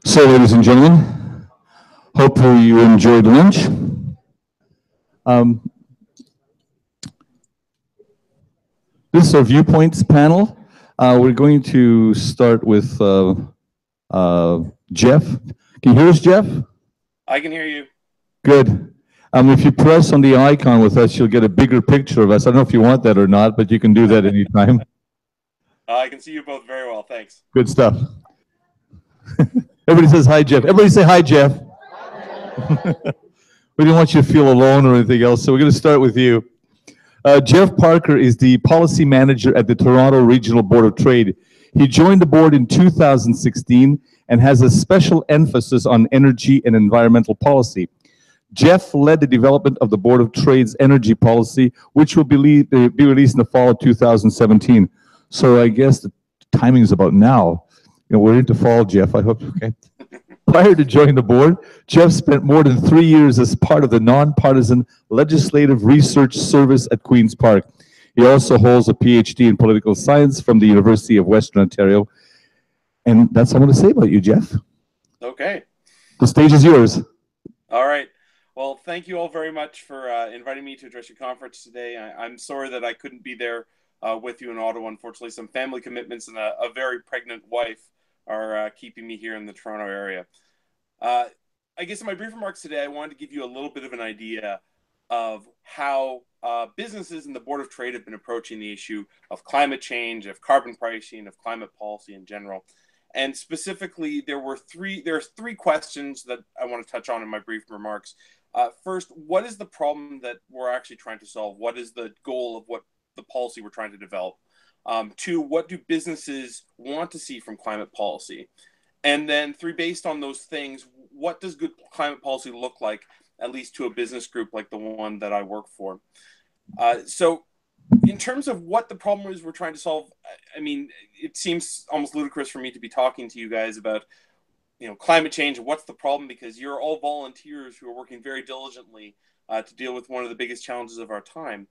So, ladies and gentlemen, hopefully you enjoyed lunch. This is our Viewpoints panel. We're going to start with Jeff. Can you hear us, Jeff? I can hear you. Good. If you press on the icon with us, you'll get a bigger picture of us. I don't know if you want that or not, but you can do that anytime. I can see you both very well. Thanks. Good stuff. Everybody says hi, Jeff. Everybody say hi, Jeff. We didn't want you to feel alone or anything else, so we're going to start with you. Jeff Parker is the policy manager at the Toronto Regional Board of Trade. He joined the board in 2016 and has a special emphasis on energy and environmental policy. Jeff led the development of the Board of Trade's energy policy, which will be released in the fall of 2017. So I guess the timing is about now. You know, we're into fall, Jeff. I hope. Okay. Prior to joining the board, Jeff spent more than 3 years as part of the nonpartisan Legislative Research Service at Queen's Park. He also holds a PhD in political science from the University of Western Ontario. And that's all I want to say about you, Jeff. Okay. The stage is yours. All right. Well, thank you all very much for inviting me to address your conference today. I'm sorry that I couldn't be there with you in Ottawa. Unfortunately, some family commitments and a very pregnant wife are keeping me here in the Toronto area. I guess in my brief remarks today, I wanted to give you a little bit of an idea of how businesses and the Board of Trade have been approaching the issue of climate change, of carbon pricing, of climate policy in general. And specifically, there's three questions that I want to touch on in my brief remarks. First, what is the problem that we're actually trying to solve? What is the goal of what the policy we're trying to develop? Two, what do businesses want to see from climate policy? And then three, based on those things, what does good climate policy look like, at least to a business group like the one that I work for? So in terms of what the problem is we're trying to solve, I mean, it seems almost ludicrous for me to be talking to you guys about, you know, climate change and what's the problem, because you're all volunteers who are working very diligently to deal with one of the biggest challenges of our time.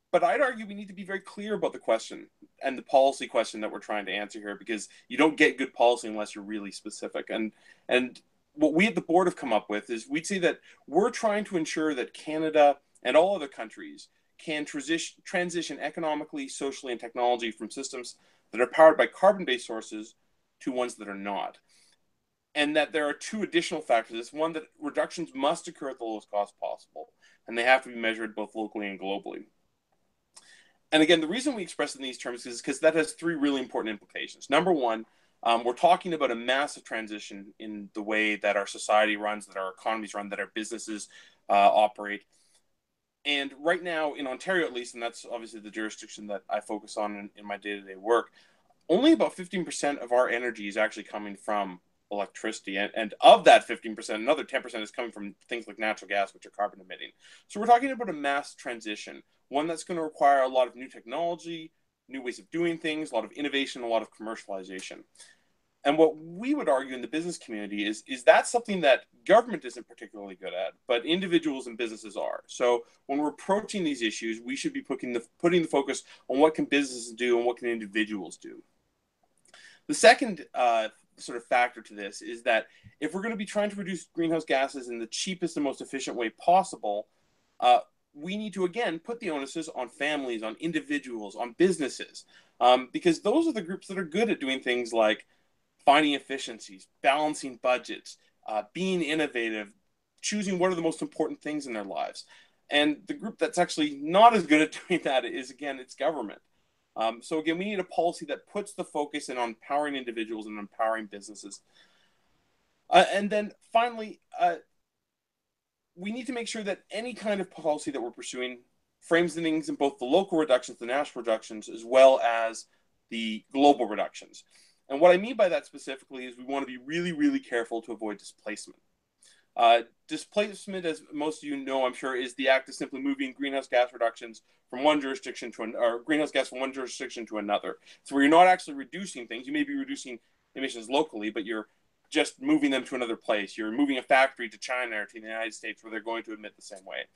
But I'd argue we need to be very clear about the question and the policy question that we're trying to answer here, because you don't get good policy unless you're really specific. And what we at the board have come up with is we'd say that we're trying to ensure that Canada and all other countries can transition economically, socially, and technology from systems that are powered by carbon-based sources to ones that are not. And that there are two additional factors. It's one, that reductions must occur at the lowest cost possible, and they have to be measured both locally and globally. And again, the reason we express it in these terms is because that has three really important implications. Number one, we're talking about a massive transition in the way that our society runs, that our economies run, that our businesses operate. And right now, in Ontario at least, and that's obviously the jurisdiction that I focus on in my day-to-day work, only about 15% of our energy is actually coming from electricity. And of that 15%, another 10% is coming from things like natural gas, which are carbon emitting. So we're talking about a mass transition, one that's going to require a lot of new technology, new ways of doing things, a lot of innovation, a lot of commercialization. And what we would argue in the business community is that's something that government isn't particularly good at, but individuals and businesses are. So when we're approaching these issues, we should be putting the focus on what can businesses do and what can individuals do. The second sort of factor to this is that if we're going to be trying to reduce greenhouse gases in the cheapest and most efficient way possible, we need to, again, put the onuses on families, on individuals, on businesses, because those are the groups that are good at doing things like finding efficiencies, balancing budgets, being innovative, choosing what are the most important things in their lives. And the group that's actually not as good at doing that is, again, it's government. So again, we need a policy that puts the focus in on empowering individuals and empowering businesses. And then finally, we need to make sure that any kind of policy that we're pursuing frames the things in both the local reductions, the national reductions, as well as the global reductions. And what I mean by that specifically is we want to be really, really careful to avoid displacement. Displacement, as most of you know, I'm sure, is the act of simply moving greenhouse gas reductions from one jurisdiction to or greenhouse gas from one jurisdiction to another. So where you're not actually reducing things, you may be reducing emissions locally, but you're just moving them to another place. You're moving a factory to China or to the United States where they're going to emit the same way.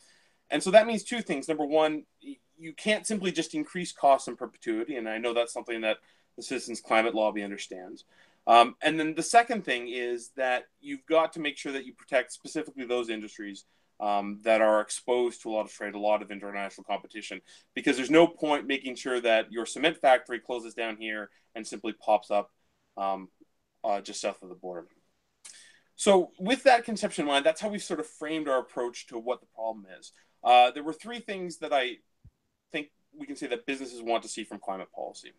And so that means two things. Number one, you can't simply just increase costs in perpetuity, and I know that's something that the Citizens Climate Lobby understands. And then the second thing is that you've got to make sure that you protect specifically those industries that are exposed to a lot of trade, a lot of international competition, because there's no point making sure that your cement factory closes down here and simply pops up just south of the border. So with that conception in mind, that's how we've sort of framed our approach to what the problem is. There were three things that I think we can say that businesses want to see from climate policy.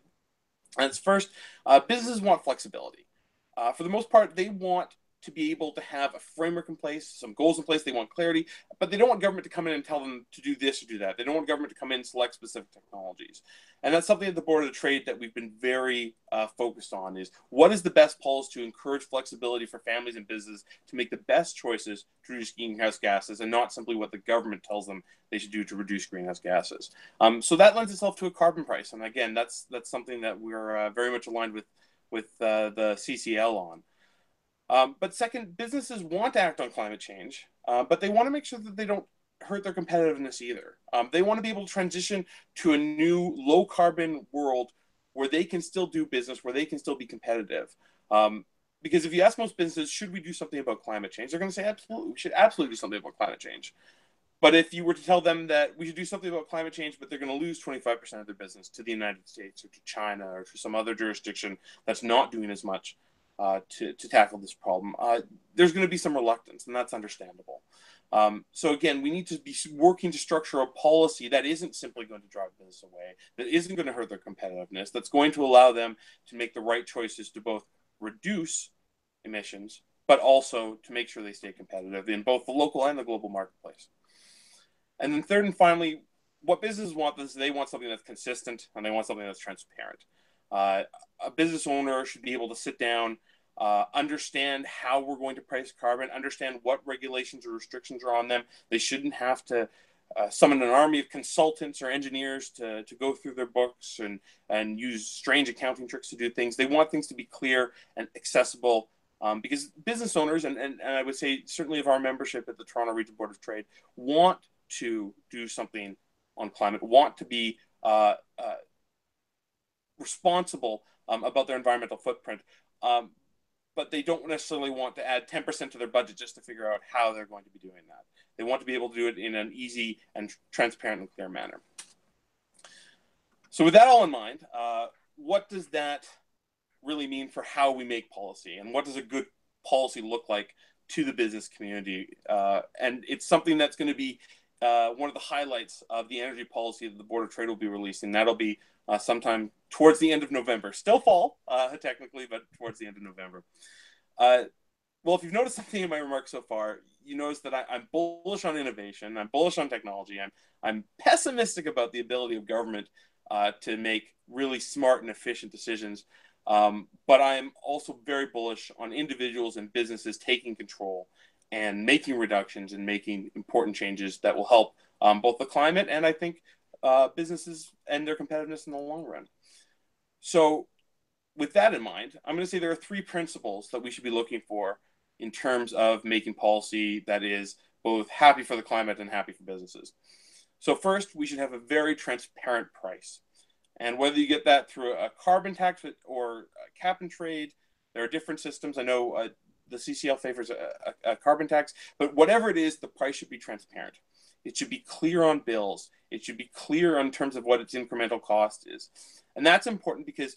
And it's first, businesses want flexibility. For the most part, they want to be able to have a framework in place, some goals in place. They want clarity, but they don't want government to come in and tell them to do this or do that. They don't want government to come in and select specific technologies. And that's something at the Board of Trade that we've been very focused on is what is the best policy to encourage flexibility for families and businesses to make the best choices to reduce greenhouse gases and not simply what the government tells them they should do to reduce greenhouse gases. So that lends itself to a carbon price. And again, that's something that we're very much aligned with the CCL on. But second, businesses want to act on climate change, but they want to make sure that they don't hurt their competitiveness either. They want to be able to transition to a new low carbon world where they can still do business, where they can still be competitive. Because if you ask most businesses, should we do something about climate change? They're going to say, absolutely, we should absolutely do something about climate change. But if you were to tell them that we should do something about climate change, but they're going to lose 25% of their business to the United States or to China or to some other jurisdiction that's not doing as much, to tackle this problem, there's going to be some reluctance, and that's understandable. So again, we need to be working to structure a policy that isn't simply going to drive business away, that isn't going to hurt their competitiveness, that's going to allow them to make the right choices to both reduce emissions, but also to make sure they stay competitive in both the local and the global marketplace. And then third and finally, what businesses want is they want something that's consistent and they want something that's transparent. A business owner should be able to sit down, understand how we're going to price carbon, understand what regulations or restrictions are on them. They shouldn't have to summon an army of consultants or engineers to go through their books and use strange accounting tricks to do things. They want things to be clear and accessible because business owners, and I would say certainly of our membership at the Toronto Regional Board of Trade, want to do something on climate, want to be responsible about their environmental footprint, but they don't necessarily want to add 10% to their budget just to figure out how they're going to be doing that. They want to be able to do it in an easy and transparent and clear manner. So with that all in mind, what does that really mean for how we make policy, and what does a good policy look like to the business community? And it's something that's going to be one of the highlights of the energy policy that the Board of Trade will be releasing. That'll be sometime towards the end of November. Still fall, technically, but towards the end of November. Well, if you've noticed something in my remarks so far, you notice that I'm bullish on innovation. I'm bullish on technology. I'm pessimistic about the ability of government to make really smart and efficient decisions. But I'm also very bullish on individuals and businesses taking control and making reductions and making important changes that will help both the climate and I think businesses and their competitiveness in the long run. So with that in mind, I'm going to say there are three principles that we should be looking for in terms of making policy that is both happy for the climate and happy for businesses. So first, we should have a very transparent price. And whether you get that through a carbon tax or a cap and trade, there are different systems. I know the CCL favors a carbon tax, but whatever it is, the price should be transparent. It should be clear on bills. It should be clear in terms of what its incremental cost is. And that's important because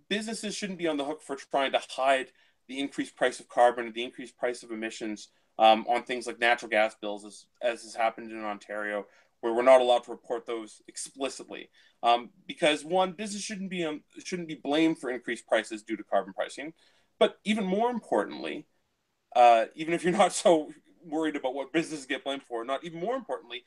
businesses shouldn't be on the hook for trying to hide the increased price of carbon or the increased price of emissions on things like natural gas bills, as has happened in Ontario, where we're not allowed to report those explicitly. Because one, business shouldn't be blamed for increased prices due to carbon pricing. But even more importantly, even if you're not so worried about what businesses get blamed for, not even more importantly,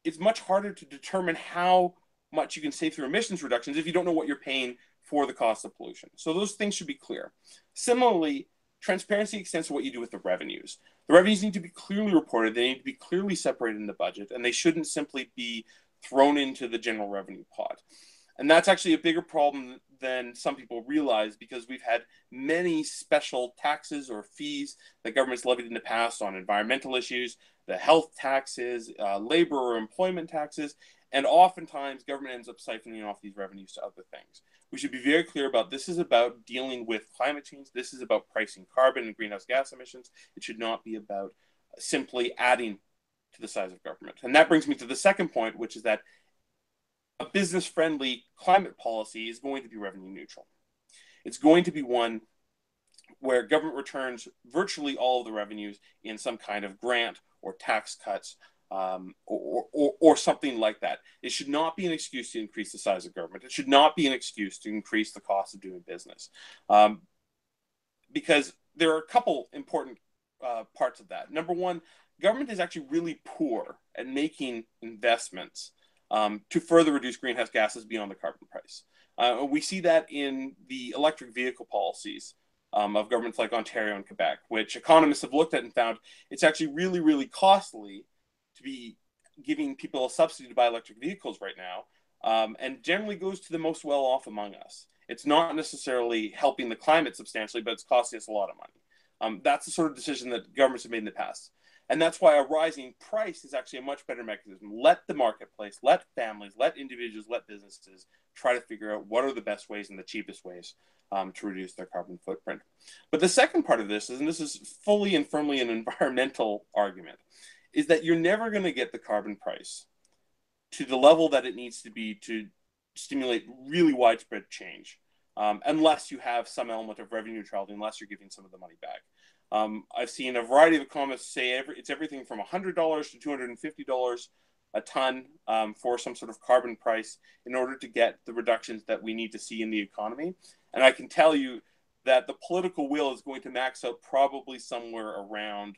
it's much harder to determine how much you can save through emissions reductions if you don't know what you're paying for the cost of pollution. So those things should be clear. Similarly, transparency extends to what you do with the revenues. The revenues need to be clearly reported, they need to be clearly separated in the budget, and they shouldn't simply be thrown into the general revenue pot. And that's actually a bigger problem than some people realize, because we've had many special taxes or fees that governments levied in the past on environmental issues, the health taxes, labor or employment taxes, and oftentimes government ends up siphoning off these revenues to other things. We should be very clear about this is about dealing with climate change. This is about pricing carbon and greenhouse gas emissions. It should not be about simply adding to the size of government. And that brings me to the second point, which is that a business-friendly climate policy is going to be revenue neutral. It's going to be one where government returns virtually all of the revenues in some kind of grant or tax cuts, or something like that. It should not be an excuse to increase the size of government. It should not be an excuse to increase the cost of doing business, because there are a couple important parts of that. Number one, government is actually really poor at making investments to further reduce greenhouse gases beyond the carbon price. We see that in the electric vehicle policies of governments like Ontario and Quebec, which economists have looked at and found it's actually really, really costly to be giving people a subsidy to buy electric vehicles right now, and generally goes to the most well-off among us. It's not necessarily helping the climate substantially, but it's costing us a lot of money. That's the sort of decision that governments have made in the past. And that's why a rising price is actually a much better mechanism. Let the marketplace, let families, let individuals, let businesses try to figure out what are the best ways and the cheapest ways to reduce their carbon footprint. But the second part of this is, and this is fully and firmly an environmental argument, is that you're never going to get the carbon price to the level that it needs to be to stimulate really widespread change, unless you have some element of revenue neutrality, unless you're giving some of the money back. I've seen a variety of economists say it's everything from $100 to $250 a ton for some sort of carbon price in order to get the reductions that we need to see in the economy. And I can tell you that the political will is going to max out probably somewhere around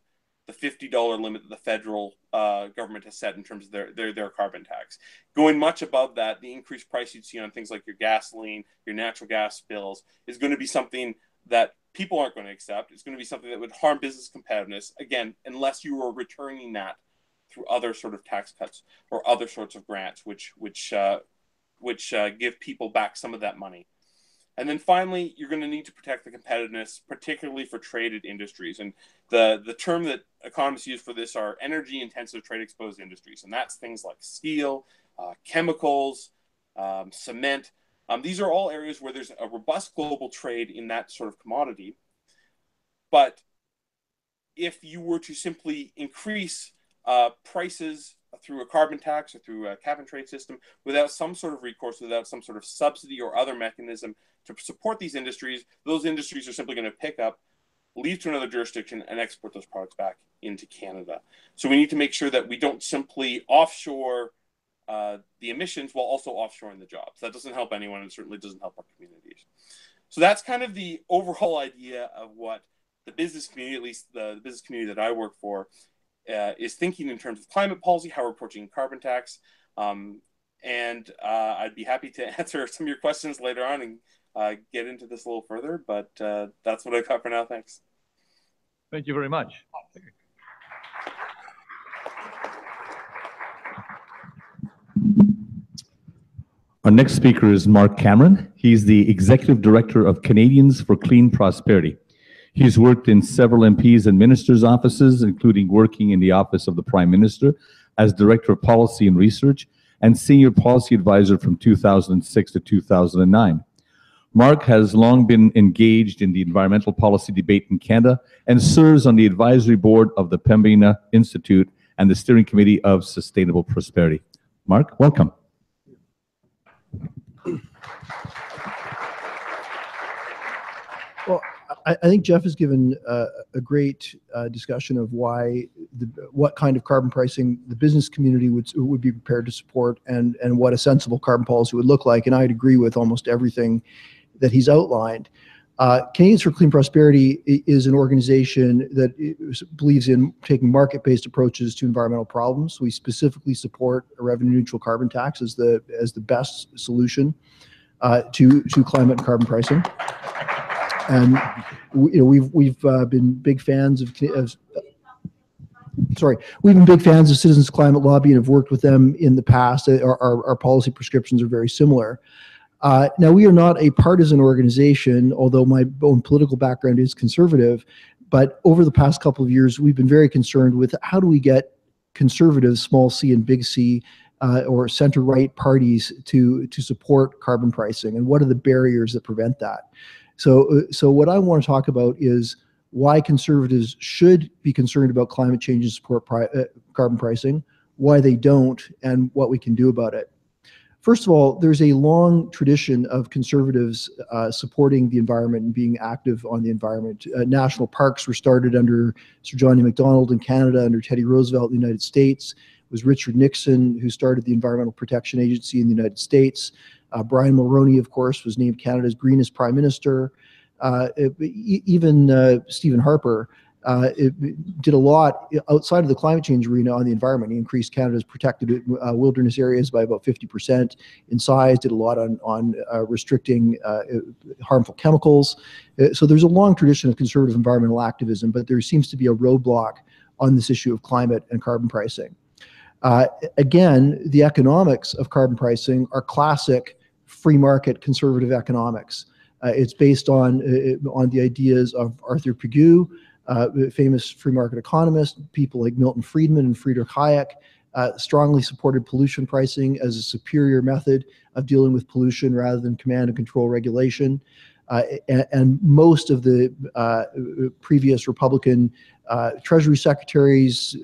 the $50 limit that the federal government has set in terms of their carbon tax. Going much above that, the increased price you'd see on things like your gasoline, your natural gas bills, is going to be something that people aren't going to accept. It's going to be something that would harm business competitiveness, again, unless you are returning that through other sort of tax cuts or other sorts of grants, which give people back some of that money. And then finally, you're going to need to protect the competitiveness, particularly for traded industries. And the term that economists use for this are energy-intensive trade-exposed industries. And that's things like steel, chemicals, cement. These are all areas where there's a robust global trade in that sort of commodity. But if you were to simply increase prices through a carbon tax or through a cap and trade system without some sort of recourse, without some sort of subsidy or other mechanism to support these industries, those industries are simply going to pick up, leave to another jurisdiction, and export those products back into Canada. So we need to make sure that we don't simply offshore the emissions while also offshoring the jobs. That doesn't help anyone, and certainly doesn't help our communities. So that's kind of the overall idea of what the business community, at least the business community that I work for, is thinking in terms of climate policy, how we're approaching carbon tax. And I'd be happy to answer some of your questions later on and get into this a little further, but that's what I've got for now. Thanks. Thank you very much. Our next speaker is Mark Cameron. He's the Executive Director of Canadians for Clean Prosperity. He's worked in several MPs and ministers' offices, including working in the Office of the Prime Minister as Director of Policy and Research and Senior Policy Advisor from 2006 to 2009. Mark has long been engaged in the environmental policy debate in Canada and serves on the advisory board of the Pembina Institute and the Steering Committee of Sustainable Prosperity. Mark, welcome. Well, I think Jeff has given a great discussion of what kind of carbon pricing the business community would be prepared to support, and what a sensible carbon policy would look like. And I'd agree with almost everything that he's outlined. Canadians for Clean Prosperity is an organization that believes in taking market-based approaches to environmental problems. We specifically support a revenue-neutral carbon tax as the best solution to climate and carbon pricing. And we've been big fans of we've been big fans of Citizens Climate Lobby and have worked with them in the past. Our policy prescriptions are very similar. Now, we are not a partisan organization, although my own political background is conservative. But over the past couple of years, we've been very concerned with how do we get conservative, small c and big C, or center-right parties to support carbon pricing, and what are the barriers that prevent that? So what I want to talk about is why conservatives should be concerned about climate change and support carbon pricing, why they don't, and what we can do about it. First of all, there's a long tradition of conservatives supporting the environment and being active on the environment. National parks were started under Sir John A. Macdonald in Canada, under Teddy Roosevelt in the United States. It was Richard Nixon who started the Environmental Protection Agency in the United States. Brian Mulroney, of course, was named Canada's greenest prime minister. Even Stephen Harper did a lot outside of the climate change arena on the environment. He increased Canada's protected wilderness areas by about 50% in size, did a lot on restricting harmful chemicals. So there's a long tradition of conservative environmental activism, but there seems to be a roadblock on this issue of climate and carbon pricing. Again, the economics of carbon pricing are classic free market conservative economics. It's based on the ideas of Arthur Pigou, famous free market economist. People like Milton Friedman and Friedrich Hayek strongly supported pollution pricing as a superior method of dealing with pollution rather than command and control regulation. And most of the previous Republican Treasury secretaries,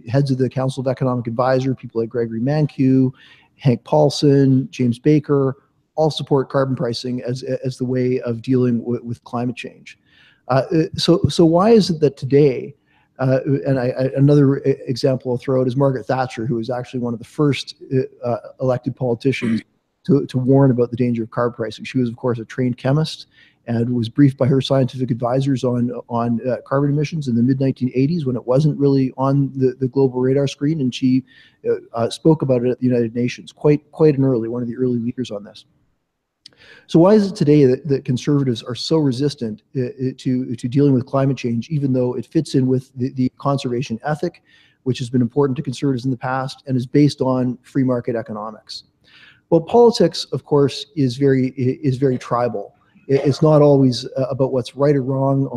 heads of the Council of Economic Advisors, people like Gregory Mankiw, Hank Paulson, James Baker, all support carbon pricing as the way of dealing with climate change. So why is it that today, another example I'll throw out is Margaret Thatcher, who was actually one of the first elected politicians to warn about the danger of carbon pricing. She was, of course, a trained chemist and was briefed by her scientific advisors on carbon emissions in the mid-1980s when it wasn't really on the global radar screen, and she spoke about it at the United Nations, quite an early, one of the early leaders on this. So why is it today that conservatives are so resistant to dealing with climate change, even though it fits in with the conservation ethic, which has been important to conservatives in the past and is based on free market economics? Well, politics, of course, is very tribal. It's not always about what's right or wrong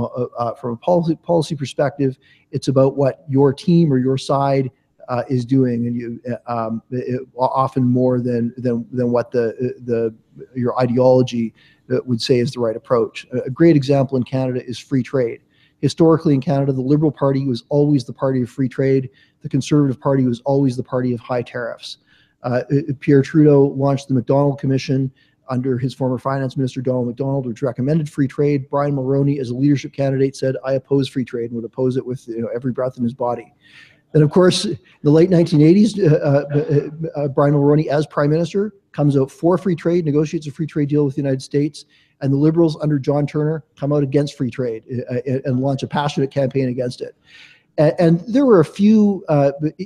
from a policy perspective. It's about what your team or your side is doing, and often more than what your ideology would say is the right approach. A great example in Canada is free trade. Historically in Canada, the Liberal Party was always the party of free trade. The Conservative Party was always the party of high tariffs. Pierre Trudeau launched the Macdonald Commission under his former finance minister, Donald MacDonald, which recommended free trade. Brian Mulroney, as a leadership candidate, said, I oppose free trade, and would oppose it with every breath in his body. Then, of course, in the late 1980s, Brian Mulroney, as prime minister, comes out for free trade, negotiates a free trade deal with the United States, and the Liberals under John Turner come out against free trade and launch a passionate campaign against it. And there were a few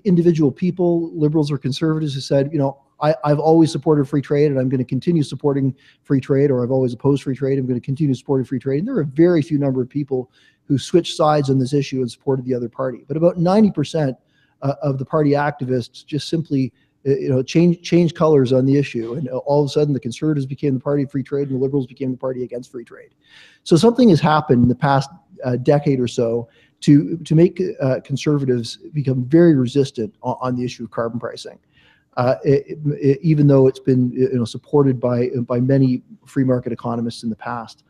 individual people, Liberals or Conservatives, who said, I've always supported free trade and I'm going to continue supporting free trade, or I've always opposed free trade, I'm going to continue supporting free trade. And there are a very few number of people who switched sides on this issue and supported the other party. But about 90% of the party activists just simply change colors on the issue. And all of a sudden the Conservatives became the party of free trade and the Liberals became the party against free trade. So something has happened in the past decade or so to make Conservatives become very resistant on the issue of carbon pricing. Even though it's been supported by many free market economists in the past.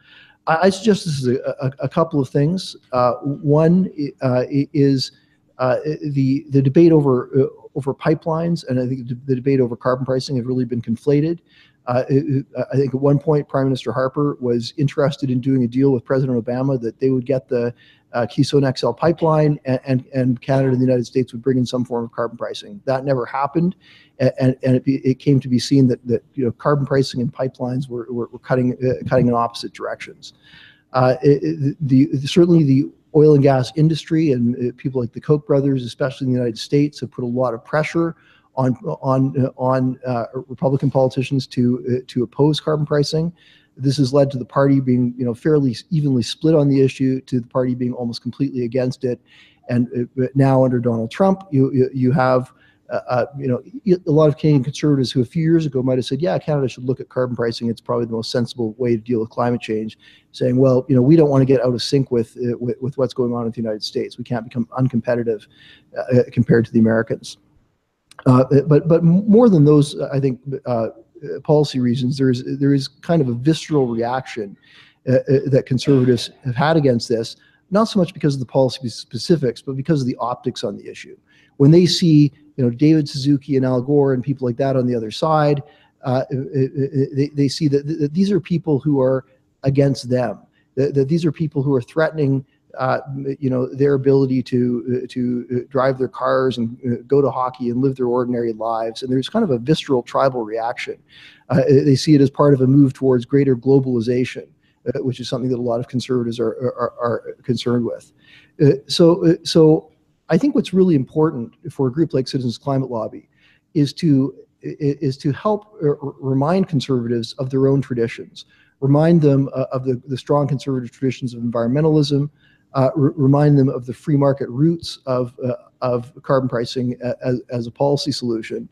I suggest this is a couple of things. One is the debate over pipelines, and I think the debate over carbon pricing have really been conflated. I think at one point Prime Minister Harper was interested in doing a deal with President Obama that they would get the Keystone XL pipeline, and Canada and the United States would bring in some form of carbon pricing. That never happened, and it came to be seen that carbon pricing and pipelines were cutting in opposite directions. Certainly the oil and gas industry and people like the Koch brothers, especially in the United States, have put a lot of pressure on Republican politicians to oppose carbon pricing. This has led to the party being fairly evenly split on the issue, to the party being almost completely against it. And now under Donald Trump, you have a lot of Canadian conservatives who a few years ago might have said, yeah, Canada should look at carbon pricing. It's probably the most sensible way to deal with climate change, saying, well, we don't want to get out of sync with what's going on in the United States. We can't become uncompetitive compared to the Americans. But more than those, I think, policy reasons, there is kind of a visceral reaction that conservatives have had against this, not so much because of the policy specifics, but because of the optics on the issue. When they see, David Suzuki and Al Gore and people like that on the other side, they see that these are people who are against them. That these are people who are threatening, their ability to drive their cars and go to hockey and live their ordinary lives. And there's kind of a visceral tribal reaction. They see it as part of a move towards greater globalization, which is something that a lot of conservatives are concerned with. So I think what's really important for a group like Citizens Climate Lobby is to help remind conservatives of their own traditions, remind them of the strong conservative traditions of environmentalism, remind them of the free market roots of carbon pricing as a policy solution.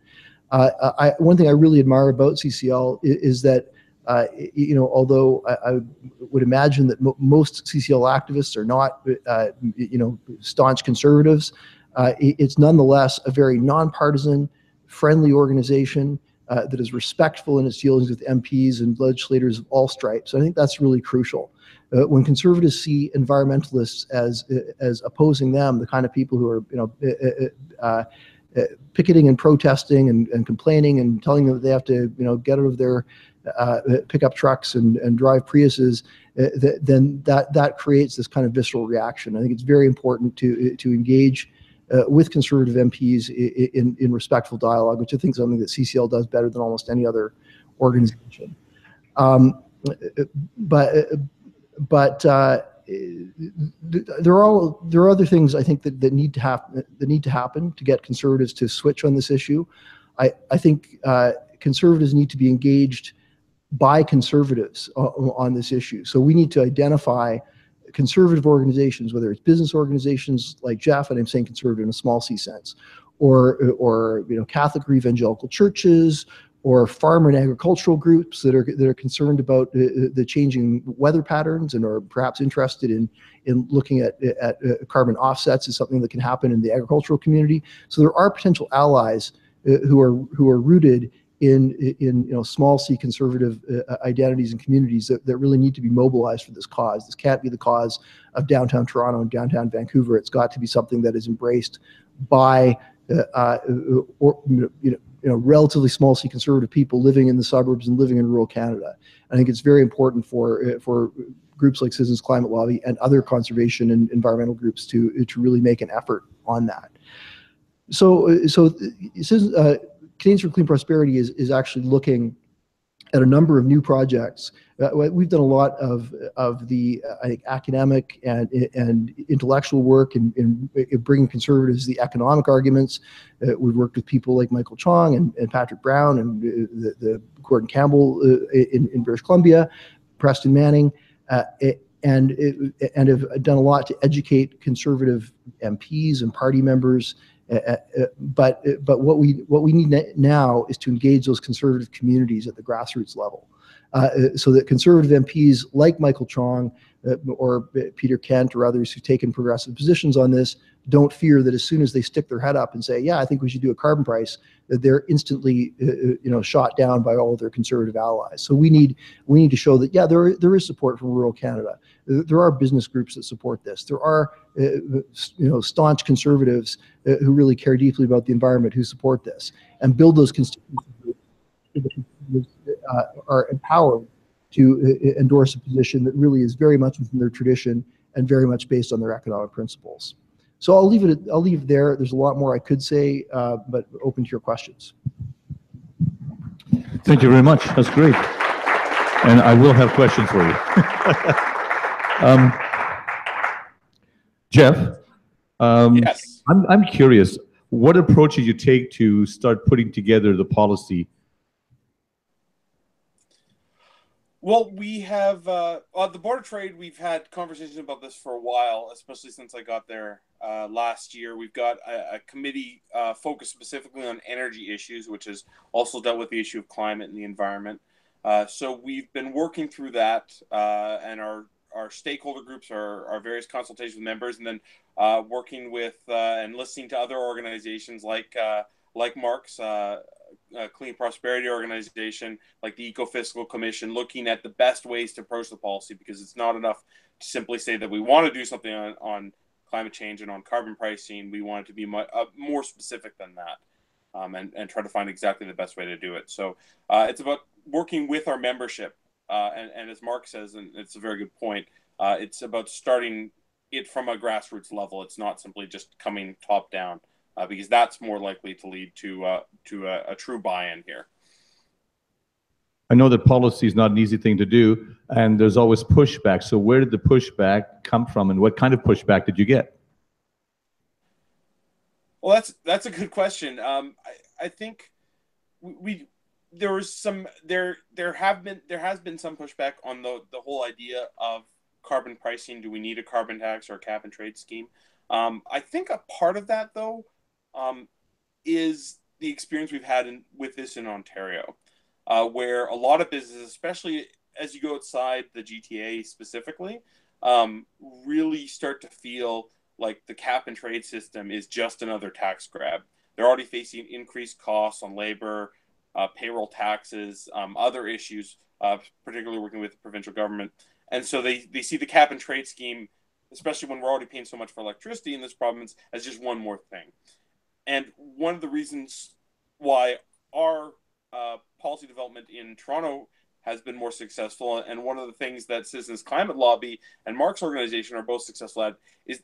One thing I really admire about CCL is that, although I would imagine that most CCL activists are not, staunch conservatives, it's nonetheless a very nonpartisan, friendly organization that is respectful in its dealings with MPs and legislators of all stripes. I think that's really crucial. When conservatives see environmentalists as opposing them, the kind of people who are, picketing and protesting and complaining and telling them that they have to, get out of their pickup trucks and drive Priuses, then that creates this kind of visceral reaction. I think it's very important to engage with conservative MPs in respectful dialogue, which I think is something that CCL does better than almost any other organization. But there are other things I think that need to happen to get conservatives to switch on this issue. I think conservatives need to be engaged by conservatives on this issue. So we need to identify conservative organizations, whether it's business organizations like Jeff, and I'm saying conservative in a small c sense, or Catholic or evangelical churches, or farm and agricultural groups that are concerned about the changing weather patterns and are perhaps interested in looking at carbon offsets as something that can happen in the agricultural community. So there are potential allies who are rooted in small c conservative identities and communities that really need to be mobilized for this cause. This can't be the cause of downtown Toronto and downtown Vancouver. It's got to be something that is embraced by relatively small c conservative people living in the suburbs and living in rural Canada. I think it's very important for groups like Citizens Climate Lobby and other conservation and environmental groups to really make an effort on that. So Canadians for Clean Prosperity is actually looking at a number of new projects. We've done a lot of the I think academic and intellectual work in bringing conservatives the economic arguments. We've worked with people like Michael Chong and Patrick Brown and the Gordon Campbell in British Columbia, Preston Manning, and have done a lot to educate conservative MPs and party members. But what we need now is to engage those conservative communities at the grassroots level, so that conservative MPs like Michael Chong or Peter Kent or others who've taken progressive positions on this don't fear that as soon as they stick their head up and say, yeah, I think we should do a carbon price, that they're instantly shot down by all of their conservative allies. So we need to show that, yeah, there is support from rural Canada. There are business groups that support this. There are staunch conservatives who really care deeply about the environment who support this, and build those constituencies are empowered to endorse a position that really is very much within their tradition and very much based on their economic principles. So I'll leave it there. There's a lot more I could say, but open to your questions. Thank you very much. That's great. And I will have questions for you. Jeff, Yes. I'm curious, what approach did you take to start putting together the policy? Well, we have on the Board of Trade, we've had conversations about this for a while, especially since I got there last year. We've got a committee focused specifically on energy issues, which has also dealt with the issue of climate and the environment. So we've been working through that, and our stakeholder groups, our various consultations with members, and then working with and listening to other organizations like Mark's Clean Prosperity Organization, like the Eco-Fiscal Commission, looking at the best ways to approach the policy, because it's not enough to simply say that we want to do something on climate change and on carbon pricing. We want it to be more specific than that, and try to find exactly the best way to do it. So it's about working with our membership, and as Mark says, and it's a very good point, it's about starting it from a grassroots level. It's not simply just coming top down, because that's more likely to lead to a true buy-in here. I know that policy is not an easy thing to do, and there's always pushback. So where did the pushback come from, and what kind of pushback did you get? Well, that's a good question. I think there has been some pushback on the whole idea of carbon pricing. Do we need a carbon tax or a cap and trade scheme? I think a part of that, though, is the experience we've had with this in Ontario, where a lot of businesses, especially as you go outside the GTA specifically, really start to feel like the cap and trade system is just another tax grab. They're already facing increased costs on labor, payroll taxes, other issues, particularly working with the provincial government. And so they see the cap and trade scheme, especially when we're already paying so much for electricity in this province, as just one more thing. And one of the reasons why our policy development in Toronto has been more successful, and one of the things that Citizens Climate Lobby and Mark's organization are both successful at,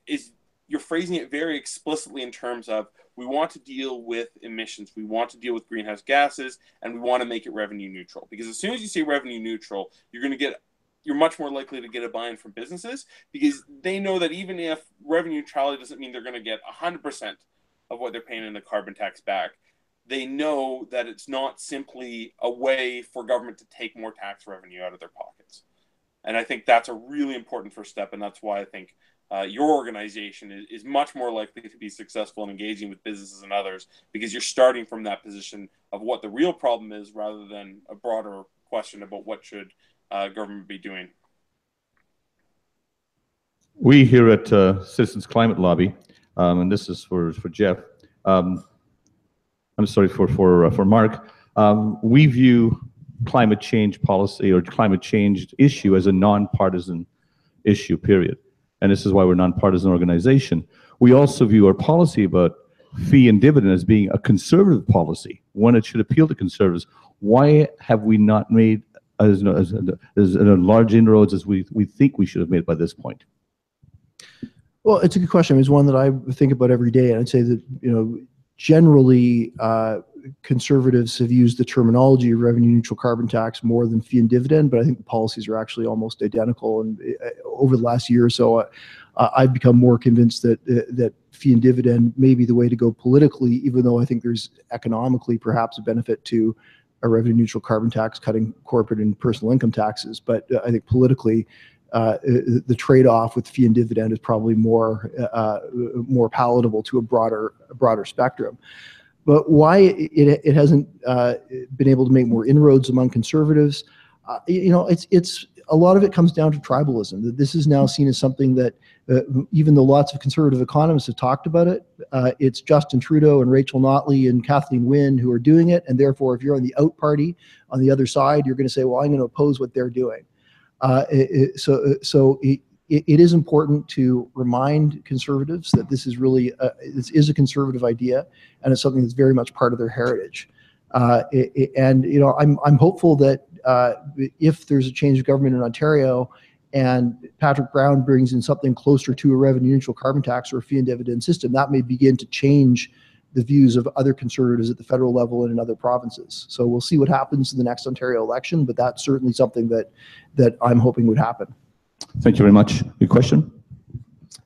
is you're phrasing it very explicitly in terms of, we want to deal with emissions, we want to deal with greenhouse gases, and we want to make it revenue neutral. Because as soon as you say revenue neutral, you're much more likely to get a buy-in from businesses, because they know that even if revenue neutrality doesn't mean they're going to get 100% of what they're paying in the carbon tax back, they know that it's not simply a way for government to take more tax revenue out of their pockets. And I think that's a really important first step, and that's why I think your organization is much more likely to be successful in engaging with businesses and others, because you're starting from that position of what the real problem is, rather than a broader question about what should government be doing. We here at Citizens Climate Lobby, and this is for Jeff, I'm sorry, for Mark, we view climate change policy or climate change issue as a nonpartisan issue, period. And this is why we're a nonpartisan organization. We also view our policy about fee and dividend as being a conservative policy, one that should appeal to conservatives. Why have we not made as large inroads as we think we should have made by this point? Well, it's a good question. It's one that I think about every day, and I'd say that, generally, conservatives have used the terminology of revenue neutral carbon tax more than fee and dividend, but I think the policies are actually almost identical. And over the last year or so, I've become more convinced that fee and dividend may be the way to go politically, even though I think there's economically perhaps a benefit to a revenue neutral carbon tax, cutting corporate and personal income taxes. But I think politically, the trade-off with fee and dividend is probably more palatable to a broader spectrum. But why it hasn't been able to make more inroads among conservatives, it's a lot of it comes down to tribalism. That this is now seen as something that, even though lots of conservative economists have talked about it, it's Justin Trudeau and Rachel Notley and Kathleen Wynne who are doing it, and therefore, if you're on the out party, on the other side, you're going to say, "Well, I'm going to oppose what they're doing." So it is important to remind conservatives that this is really this is a conservative idea, and it's something that's very much part of their heritage. And I'm hopeful that if there's a change of government in Ontario and Patrick Brown brings in something closer to a revenue neutral carbon tax or a fee and dividend system, that may begin to change the views of other conservatives at the federal level and in other provinces. So we'll see what happens in the next Ontario election, but that's certainly something that I'm hoping would happen. Thank you very much. Your question?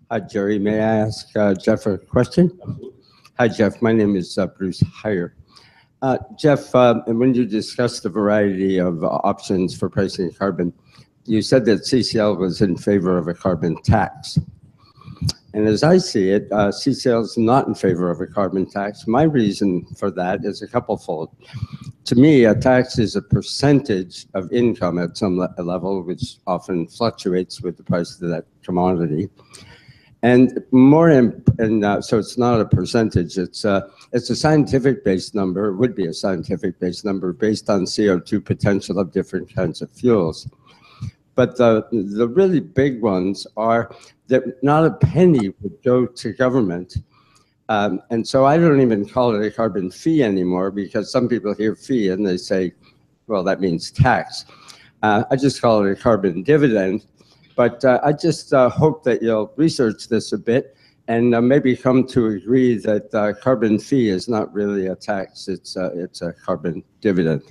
Hi, Jerry. May I ask Jeff a question? Absolutely. Hi, Jeff. My name is Bruce Hyer. Jeff, when you discussed the variety of options for pricing carbon, you said that CCL was in favor of a carbon tax. And as I see it, CCL is not in favor of a carbon tax. My reason for that is a couple-fold. To me, a tax is a percentage of income at some level, which often fluctuates with the price of that commodity. And so it's not a percentage. It's a scientific-based number, would be a scientific-based number based on CO2 potential of different kinds of fuels. But the really big ones are that not a penny would go to government. And so I don't even call it a carbon fee anymore, because some people hear fee and they say, well, that means tax. I just call it a carbon dividend. But I just hope that you'll research this a bit and maybe come to agree that carbon fee is not really a tax, it's a carbon dividend.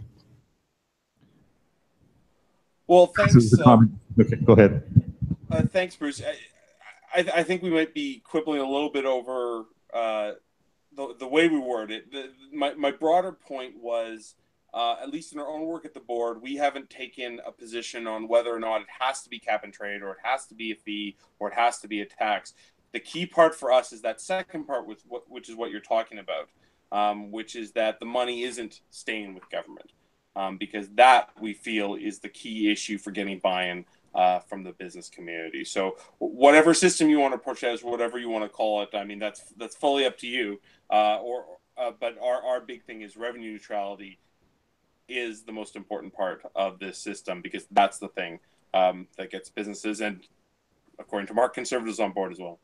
Well, thanks. Okay, go ahead. Thanks, Bruce. I think we might be quibbling a little bit over the way we word it. My broader point was, at least in our own work at the board, we haven't taken a position on whether or not it has to be cap and trade, or it has to be a fee, or it has to be a tax. The key part for us is that second part, which is what you're talking about, which is that the money isn't staying with government. Because that, we feel, is the key issue for getting buy-in from the business community. So whatever system you want to approach as, whatever you want to call it, I mean, that's fully up to you. But our big thing is revenue neutrality is the most important part of this system, because that's the thing that gets businesses, and according to Mark, conservatives on board as well.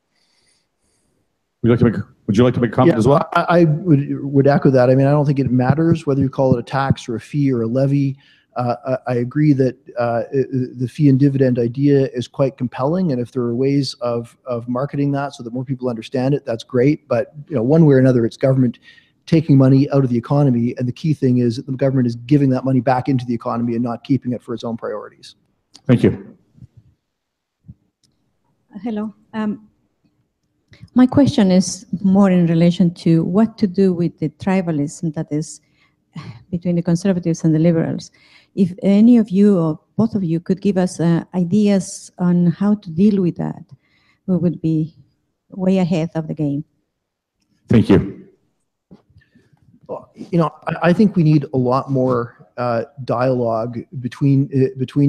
Would you like to make a comment as well? I would echo that. I mean, I don't think it matters whether you call it a tax or a fee or a levy. I agree that the fee and dividend idea is quite compelling, and if there are ways of marketing that so that more people understand it, that's great. But one way or another, it's government taking money out of the economy, and the key thing is that the government is giving that money back into the economy and not keeping it for its own priorities. Thank you. Hello. My question is more in relation to what to do with the tribalism that is between the conservatives and the liberals. If any of you or both of you could give us ideas on how to deal with that, we would be way ahead of the game. Thank you. Well, I think we need a lot more dialogue between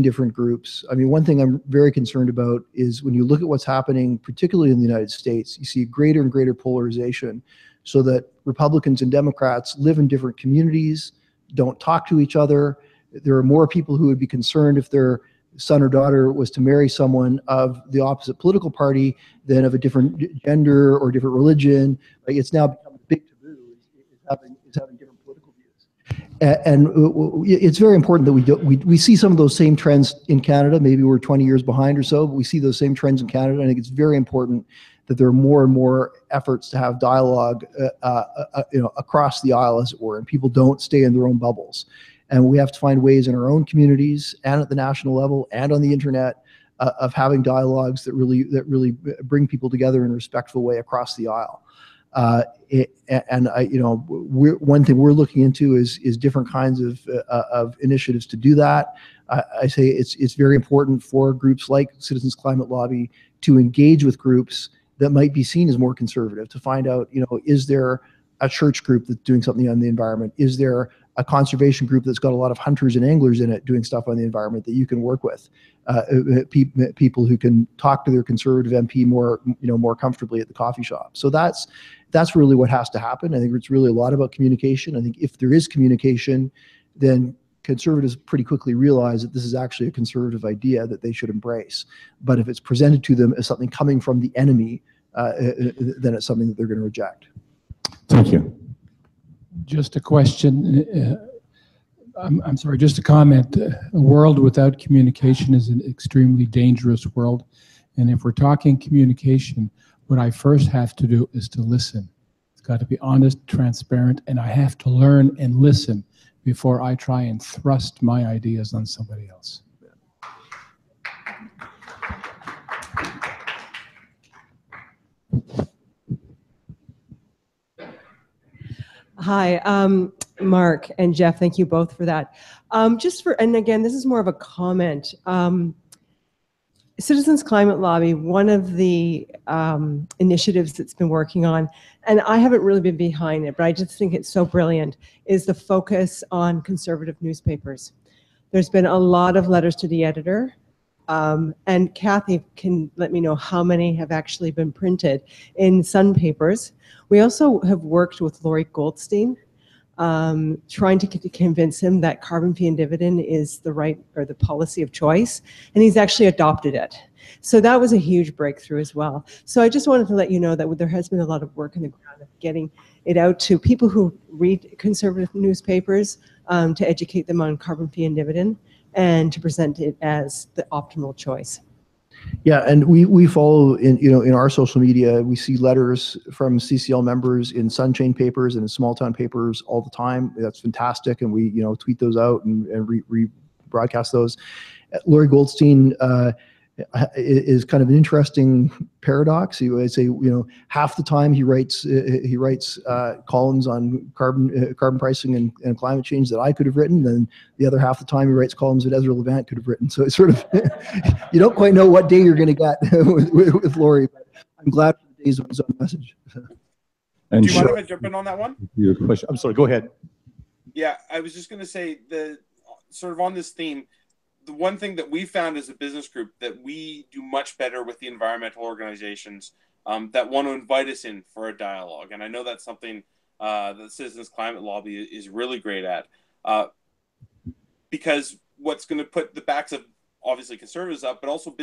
different groups. I mean, one thing I'm very concerned about is when you look at what's happening, particularly in the United States, you see greater and greater polarization, so that Republicans and Democrats live in different communities, don't talk to each other. There are more people who would be concerned if their son or daughter was to marry someone of the opposite political party than of a different gender or different religion. Like, it's now become a big taboo, is having different political views. And it's very important that we see some of those same trends in Canada. Maybe we're 20 years behind or so, but we see those same trends in Canada. I think it's very important that there are more and more efforts to have dialogue across the aisle, as it were, and people don't stay in their own bubbles. And we have to find ways in our own communities and at the national level and on the internet of having dialogues that really bring people together in a respectful way across the aisle. One thing we're looking into is different kinds of initiatives to do that. I say it's very important for groups like Citizens Climate Lobby to engage with groups that might be seen as more conservative, to find out, is there a church group that's doing something on the environment? Is there a conservation group that's got a lot of hunters and anglers in it doing stuff on the environment that you can work with? People who can talk to their conservative MP more comfortably at the coffee shop. So that's really what has to happen. I think it's really a lot about communication. I think if there is communication, then conservatives pretty quickly realize that this is actually a conservative idea that they should embrace. But if it's presented to them as something coming from the enemy, then it's something that they're going to reject. Thank you. Just a question. I'm sorry, just a comment. A world without communication is an extremely dangerous world. And if we're talking communication, what I first have to do is to listen. It's got to be honest, transparent, and I have to learn and listen before I try and thrust my ideas on somebody else. Hi, Mark and Jeff, thank you both for that. And again, this is more of a comment. Citizens Climate Lobby, one of the initiatives that's been working on, and I haven't really been behind it, but I just think it's so brilliant, is the focus on conservative newspapers. There's been a lot of letters to the editor, and Kathy can let me know how many have actually been printed in Sun papers. We also have worked with Laurie Goldstein, trying to convince him that carbon fee and dividend is the right or the policy of choice, and he's actually adopted it. So that was a huge breakthrough as well. So I just wanted to let you know that there has been a lot of work in the ground of getting it out to people who read conservative newspapers, to educate them on carbon fee and dividend, and to present it as the optimal choice. Yeah, and we follow in our social media. We see letters from CCL members in Sunchain papers and in small town papers all the time. That's fantastic, and we tweet those out and rebroadcast those. Laurie Goldstein is kind of an interesting paradox. He would say, half the time he writes columns on carbon pricing and climate change that I could have written, then the other half the time he writes columns that Ezra Levant could have written. So it's sort of you don't quite know what day you're going to get with Laurie. But I'm glad for the days of his own message. And do you mind if I jump in on that one? Your question. I'm sorry. Go ahead. Yeah, I was just going to say sort of on this theme. The one thing that we found as a business group that we do much better with the environmental organizations that want to invite us in for a dialogue. And I know that's something that the Citizens Climate Lobby is really great at, because what's going to put the backs of obviously conservatives up, but also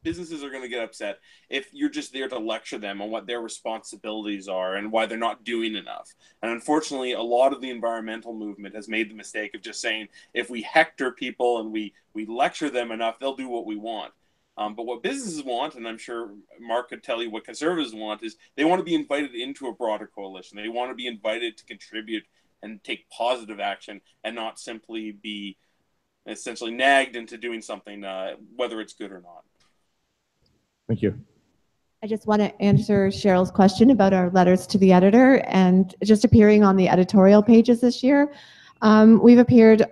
businesses are going to get upset if you're just there to lecture them on what their responsibilities are and why they're not doing enough. And unfortunately, a lot of the environmental movement has made the mistake of just saying, if we hector people and we lecture them enough, they'll do what we want. But what businesses want, and I'm sure Mark could tell you what conservatives want, is they want to be invited into a broader coalition. They want to be invited to contribute and take positive action and not simply be essentially nagged into doing something, whether it's good or not. Thank you. I just want to answer Cheryl's question about our letters to the editor and just appearing on the editorial pages this year. We've appeared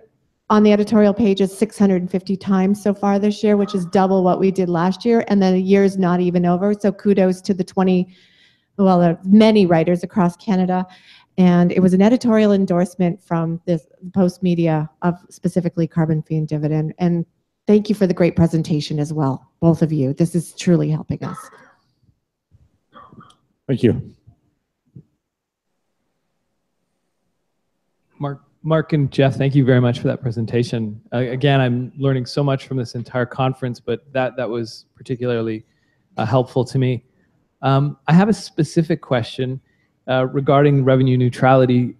on the editorial pages 650 times so far this year, which is double what we did last year, and the year's not even over. So kudos to the many writers across Canada. And it was an editorial endorsement from the Post Media of specifically carbon fee and dividend. And thank you for the great presentation as well, both of you. This is truly helping us. Thank you. Mark and Jeff, thank you very much for that presentation. Again, I'm learning so much from this entire conference, but that was particularly helpful to me. I have a specific question regarding revenue neutrality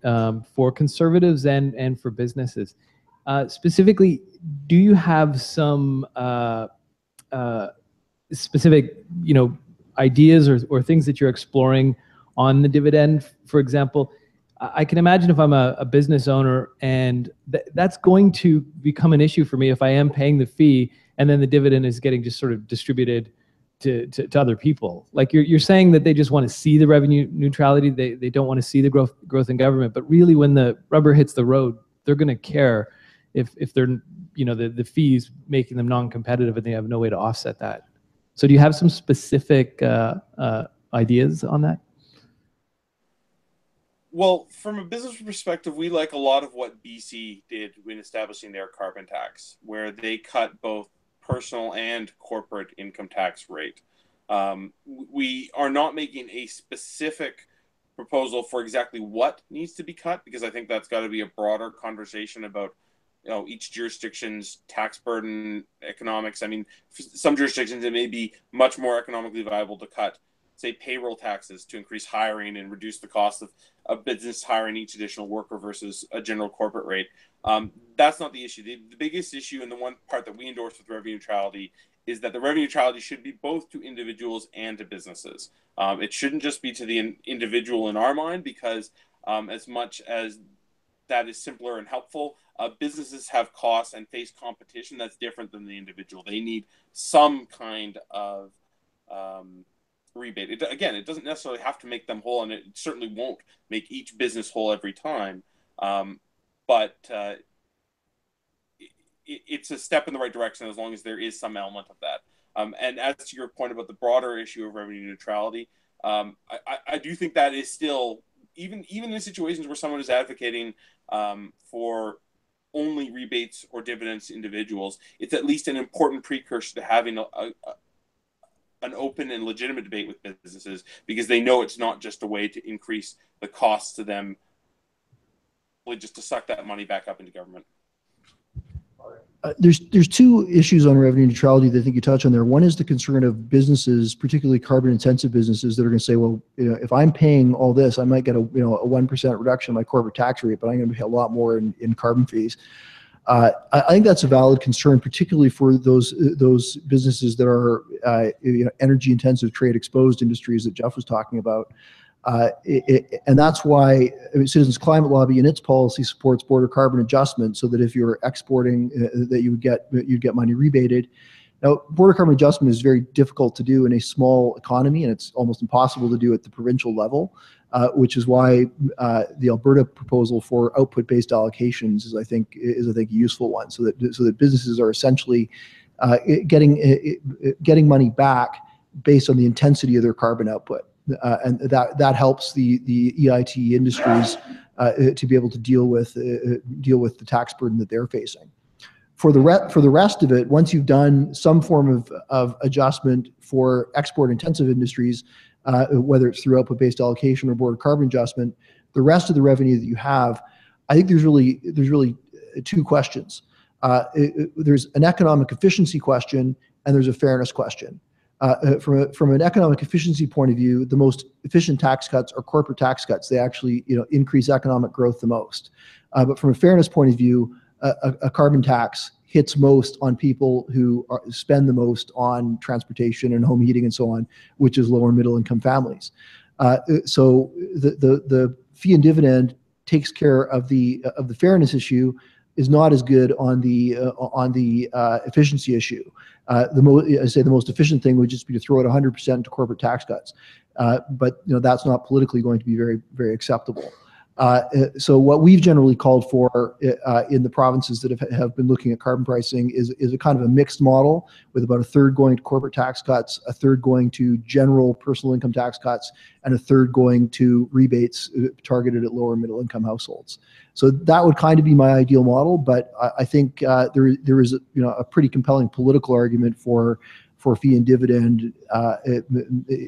for conservatives and for businesses. Specifically, do you have some specific, ideas or things that you're exploring on the dividend? For example, I can imagine if I'm a business owner and that's going to become an issue for me if I am paying the fee and then the dividend is getting just sort of distributed to other people. Like you're saying that they just want to see the revenue neutrality, they don't want to see the growth in government, but really when the rubber hits the road, they're going to care if they're, the fees making them non-competitive and they have no way to offset that. So do you have some specific ideas on that? Well, from a business perspective, we like a lot of what BC did in establishing their carbon tax, where they cut both personal and corporate income tax rate. We are not making a specific proposal for exactly what needs to be cut, because I think that's got to be a broader conversation about each jurisdiction's tax burden, economics. I mean, for some jurisdictions, it may be much more economically viable to cut, say, payroll taxes to increase hiring and reduce the cost of a business hiring each additional worker versus a general corporate rate. That's not the issue. The biggest issue, and the one part that we endorse with revenue neutrality, is that the revenue neutrality should be both to individuals and to businesses. It shouldn't just be to the individual in our mind, because as much as that is simpler and helpful, businesses have costs and face competition that's different than the individual. They need some kind of rebate. It doesn't necessarily have to make them whole, and it certainly won't make each business whole every time. But it's a step in the right direction as long as there is some element of that. And as to your point about the broader issue of revenue neutrality, I do think that is still, even in situations where someone is advocating for only rebates or dividends to individuals, it's at least an important precursor to having an open and legitimate debate with businesses, because they know it's not just a way to increase the costs to them, just to suck that money back up into government. There's two issues on revenue neutrality that I think you touch on there. One is the concern of businesses, particularly carbon intensive businesses, that are going to say, well, if I'm paying all this, I might get a 1% reduction in my corporate tax rate, but I'm going to pay a lot more in carbon fees. I think that's a valid concern, particularly for those businesses that are energy intensive, trade exposed industries that Jeff was talking about. And that's why Citizens Climate Lobby in its policy supports border carbon adjustment, so that if you're exporting, that you'd get money rebated. Now, border carbon adjustment is very difficult to do in a small economy, and it's almost impossible to do at the provincial level, which is why the Alberta proposal for output-based allocations is, I think, a useful one, so that businesses are essentially getting money back based on the intensity of their carbon output. And that helps the EIT industries to be able to deal with the tax burden that they're facing. For the rest of it, once you've done some form of adjustment for export intensive industries, whether it's through output-based allocation or border carbon adjustment, the rest of the revenue that you have, I think there's really two questions. There's an economic efficiency question and there's a fairness question. From an economic efficiency point of view, the most efficient tax cuts are corporate tax cuts. They actually increase economic growth the most. But from a fairness point of view, a carbon tax hits most on people who spend the most on transportation and home heating and so on, which is lower middle income families. So the fee and dividend takes care of the fairness issue, is not as good on the efficiency issue. The most efficient thing would just be to throw it 100% into corporate tax cuts, but that's not politically going to be very, very acceptable. So what we've generally called for in the provinces that have been looking at carbon pricing is a kind of a mixed model, with about a third going to corporate tax cuts, a third going to general personal income tax cuts, and a third going to rebates targeted at lower middle income households. So that would kind of be my ideal model, but I think there is a pretty compelling political argument for fee and dividend,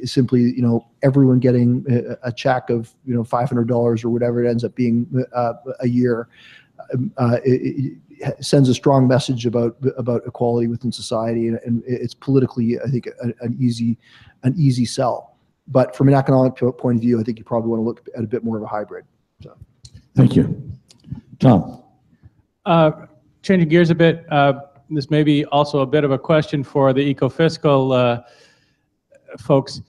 simply everyone getting a check of $500 or whatever it ends up being a year. It sends a strong message about equality within society, and it's politically, I think, an easy sell. But from an economic point of view, I think you probably want to look at a bit more of a hybrid. So. Thank you. Tom. Changing gears a bit, this may be also a bit of a question for the eco-fiscal folks,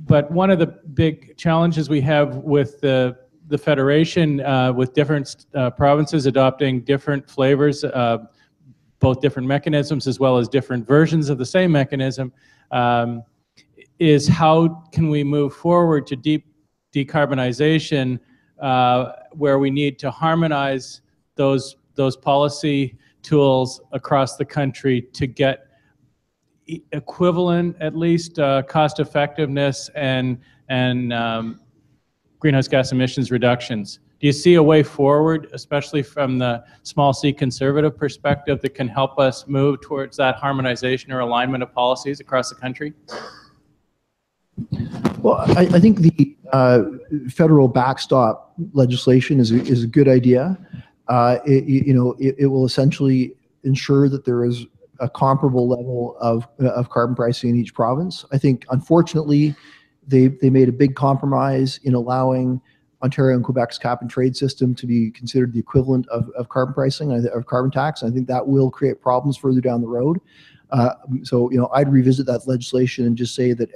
but one of the big challenges we have with the Federation, with different provinces adopting different flavors, both different mechanisms as well as different versions of the same mechanism, is how can we move forward to decarbonization, where we need to harmonize those policy tools across the country to get equivalent, at least, cost effectiveness and greenhouse gas emissions reductions. Do you see a way forward, especially from the small c conservative perspective, that can help us move towards that harmonization or alignment of policies across the country? Well, I think the federal backstop legislation is a good idea. It will essentially ensure that there is a comparable level of carbon pricing in each province. I think, unfortunately, they made a big compromise in allowing Ontario and Quebec's cap and trade system to be considered the equivalent of carbon pricing, of carbon tax. I think that will create problems further down the road. So I'd revisit that legislation and just say that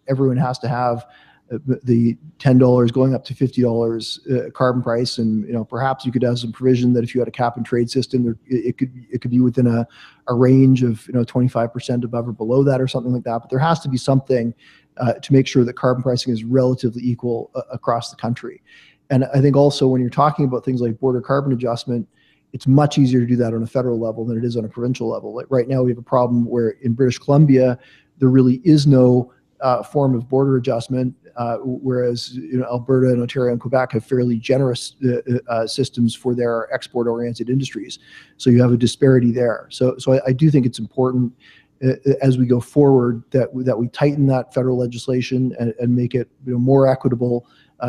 everyone has to have the $10 going up to $50 carbon price, and perhaps you could have some provision that if you had a cap and trade system, it could be within a range of 25% above or below that, or something like that. But there has to be something to make sure that carbon pricing is relatively equal across the country. And I think also, when you're talking about things like border carbon adjustment, It's much easier to do that on a federal level than it is on a provincial level. Like right now, we have a problem where in British Columbia, there really is no form of border adjustment, whereas Alberta and Ontario and Quebec have fairly generous systems for their export-oriented industries. So you have a disparity there. So I do think it's important as we go forward that we tighten that federal legislation and make it more equitable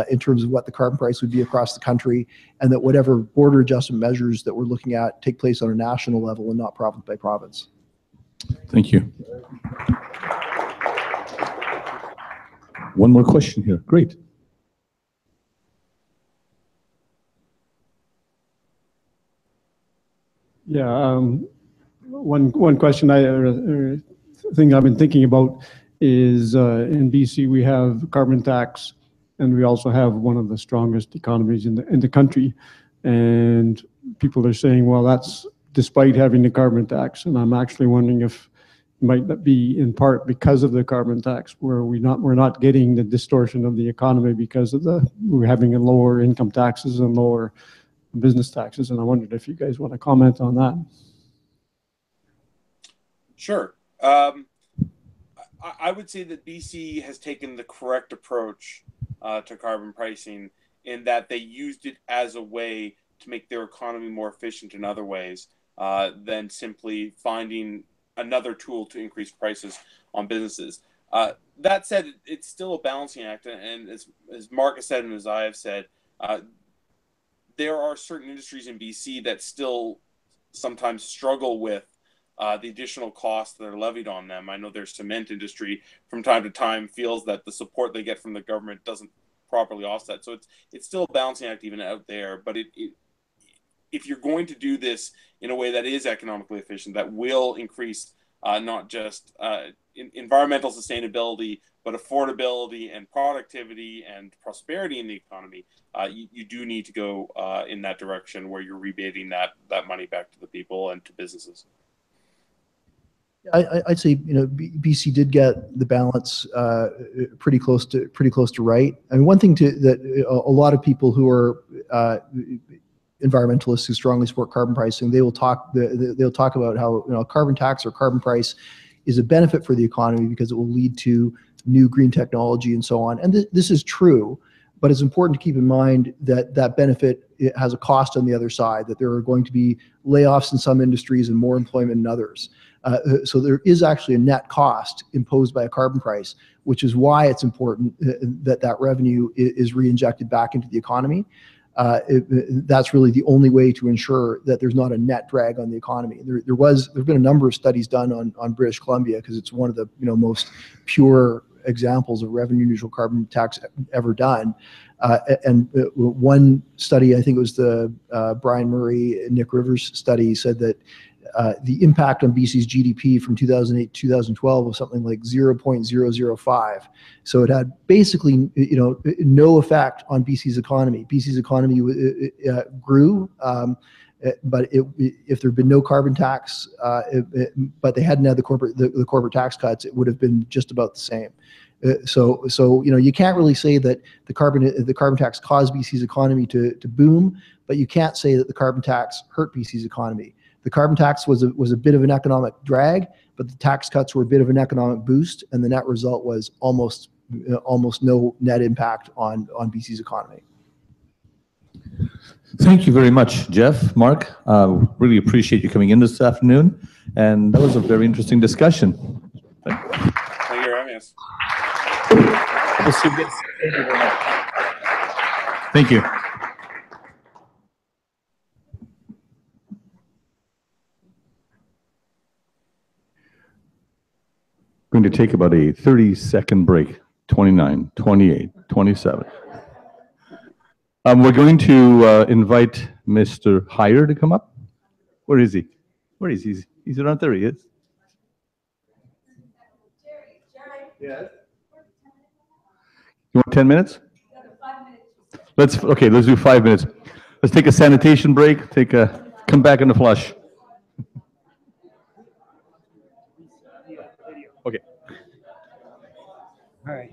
in terms of what the carbon price would be across the country, and that whatever border adjustment measures that we're looking at take place on a national level and not province by province. Thank you. One more question here. Great. Yeah, one question thing I've been thinking about is in BC we have carbon tax, and we also have one of the strongest economies in the country, and people are saying, well, that's despite having the carbon tax, and I'm actually wondering if it might not be in part because of the carbon tax, where we're not getting the distortion of the economy because of we're having a lower income taxes and lower business taxes, and I wondered if you guys want to comment on that. Sure. I would say that BC has taken the correct approach to carbon pricing in that they used it as a way to make their economy more efficient in other ways than simply finding another tool to increase prices on businesses. That said, it's still a balancing act, and as Mark has said and as I have said, there are certain industries in BC that still sometimes struggle with the additional costs that are levied on them. I know their cement industry from time to time feels that the support they get from the government doesn't properly offset. So it's still a balancing act even out there. But if you're going to do this in a way that is economically efficient, that will increase not just environmental sustainability, but affordability and productivity and prosperity in the economy, you do need to go in that direction where you're rebating that money back to the people and to businesses. I'd say BC did get the balance pretty close to right. I mean, one thing that a lot of people who are environmentalists who strongly support carbon pricing, they'll talk about how a carbon tax or carbon price is a benefit for the economy because it will lead to new green technology and so on. And this is true, but it's important to keep in mind that that benefit has a cost on the other side, that there are going to be layoffs in some industries and more employment in others. So there is actually a net cost imposed by a carbon price, which is why it's important that revenue is reinjected back into the economy. That's really the only way to ensure that there's not a net drag on the economy. There's been a number of studies done on British Columbia because it's one of the most pure examples of revenue neutral carbon tax ever done. And one study, I think it was the Brian Murray and Nick Rivers study, said that the impact on BC's GDP from 2008 to 2012 was something like 0.005. So it had basically no effect on BC's economy. BC's economy grew, but if there had been no carbon tax, but they hadn't had the corporate tax cuts, it would have been just about the same. So you can't really say that the carbon tax caused BC's economy to boom, but you can't say that the carbon tax hurt BC's economy. The carbon tax was a bit of an economic drag, but the tax cuts were a bit of an economic boost, and the net result was almost no net impact on BC's economy. Thank you very much, Jeff, Mark. Really appreciate you coming in this afternoon, and that was a very interesting discussion. Thank you for having us. Thank you. Going to take about a 30-second break. 29, 28, 27. We're going to invite Mr. Hyer to come up. Where is he? Where is he? He's around there. He is. Yes. You want 10 minutes? Let's do 5 minutes. Let's take a sanitation break. Come back in the flush. Okay. All right.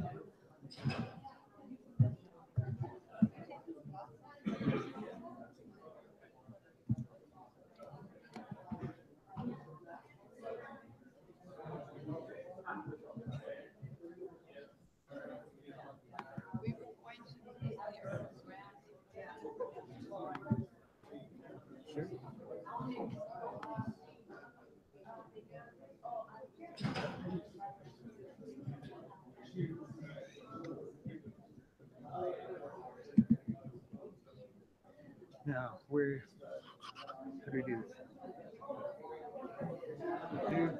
Now, where, how do we do this? Here.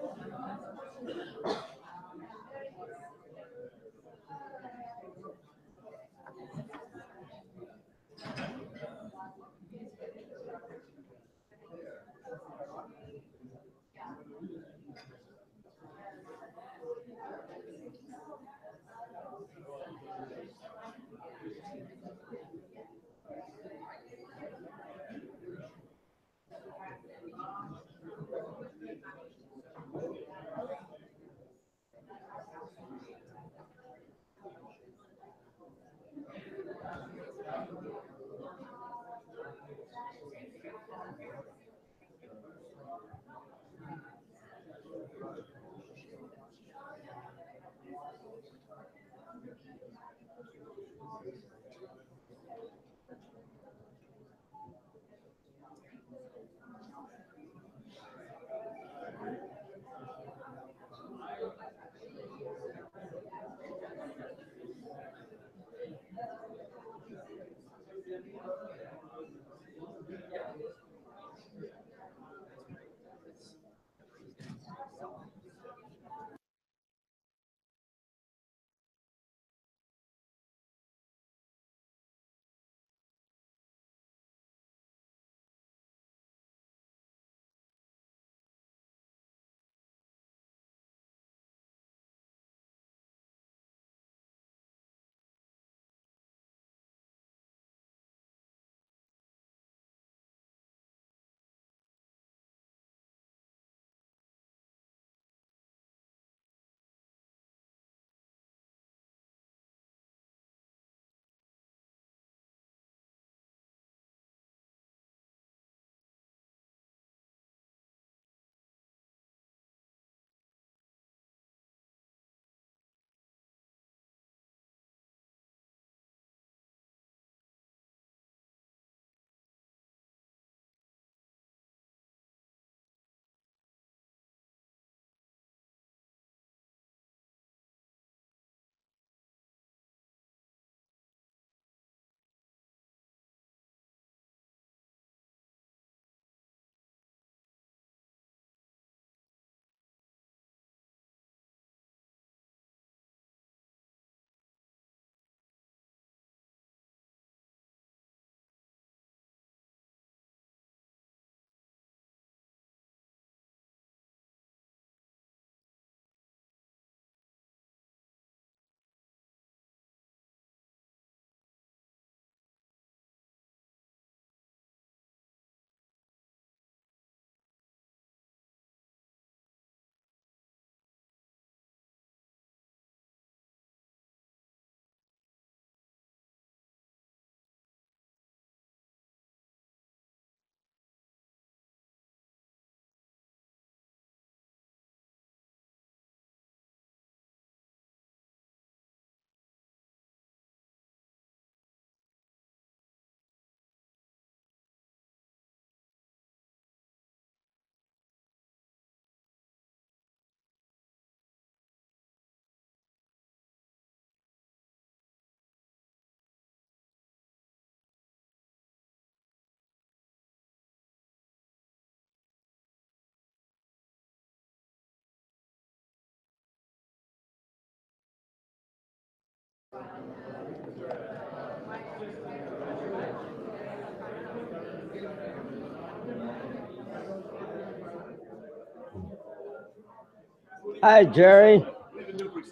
Hi, Jerry.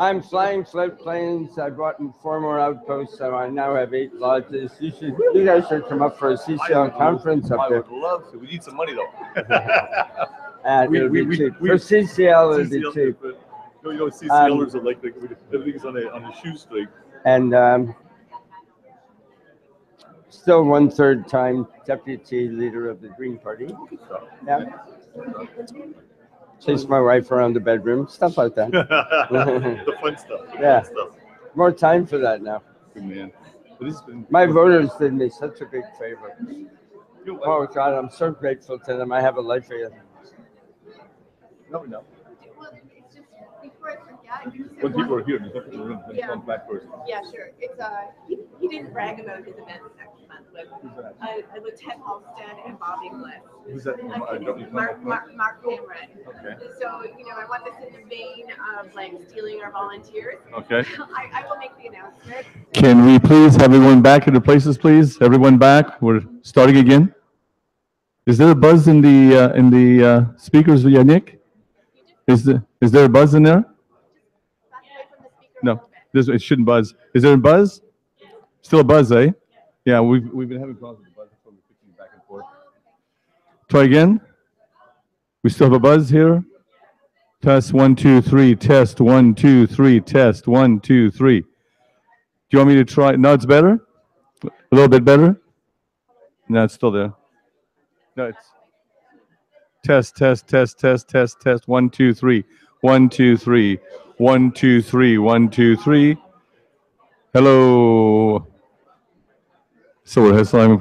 I'm flying float planes. I brought in 4 more outposts, so I now have 8 lodges. You guys should come up for a CCL conference up there. I would love to. We need some money though. And it'll be cheap. For CCL, it'll be cheap. You know, CCLers are like everything's on a shoestring. And still 1/3 time deputy leader of the Green Party. Yeah. Chase my wife around the bedroom, stuff like that. The fun stuff. Yeah. More time for that now. Good man. My voters did me such a big favor. Oh God, I'm so grateful to them. I have a life here. No. When people are here, just look at the room and come back first. Yeah, sure. It's he didn't brag about his events next month. with Ted Halstead and Bob Inglis. Who's that? Mark Cameron. Okay. So, you know, I want this in the vein of like stealing our volunteers. Okay. I will make the announcement. Can we please have everyone back into places, please? Everyone back. We're starting again. Is there a buzz in the speakers, Nick? Is there a buzz in there? No, it shouldn't buzz. Is there a buzz? Still a buzz, eh? Yeah, we've been having problems with the buzz. That's why we're fixing it back and forth. Try again. We still have a buzz here. Test 1, 2, 3. Test 1, 2, 3. Test 1, 2, 3. Do you want me to try? No, it's better. A little bit better. No, it's still there. No, it's test. 1, 2, 3. 1, 2, 3. 1, 2, 3. 1, 2, 3. Hello. So what has time? Is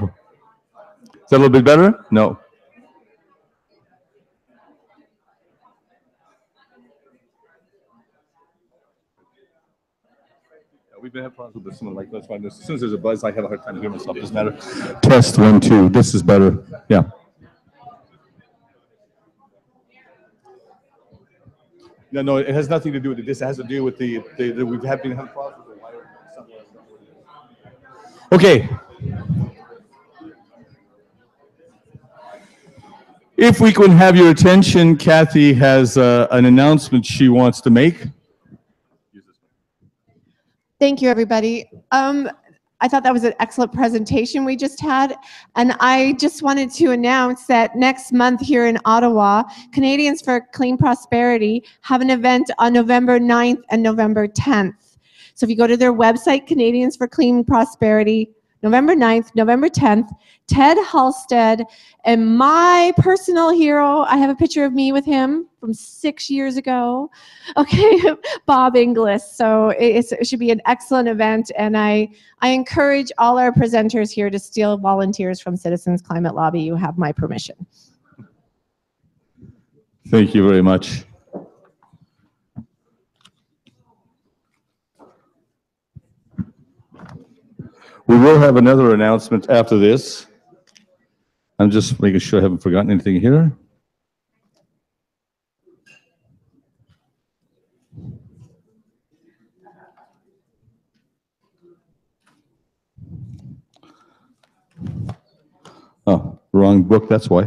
that a little bit better? No. We've been having problems with this one. Like that's why as soon as there's a buzz, I have a hard time hearing myself. Doesn't matter. Test 1, 2. This is better. Yeah. No, it has nothing to do with it. This has to do with the we've been having problems with the wire. Okay. If we can have your attention, Kathy has an announcement she wants to make. Thank you, everybody. I thought that was an excellent presentation we just had. And I just wanted to announce that next month here in Ottawa, Canadians for Clean Prosperity have an event on November 9th and November 10th. So if you go to their website, Canadians for Clean Prosperity, November 9th, November 10th, Ted Halstead, and my personal hero, I have a picture of me with him from 6 years ago, okay, Bob Inglis. So it should be an excellent event, and I encourage all our presenters here to steal volunteers from Citizens Climate Lobby. You have my permission. Thank you very much. We will have another announcement after this. I'm just making sure I haven't forgotten anything here. Oh, wrong book, that's why.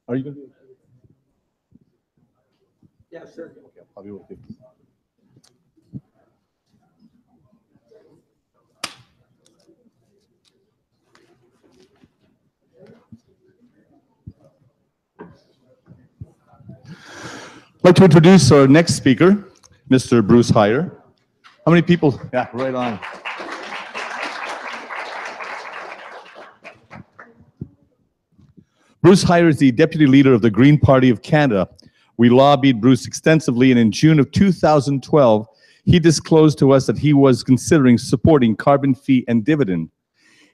Are you going to do it? Yeah, sure. Okay, I'll be with you. I'd like to introduce our next speaker, Mr. Bruce Hyer. How many people? Yeah, right on. Bruce Hyer is the deputy leader of the Green Party of Canada. We lobbied Bruce extensively, and in June of 2012, he disclosed to us that he was considering supporting carbon fee and dividend.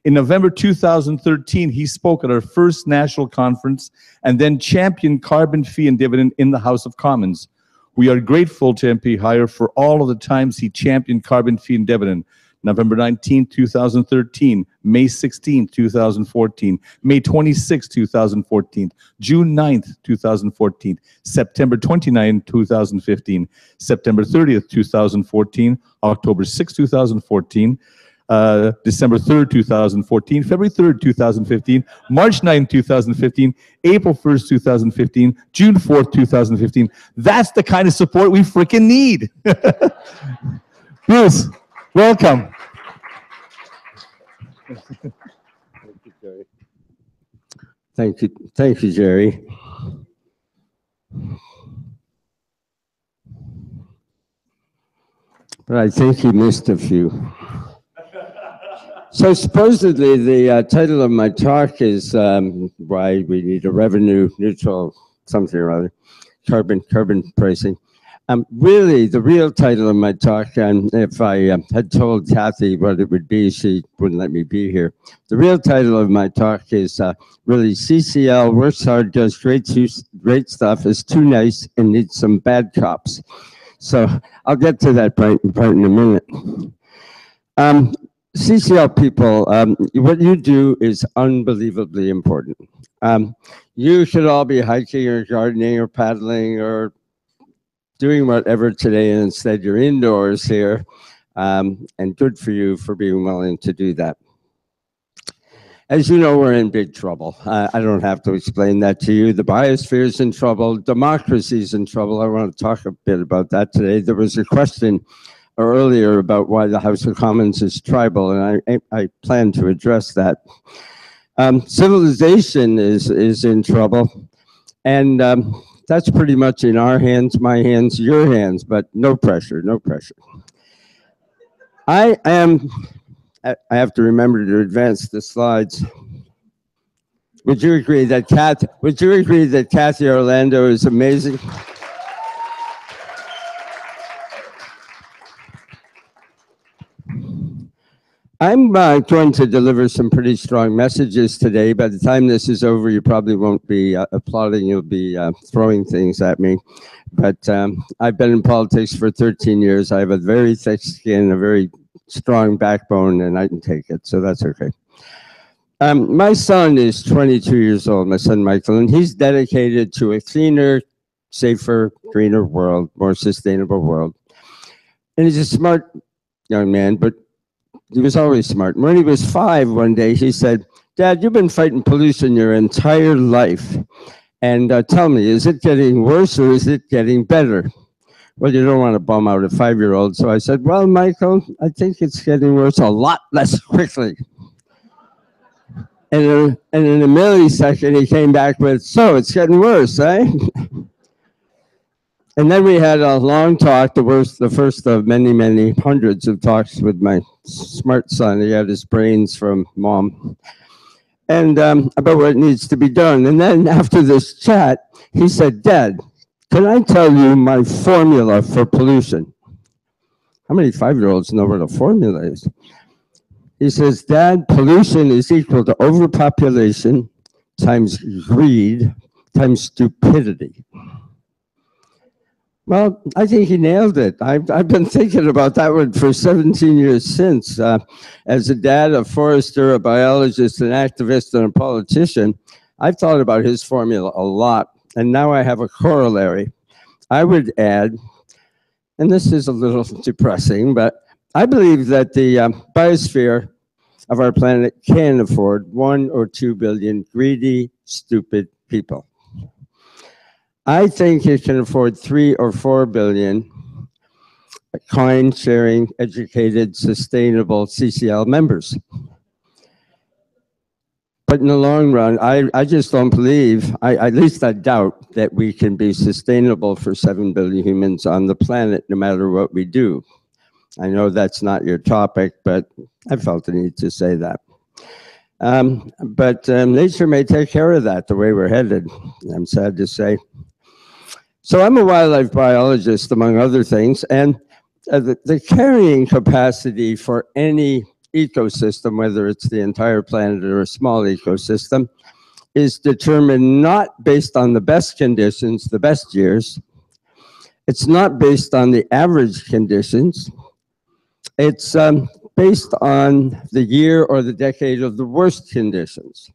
In November 2013, he spoke at our first national conference and then championed carbon fee and dividend in the House of Commons. We are grateful to MP Hyer for all of the times he championed carbon fee and dividend. November 19, 2013, May 16, 2014, May 26, 2014, June 9, 2014, September 29, 2015, September 30, 2014, October 6, 2014, December 3rd, 2014, February 3rd, 2015, March 9th, 2015, April 1st, 2015, June 4th, 2015. That's the kind of support we freaking need. Bruce, welcome. Thank you, Jerry. But I think he missed a few. So supposedly the title of my talk is why we need a revenue neutral something or other, carbon pricing. Really, the real title of my talk, and if I had told Kathy what it would be, she wouldn't let me be here. The real title of my talk is really CCL works hard, does great stuff, is too nice, and needs some bad cops. So I'll get to that part in a minute. CCL people, what you do is unbelievably important. You should all be hiking or gardening or paddling or doing whatever today, and instead you're indoors here. And good for you for being willing to do that. As you know, we're in big trouble. I don't have to explain that to you. The biosphere is in trouble. Democracy is in trouble. I want to talk a bit about that today. There was a question earlier about why the House of Commons is tribal, and I plan to address that. Civilization is in trouble, and that's pretty much in our hands, my hands, your hands, but no pressure, no pressure. I have to remember to advance the slides. Would you agree that Kathy Orlando is amazing? I'm going to deliver some pretty strong messages today. By the time this is over, you probably won't be applauding, you'll be throwing things at me. But I've been in politics for 13 years. I have a very thick skin, a very strong backbone, and I can take it, so that's okay. My son is 22 years old, my son Michael, and he's dedicated to a cleaner, safer, greener world, more sustainable world. And he's a smart young man, but he was always smart. When he was 5 one day, he said, "Dad, you've been fighting pollution your entire life. And tell me, is it getting worse or is it getting better?" Well, you don't want to bum out a 5-year-old. So I said, "Well, Michael, I think it's getting worse a lot less quickly." And in a millisecond, he came back with, "So it's getting worse, eh?" And then we had a long talk, the first of many, many hundreds of talks with my smart son. He had his brains from mom. And about what needs to be done. And then after this chat, he said, "Dad, can I tell you my formula for pollution?" How many 5-year-olds know what a formula is? He says, "Dad, pollution is equal to overpopulation times greed times stupidity." Well, I think he nailed it. I've been thinking about that one for 17 years since. As a dad, a forester, a biologist, an activist, and a politician, I've thought about his formula a lot. And now I have a corollary. I would add, and this is a little depressing, but I believe that the biosphere of our planet can afford 1 or 2 billion greedy, stupid people. I think it can afford 3 or 4 billion kind, sharing, educated, sustainable CCL members. But in the long run, I just don't believe, at least I doubt, that we can be sustainable for 7 billion humans on the planet, no matter what we do. I know that's not your topic, but I felt the need to say that. But nature may take care of that the way we're headed, I'm sad to say. So I'm a wildlife biologist, among other things, and the carrying capacity for any ecosystem, whether it's the entire planet or a small ecosystem, is determined not based on the best conditions, the best years. It's not based on the average conditions. It's based on the year or the decade of the worst conditions,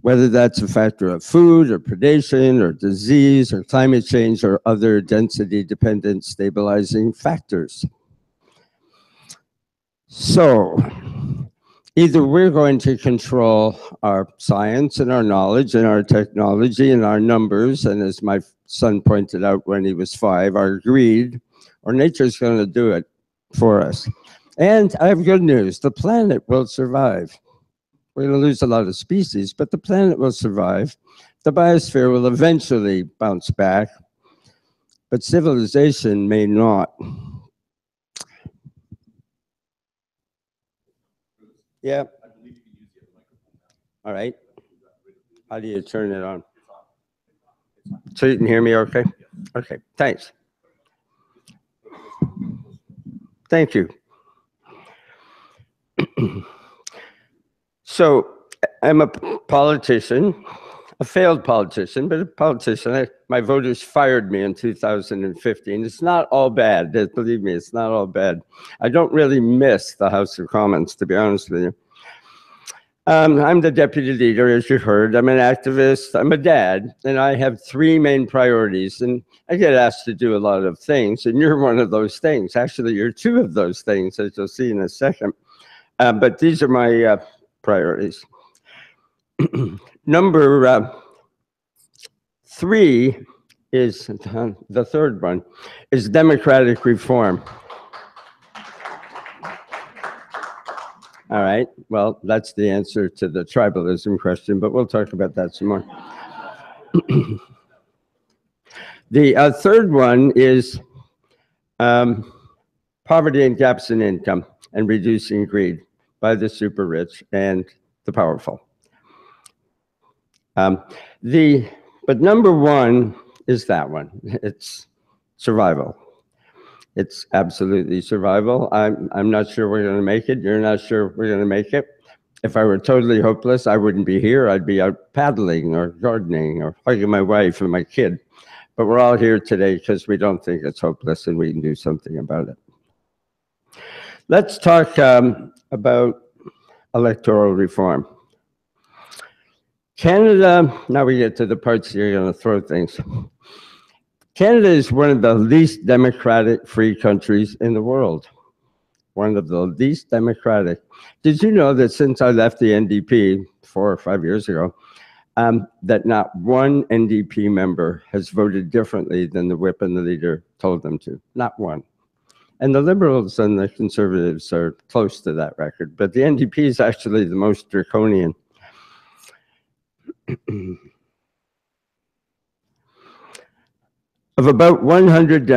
whether that's a factor of food or predation or disease or climate change or other density-dependent stabilizing factors. So either we're going to control our science and our knowledge and our technology and our numbers, and as my son pointed out when he was 5, our greed, or nature's going to do it for us. And I have good news, the planet will survive. We're going to lose a lot of species, but the planet will survive. The biosphere will eventually bounce back, but civilization may not. Yeah. All right. How do you turn it on? So you can hear me okay? Okay, thanks. Thank you. So I'm a politician. a failed politician, but a politician. My voters fired me in 2015. It's not all bad. Believe me, it's not all bad. I don't really miss the House of Commons, to be honest with you. I'm the deputy leader, as you heard. I'm an activist. I'm a dad, and I have three main priorities. And I get asked to do a lot of things, and you're one of those things. Actually, you're two of those things, as you'll see in a second. But these are my priorities. Number 3 is, the third one, is democratic reform. All right, well, that's the answer to the tribalism question, but we'll talk about that some more. The third one is poverty and gaps in income and reducing greed by the super rich and the powerful. But number 1 is that one. It's survival. It's absolutely survival. I'm not sure we're going to make it. You're not sure we're going to make it. If I were totally hopeless, I wouldn't be here. I'd be out paddling or gardening or hugging my wife and my kid. But we're all here today because we don't think it's hopeless and we can do something about it. Let's talk about electoral reform. Canada, now we get to the parts you're going to throw things. Canada is one of the least democratic free countries in the world. One of the least democratic. Did you know that since I left the NDP 4 or 5 years ago, that not one NDP member has voted differently than the whip and the leader told them to? Not one. And the Liberals and the Conservatives are close to that record, but the NDP is actually the most draconian. Of about 100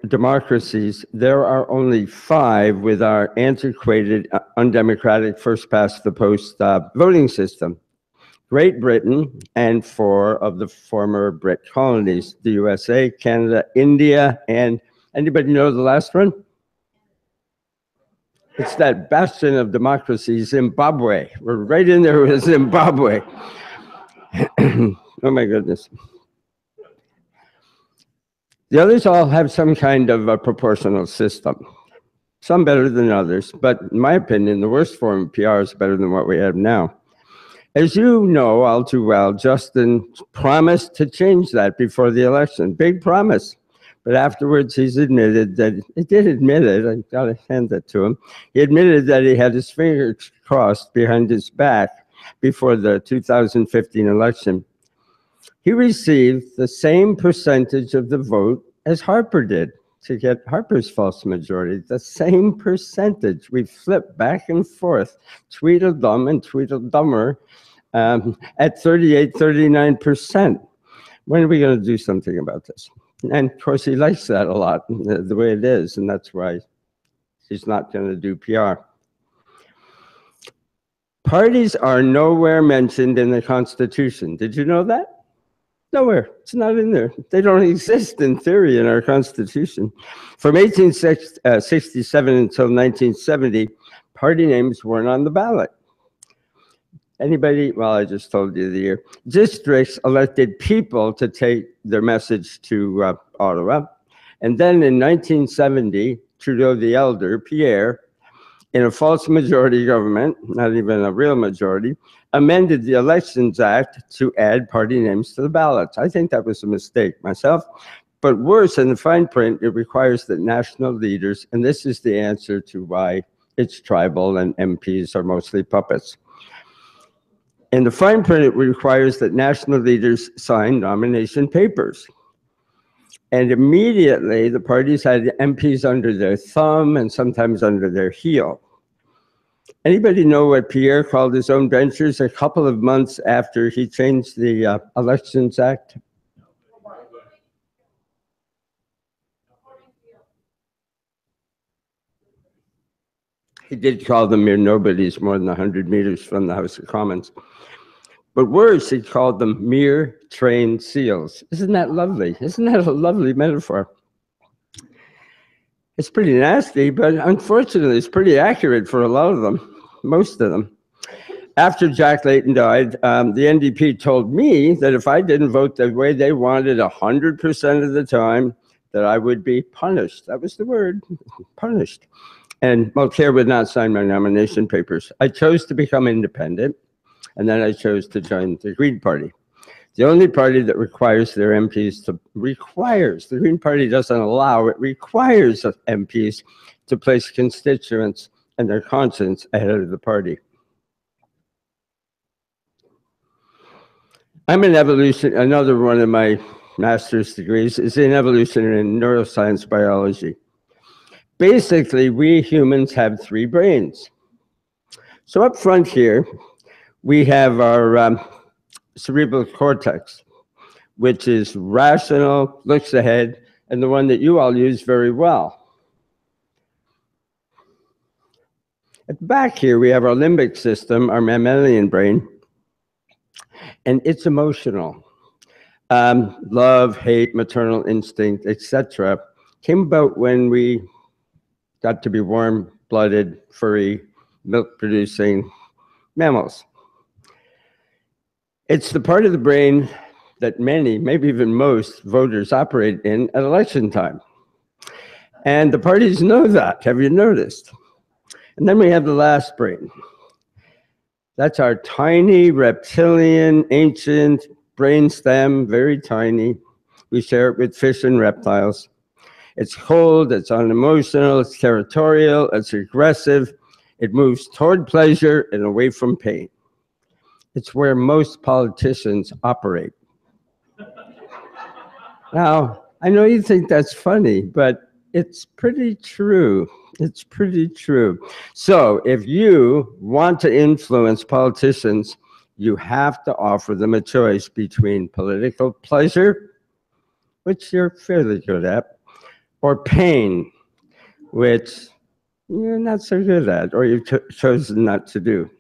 democracies, there are only 5 with our antiquated, undemocratic, first-past-the-post voting system. Great Britain and 4 of the former Brit colonies, the USA, Canada, India, and anybody know the last one? It's that bastion of democracy, Zimbabwe. We're right in there with Zimbabwe. Oh my goodness. The others all have some kind of a proportional system, some better than others, but in my opinion, the worst form of PR is better than what we have now. As you know all too well, Justin promised to change that before the election, big promise. But afterwards, he's admitted that, he did admit it, I gotta hand that to him, he admitted that he had his fingers crossed behind his back before the 2015 election. He received the same percentage of the vote as Harper did to get Harper's false majority, the same percentage. We flipped back and forth, Tweedledum and Tweedledummer at 38, 39%. When are we going to do something about this? And of course, he likes that a lot, the way it is, and that's why he's not going to do PR. Parties are nowhere mentioned in the Constitution. Did you know that? Nowhere. It's not in there. They don't exist in theory in our Constitution. From 1867 until 1970, party names weren't on the ballot. Anybody, well, I just told you the year. Districts elected people to take their message to Ottawa. And then in 1970, Trudeau the Elder, Pierre, in a false majority government, not even a real majority, amended the Elections Act to add party names to the ballots. I think that was a mistake myself. But worse, in the fine print, it requires that national leaders, and this is the answer to why it's tribal and MPs are mostly puppets. In the fine print, it requires that national leaders sign nomination papers. And immediately, the parties had MPs under their thumb and sometimes under their heel. Anybody know what Pierre called his own ventures a couple of months after he changed the Elections Act? He did call them mere nobodies more than 100 meters from the House of Commons. But worse, he called them mere trained seals. Isn't that lovely? Isn't that a lovely metaphor? It's pretty nasty, but unfortunately, it's pretty accurate for a lot of them, most of them. after Jack Layton died, the NDP told me that if I didn't vote the way they wanted 100% of the time, that I would be punished. That was the word, punished. And Mulcair would not sign my nomination papers. I chose to become independent, and then I chose to join the Green Party. The only party that requires their MPs to, the Green Party doesn't allow, it requires MPs to place constituents and their conscience ahead of the party. I'm an evolution, another one of my master's degrees is in evolution and neuroscience biology. Basically, we humans have 3 brains. So up front here, we have our cerebral cortex, which is rational, looks ahead, and the one that you all use very well. At the back here, we have our limbic system, our mammalian brain, and it's emotional. Love, hate, maternal instinct, etc. came about when we got to be warm-blooded, furry, milk-producing mammals. It's the part of the brain that many, maybe even most, voters operate in at election time. And the parties know that, have you noticed? And then we have the last brain. That's our tiny, reptilian, ancient brain stem, very tiny. We share it with fish and reptiles. It's cold, it's unemotional, it's territorial, it's aggressive. It moves toward pleasure and away from pain. It's where most politicians operate. Now, I know you think that's funny, but it's pretty true. It's pretty true. So if you want to influence politicians, you have to offer them a choice between political pleasure, which you're fairly good at, or pain, which you're not so good at, or you've chosen not to do.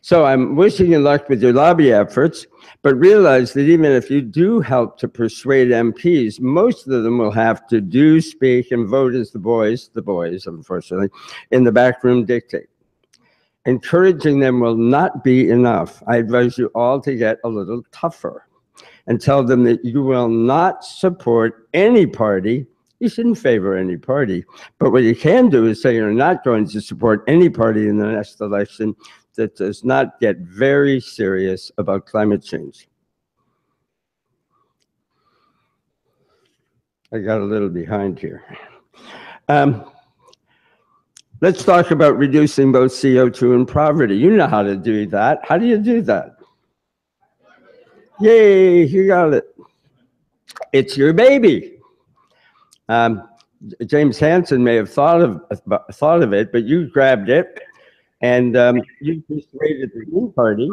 So I'm wishing you luck with your lobby efforts, but realize that even if you do help to persuade MPs, most of them will have to do, speak, and vote as the boys, unfortunately, in the back room dictate. Encouraging them will not be enough. I advise you all to get a little tougher and tell them that you will not support any party. You shouldn't favor any party. But what you can do is say you're not going to support any party in the next election that does not get very serious about climate change. I got a little behind here. Let's talk about reducing both CO2 and poverty. You know how to do that. How do you do that? Yay, you got it. It's your baby. James Hansen may have thought of it, but you grabbed it, and you persuaded the Green Party,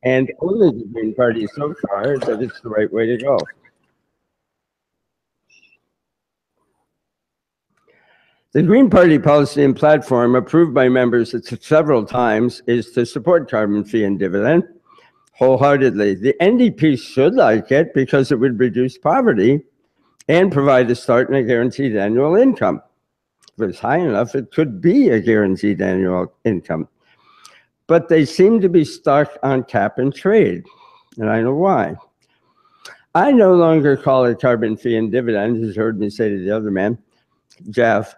and only the Green Party so far, that it's the right way to go. The Green Party policy and platform, approved by members several times, is to support carbon fee and dividend wholeheartedly. The NDP should like it because it would reduce poverty and provide a start and a guaranteed annual income. If it's high enough, it could be a guaranteed annual income. But they seem to be stuck on cap and trade, and I know why. I no longer call it carbon fee and dividend, as you heard me say to the other man, Jeff.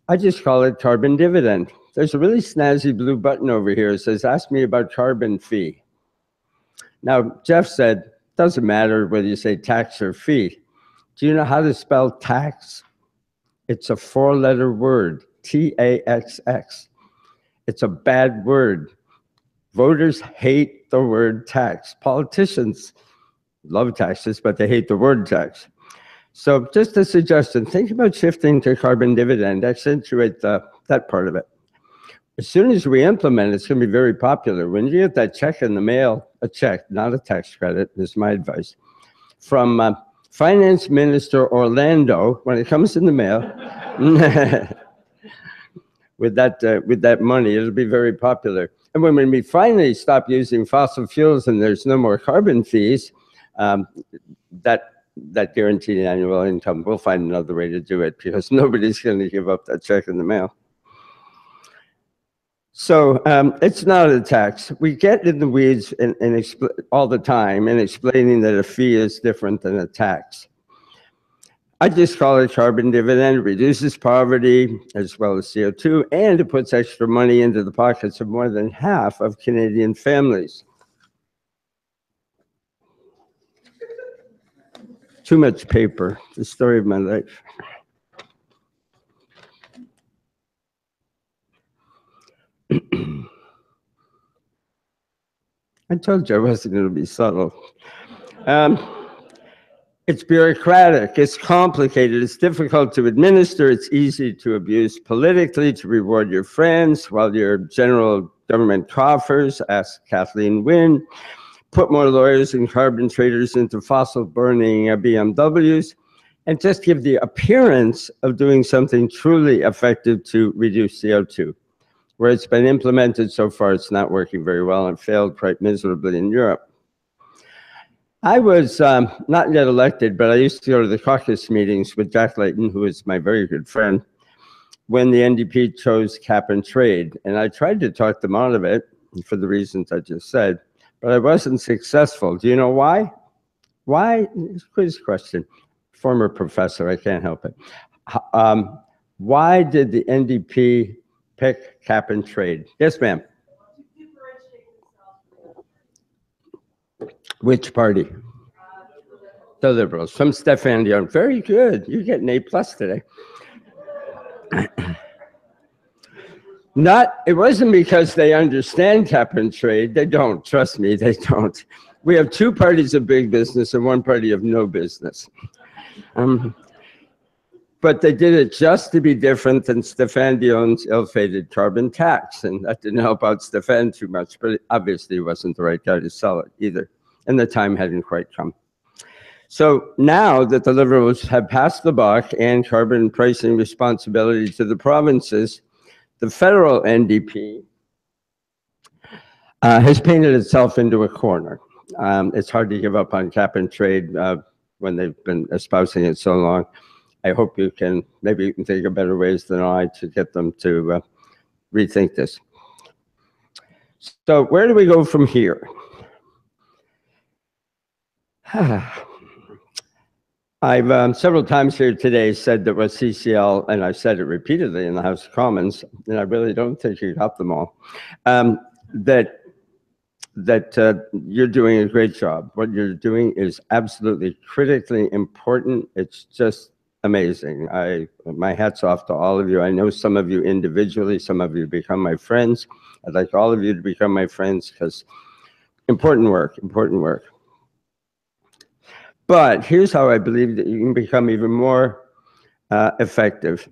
I just call it carbon dividend. There's a really snazzy blue button over here that says, ask me about carbon fee. Now, Jeff said, doesn't matter whether you say tax or fee. Do you know how to spell tax? It's a 4-letter word, T-A-X-X. It's a bad word. Voters hate the word tax. Politicians love taxes, but they hate the word tax. So just a suggestion, think about shifting to carbon dividend, accentuate that part of it. As soon as we implement it, it's going to be very popular. When you get that check in the mail, a check, not a tax credit, is my advice, from Finance Minister Orlando, when it comes in the mail, with that money, it'll be very popular. And when we finally stop using fossil fuels and there's no more carbon fees, that guaranteed annual income, we'll find another way to do it because nobody's going to give up that check in the mail. So it's not a tax. We get in the weeds all the time in explaining that a fee is different than a tax. I just call it carbon dividend. It reduces poverty as well as CO2, and it puts extra money into the pockets of more than half of Canadian families. Too much paper, the story of my life. I told you I wasn't going to be subtle. It's bureaucratic, it's complicated, it's difficult to administer, it's easy to abuse politically to reward your friends while your general government coffers, ask Kathleen Wynne, put more lawyers and carbon traders into fossil burning BMWs, and just give the appearance of doing something truly effective to reduce CO2. Where it's been implemented so far, it's not working very well and failed quite miserably in Europe. I was not yet elected, but I used to go to the caucus meetings with Jack Layton, who is my very good friend, when the NDP chose cap and trade. And I tried to talk them out of it for the reasons I just said, but I wasn't successful. Do you know why? Why? Quiz question. Former professor, I can't help it. Why did the NDP pick cap and trade? Yes, ma'am. Which party? The Liberals. From Stéphane Dion. Very good. You get an A+ today. It wasn't because they understand cap and trade. They don't. Trust me, they don't. We have two parties of big business and one party of no business. But they did it just to be different than Stéphane Dion's ill-fated carbon tax. And that didn't help out Stéphane too much, but obviously he wasn't the right guy to sell it either. And the time hadn't quite come. So now that the Liberals have passed the buck and carbon pricing responsibility to the provinces, the federal NDP has painted itself into a corner. It's hard to give up on cap and trade when they've been espousing it so long. I hope maybe you can think of better ways than I to get them to rethink this. So where do we go from here? I've several times here today said that what CCL, and I've said it repeatedly in the House of Commons, and I really don't think you got them all, that you're doing a great job. What you're doing is absolutely critically important. It's just amazing. My hat's off to all of you. I know some of you individually, some of you become my friends. I'd like all of you to become my friends because important work, important work. But here's how I believe that you can become even more effective.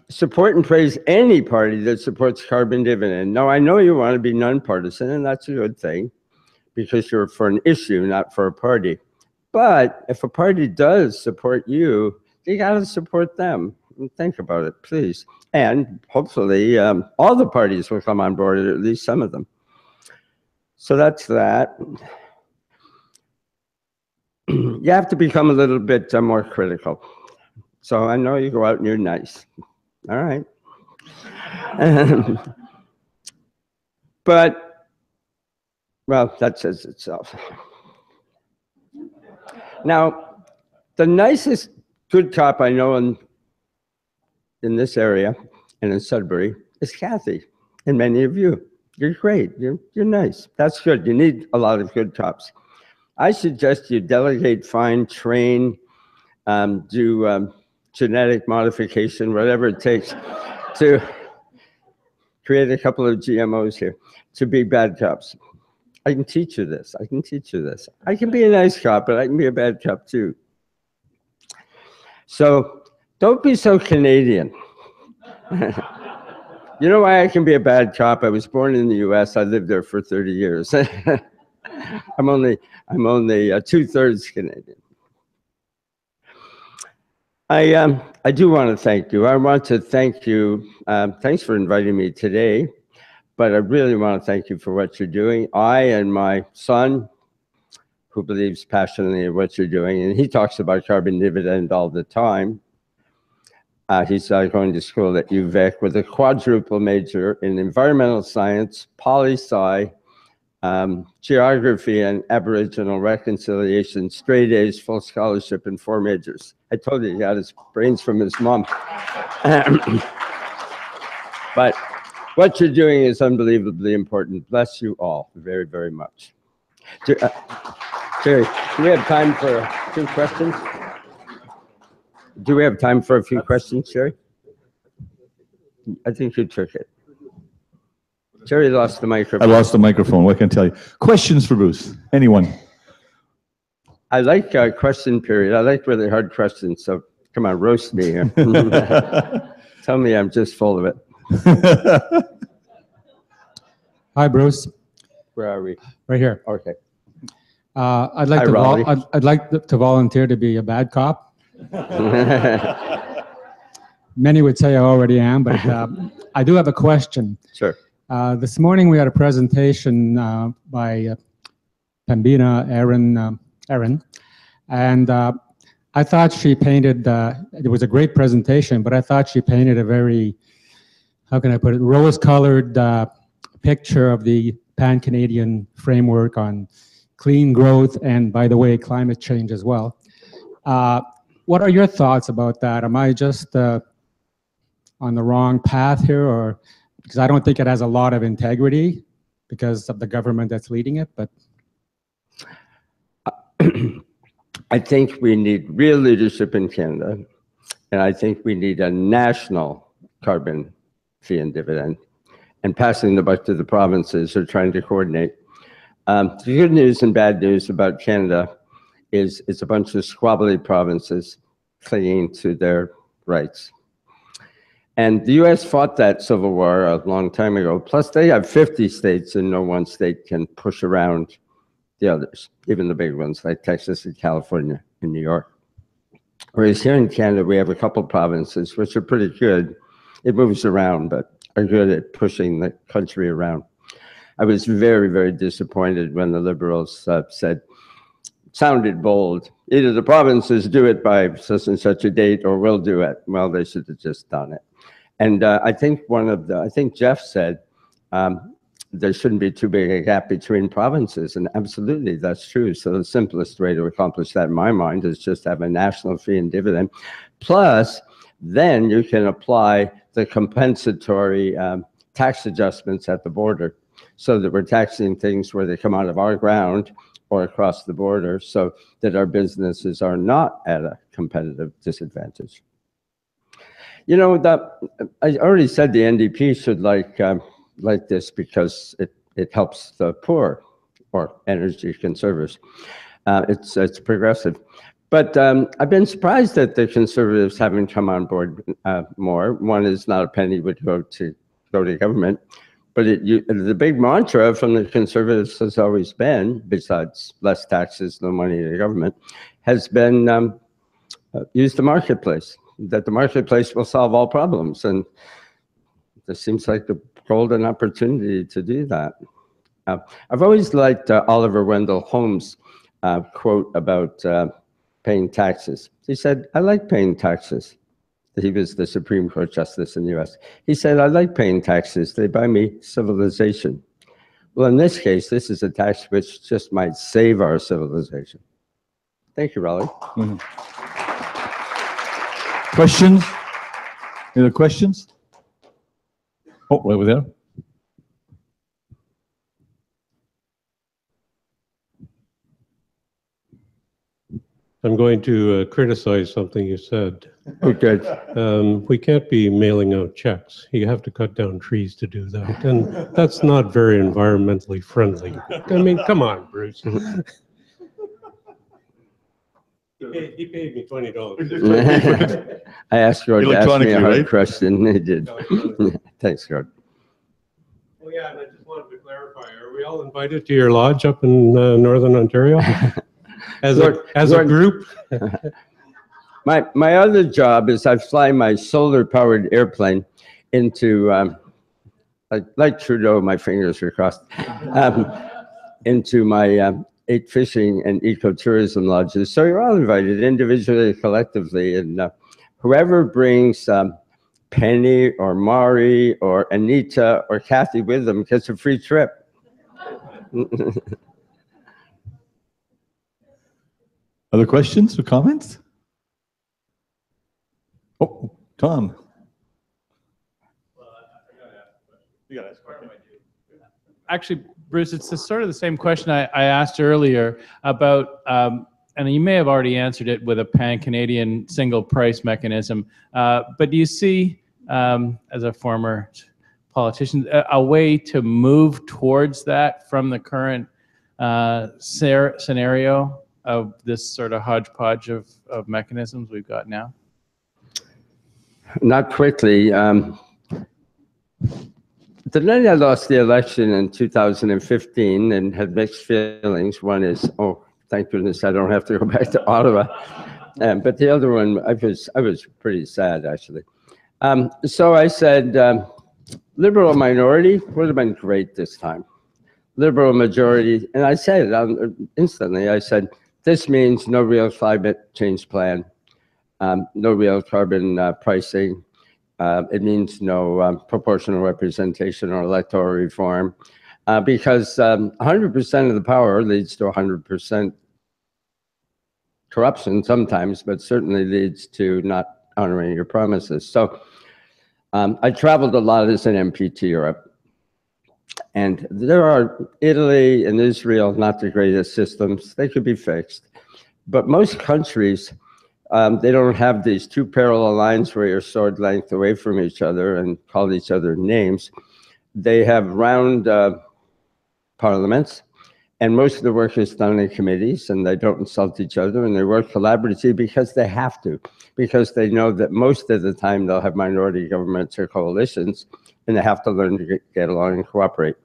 Support and praise any party that supports carbon dividend. Now, I know you want to be nonpartisan, and that's a good thing because you're for an issue, not for a party. But if a party does support you, you got to support them. Think about it, please. And hopefully, all the parties will come on board, or at least some of them. So that's that. You have to become a little bit more critical. So I know you go out and you're nice. All right. But, well, that says itself. Now, the nicest good cop I know in this area and in Sudbury is Kathy and many of you. You're great. You're nice. That's good. You need a lot of good cops. I suggest you delegate, find, train, do genetic modification, whatever it takes to create a couple of GMOs here to be bad cops. I can teach you this. I can teach you this. I can be a nice cop, but I can be a bad cop too. So don't be so Canadian. You know why I can be a bad cop? I was born in the US. I lived there for 30 years. I'm only 2/3 Canadian. I do want to thank you. I want to thank you. Thanks for inviting me today, but I really want to thank you for what you're doing. I and my son, who believes passionately in what you're doing, and he talks about carbon dividend all the time. He's going to school at UVic with a quadruple major in environmental science, poli-sci, geography, and Aboriginal reconciliation, straight A's, full scholarship in 4 majors. I told you he got his brains from his mom. But what you're doing is unbelievably important. Bless you all very, very much. Jerry, do we have time for a few questions? Do we have time for a few questions, Jerry? I think you took it. Jerry lost the microphone. I lost the microphone. What can I tell you? Questions for Bruce? Anyone? I like question period. I like really hard questions. So come on, roast me here. Tell me I'm just full of it. Hi, Bruce. Where are we? Right here. Okay. I'd like Hi, to Raleigh. I'd like to volunteer to be a bad cop. Many would say I already am, but I do have a question. Sure. This morning we had a presentation by Pambina Erin, and I thought she painted, it was a great presentation, but I thought she painted a very, how can I put it, rose-colored picture of the Pan-Canadian framework on clean growth and, by the way, climate change as well. What are your thoughts about that? Am I just on the wrong path here, or because I don't think it has a lot of integrity because of the government that's leading it, but I think we need real leadership in Canada, and I think we need a national carbon fee and dividend, and passing the buck to the provinces or trying to coordinate. The good news and bad news about Canada is it's a bunch of squabbly provinces clinging to their rights. And the US fought that civil war a long time ago. Plus they have 50 states and no one state can push around the others, even the big ones like Texas and California and New York. Whereas here in Canada, we have a couple provinces which are pretty good. It moves around, but are good at pushing the country around. I was very, very disappointed when the Liberals sounded bold. Either the provinces do it by such and such a date or we'll do it. Well, they should have just done it. And I think I think Jeff said there shouldn't be too big a gap between provinces. And absolutely, that's true. So the simplest way to accomplish that in my mind is just have a national fee and dividend. Plus, then you can apply the compensatory tax adjustments at the border so that we're taxing things where they come out of our ground or across the border so that our businesses are not at a competitive disadvantage. You know, I already said the NDP should like this because it helps the poor or energy conservers. It's progressive. But I've been surprised that the Conservatives haven't come on board more. One is not a penny would go to government. But the big mantra from the Conservatives has always been, besides less taxes, no money to the government, has been use the marketplace, that the marketplace will solve all problems. And this seems like the golden opportunity to do that. I've always liked Oliver Wendell Holmes' quote about paying taxes. He said, I like paying taxes. He was the Supreme Court Justice in the US. He said, I like paying taxes. They buy me civilization. Well, in this case, this is a tax which just might save our civilization. Thank you, Raleigh. Mm-hmm. Questions? Any other questions? Oh, right over there. I'm going to criticize something you said. Okay. We can't be mailing out checks. You have to cut down trees to do that. And that's not very environmentally friendly. I mean, come on, Bruce. He paid me $20. I asked Gord to ask me a hard right? question. He did. Thanks, Gord. Oh, yeah, and I just wanted to clarify, are we all invited to your lodge up in Northern Ontario? As a group? My other job is I fly my solar-powered airplane into, like Trudeau, my fingers are crossed, into my 8 fishing and ecotourism lodges. So you're all invited individually, collectively, and whoever brings Penny or Mari or Anita or Kathy with them gets a free trip. Other questions or comments? Oh, Tom. Actually, Bruce, it's sort of the same question I asked earlier about, and you may have already answered it with a pan-Canadian single price mechanism, but do you see, as a former politician, a way to move towards that from the current scenario of this sort of hodgepodge of mechanisms we've got now? Not quickly. The night I lost the election in 2015 and had mixed feelings, one is, oh, thank goodness I don't have to go back to Ottawa. But the other one, I was pretty sad, actually. So I said, Liberal minority would have been great this time. Liberal majority, and I said it instantly, I said, this means no real climate change plan, no real carbon pricing. It means no proportional representation or electoral reform, because 100% of the power leads to 100% corruption sometimes, but certainly leads to not honoring your promises. So I traveled a lot as an MP to Europe. And there are Italy and Israel, not the greatest systems. They could be fixed. But most countries, they don't have these two parallel lines where you're sword length away from each other and call each other names. They have round parliaments, and most of the work is done in committees, and they don't insult each other, and they work collaboratively because they have to, because they know that most of the time they'll have minority governments or coalitions, and they have to learn to get along and cooperate.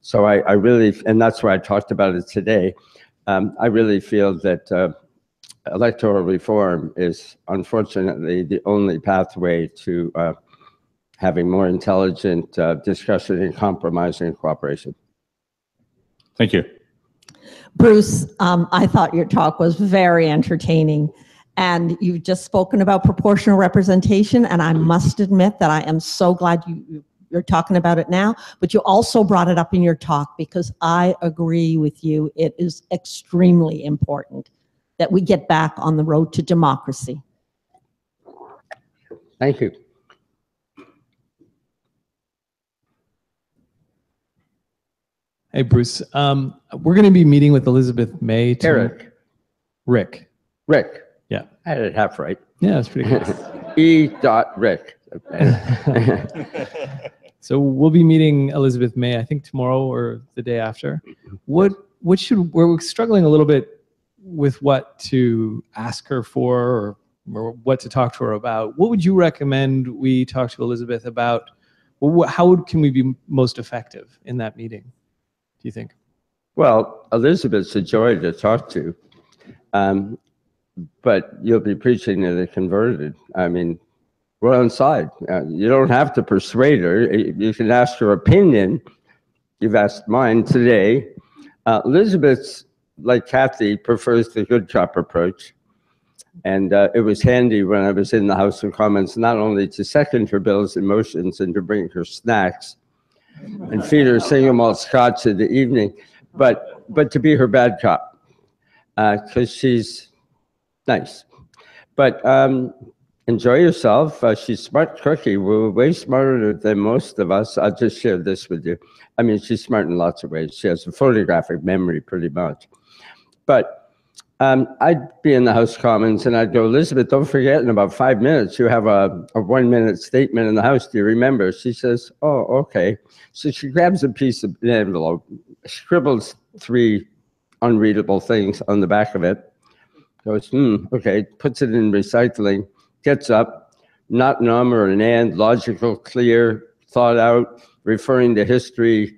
So I really, and that's why I talked about it today, I really feel that electoral reform is unfortunately the only pathway to having more intelligent discussion and compromise and cooperation. Thank you. Bruce, I thought your talk was very entertaining, and you've just spoken about proportional representation, and I must admit that I am so glad you're talking about it now, but you also brought it up in your talk, because I agree with you. It is extremely important that we get back on the road to democracy. Thank you. Hey, Bruce. We're going to be meeting with Elizabeth May. Eric. Rick. Rick. Yeah. I had it half right. Yeah, that's pretty good. E.Rick. So we'll be meeting Elizabeth May, I think tomorrow or the day after. We're struggling a little bit with what to ask her for or what to talk to her about. What would you recommend we talk to Elizabeth about? How can we be most effective in that meeting, do you think? Well, Elizabeth's a joy to talk to, but you'll be preaching to the converted. I mean, we're on side. You don't have to persuade her. You can ask her opinion. You've asked mine today. Elizabeth's, like Kathy, prefers the good cop approach. And it was handy when I was in the House of Commons, not only to second her bills and motions and to bring her snacks and feed her single malt scotch in the evening, but to be her bad cop, because she's nice. But enjoy yourself. She's smart cookie. We're way smarter than most of us. I'll just share this with you. I mean, she's smart in lots of ways. She has a photographic memory pretty much. But I'd be in the House of Commons and I'd go, Elizabeth, don't forget, in about 5 minutes, you have a 1-minute statement in the House. Do you remember? She says, oh, okay. So she grabs a piece of an envelope, scribbles 3 unreadable things on the back of it, goes, okay, puts it in recycling, gets up, not numb or an and, logical, clear, thought out, referring to history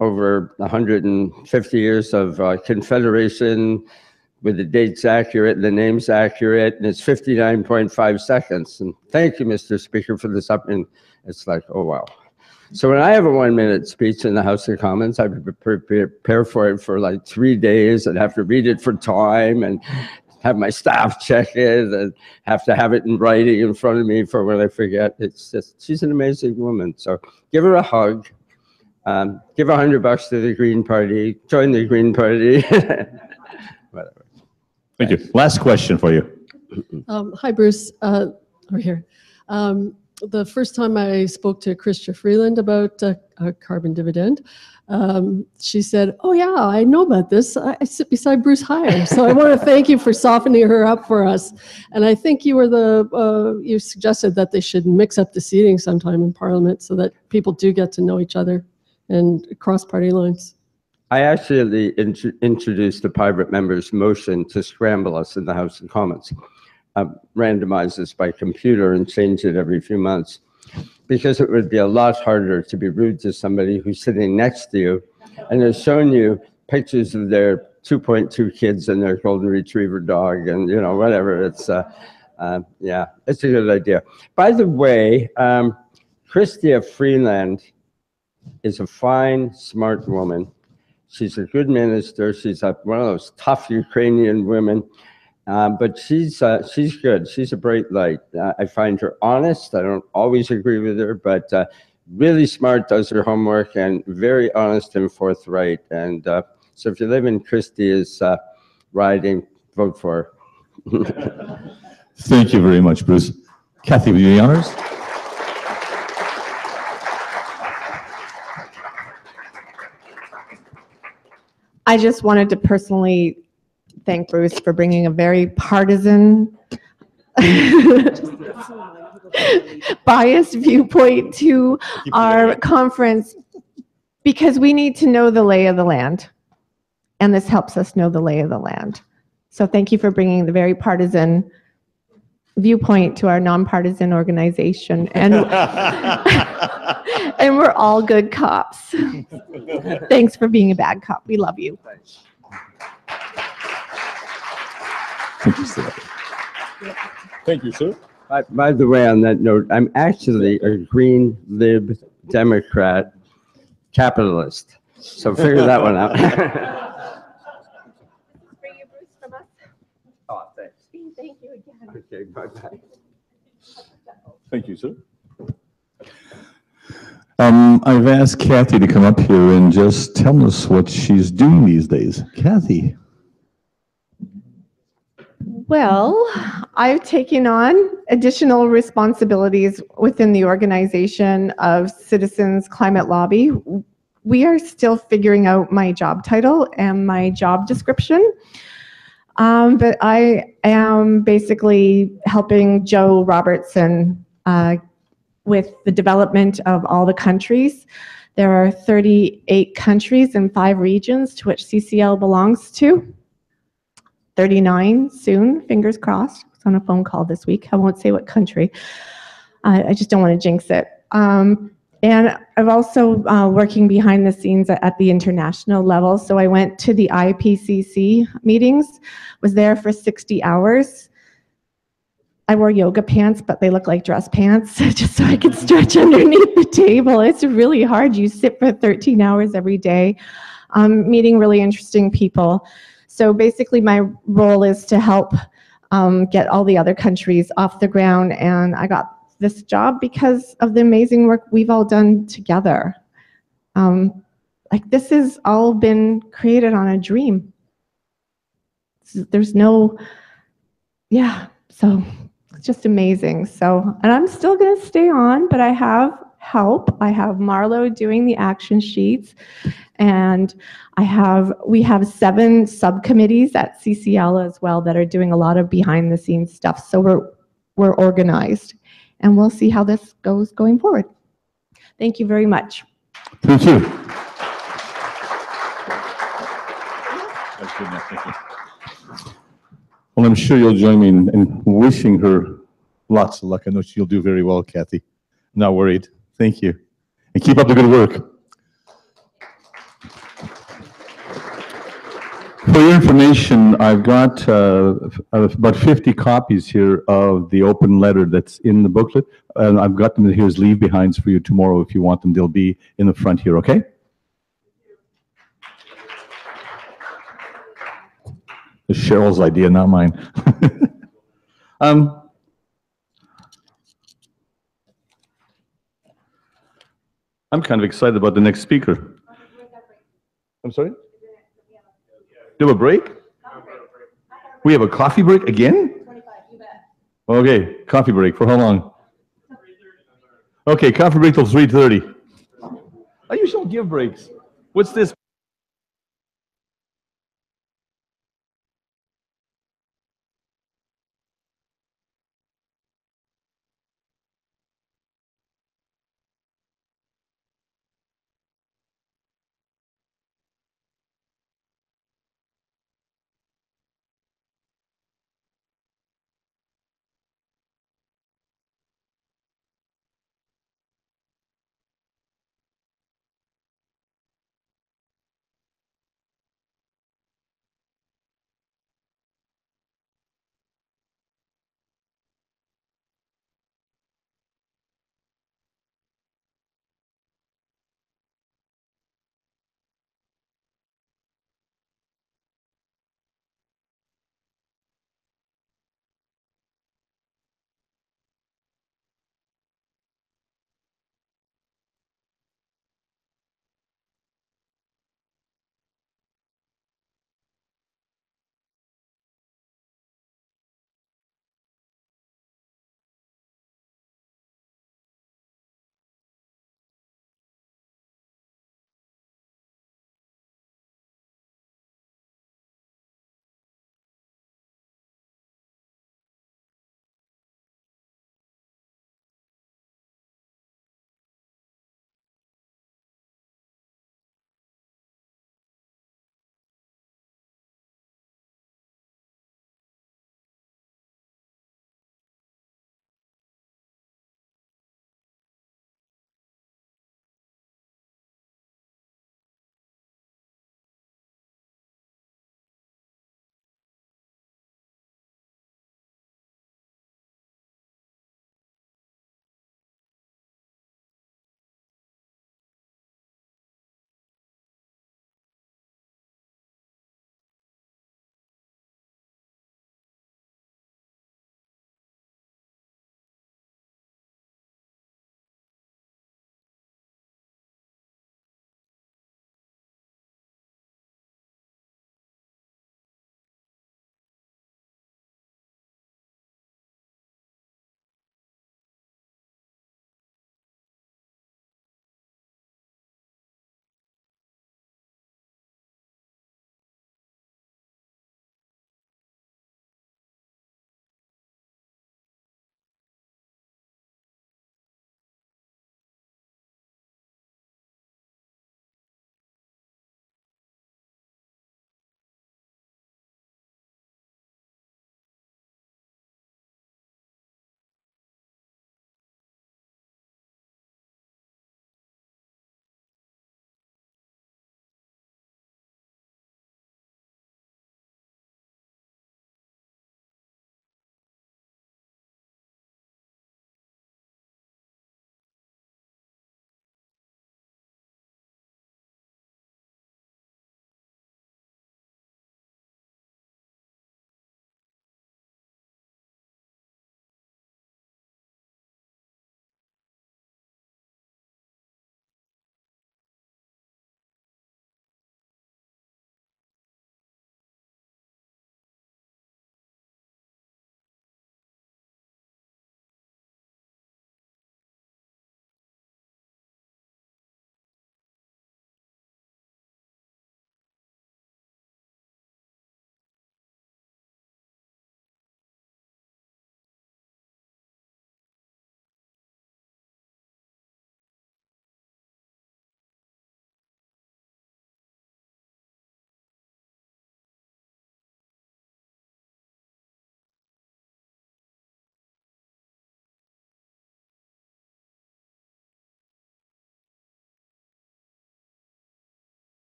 over 150 years of Confederation, with the dates accurate and the names accurate, and it's 59.5 seconds. And thank you, Mr. Speaker, for this up. And it's like, oh, wow. So when I have a 1-minute speech in the House of Commons, I prepare for it for like 3 days and have to read it for time and have my staff check it and have to have it in writing in front of me for when I forget. It's just, she's an amazing woman. So give her a hug. Give $100 to the Green Party. Join the Green Party. Whatever. Thank you. Last question for you. Hi, Bruce. Over here. The first time I spoke to Christia Freeland about a carbon dividend, she said, "Oh yeah, I know about this. I sit beside Bruce Hyer." So I want to thank you for softening her up for us. And I think you were you suggested that they should mix up the seating sometime in Parliament so that people do get to know each other and cross party lines. I actually introduced the private members' motion to scramble us in the House of Commons. Randomize this by computer and change it every few months, because it would be a lot harder to be rude to somebody who's sitting next to you and has shown you pictures of their 2.2 kids and their golden retriever dog and, you know, whatever. It's, yeah, it's a good idea. By the way, Chrystia Freeland is a fine, smart woman. She's a good minister. She's one of those tough Ukrainian women. But she's good. She's a bright light. I find her honest. I don't always agree with her, but really smart, does her homework, and very honest and forthright. And so if you live in Christie's riding, vote for her. Thank you very much, Bruce. Kathy, will you do the honors? I just wanted to personally thank Bruce for bringing a very partisan, biased viewpoint to our conference, because we need to know the lay of the land, and this helps us know the lay of the land. So thank you for bringing the very partisan viewpoint to our nonpartisan organization, and and we're all good cops. Thanks for being a bad cop. We love you. Thank you, sir. Thank you, sir. By the way, on that note, I'm actually a Green Lib Democrat capitalist. So figure that one out. Bring you, Bruce, from us. Oh, thanks. Thank you again. Okay, bye-bye. Thank you, sir. I've asked Kathy to come up here and just tell us what she's doing these days. Kathy. Well, I've taken on additional responsibilities within the organization of Citizens Climate Lobby. We are still figuring out my job title and my job description, but I am basically helping Joe Robertson with the development of all the countries. There are 38 countries and 5 regions to which CCL belongs to. 39 soon, fingers crossed. I was on a phone call this week. I won't say what country. I just don't want to jinx it. And I'm also working behind the scenes at the international level. So I went to the IPCC meetings, was there for 60 hours. I wore yoga pants, but they look like dress pants, just so I could stretch underneath the table. It's really hard. You sit for 13 hours every day, meeting really interesting people. So basically my role is to help get all the other countries off the ground, and I got this job because of the amazing work we've all done together. Like, this has all been created on a dream. There's no, yeah, so it's just amazing. So, and I'm still gonna stay on, but I have help. I have Marlo doing the action sheets, and we have 7 subcommittees at CCL as well that are doing a lot of behind the scenes stuff. So we're organized, and we'll see how this goes going forward. Thank you very much. Thank you. Well, I'm sure you'll join me in wishing her lots of luck. I know she'll do very well, Kathy. I'm not worried. Thank you. And keep up the good work. For your information, I've got about 50 copies here of the open letter that's in the booklet. And I've got them here as leave-behinds for you tomorrow if you want them. They'll be in the front here, okay? It's Cheryl's idea, not mine. Um, I'm kind of excited about the next speaker. I'm sorry? Do a break? We have a coffee break again? Okay, coffee break for how long? Okay, coffee break till 3:30. I usually don't give breaks. What's this?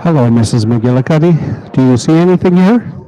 Hello, Mrs. McGillicuddy. Do you see anything here?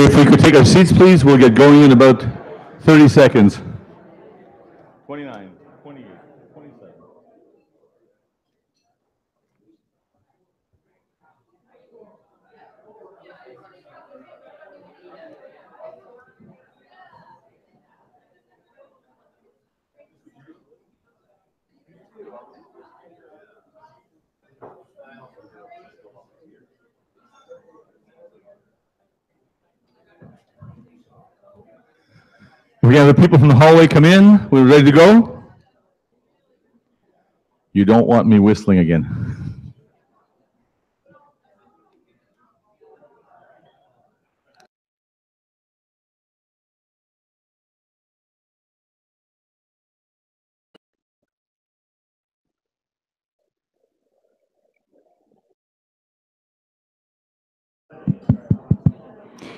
If we could take our seats, please, we'll get going in about 30 seconds. 29, 28, 27. If we have the people from the hallway come in, we're ready to go. You don't want me whistling again.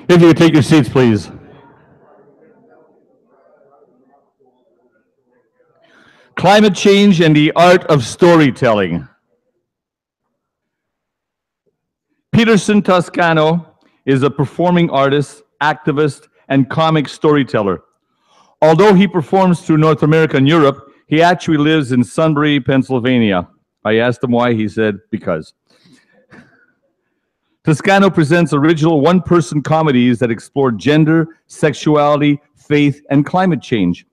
If you could take your seats, please. Climate change and the art of storytelling. Peterson Toscano is a performing artist, activist, and comic storyteller. Although he performs through North America and Europe, he actually lives in Sunbury, Pennsylvania. I asked him why, he said, because. Toscano presents original one-person comedies that explore gender, sexuality, faith, and climate change.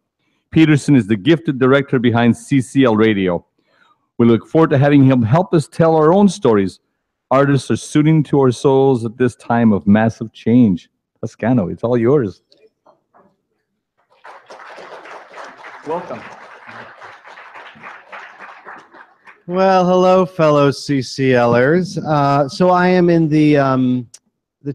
Peterson is the gifted director behind CCL Radio. We look forward to having him help us tell our own stories. Artists are soothing to our souls at this time of massive change. Toscano, it's all yours. Welcome. Well, hello, fellow CCLers. So I am in the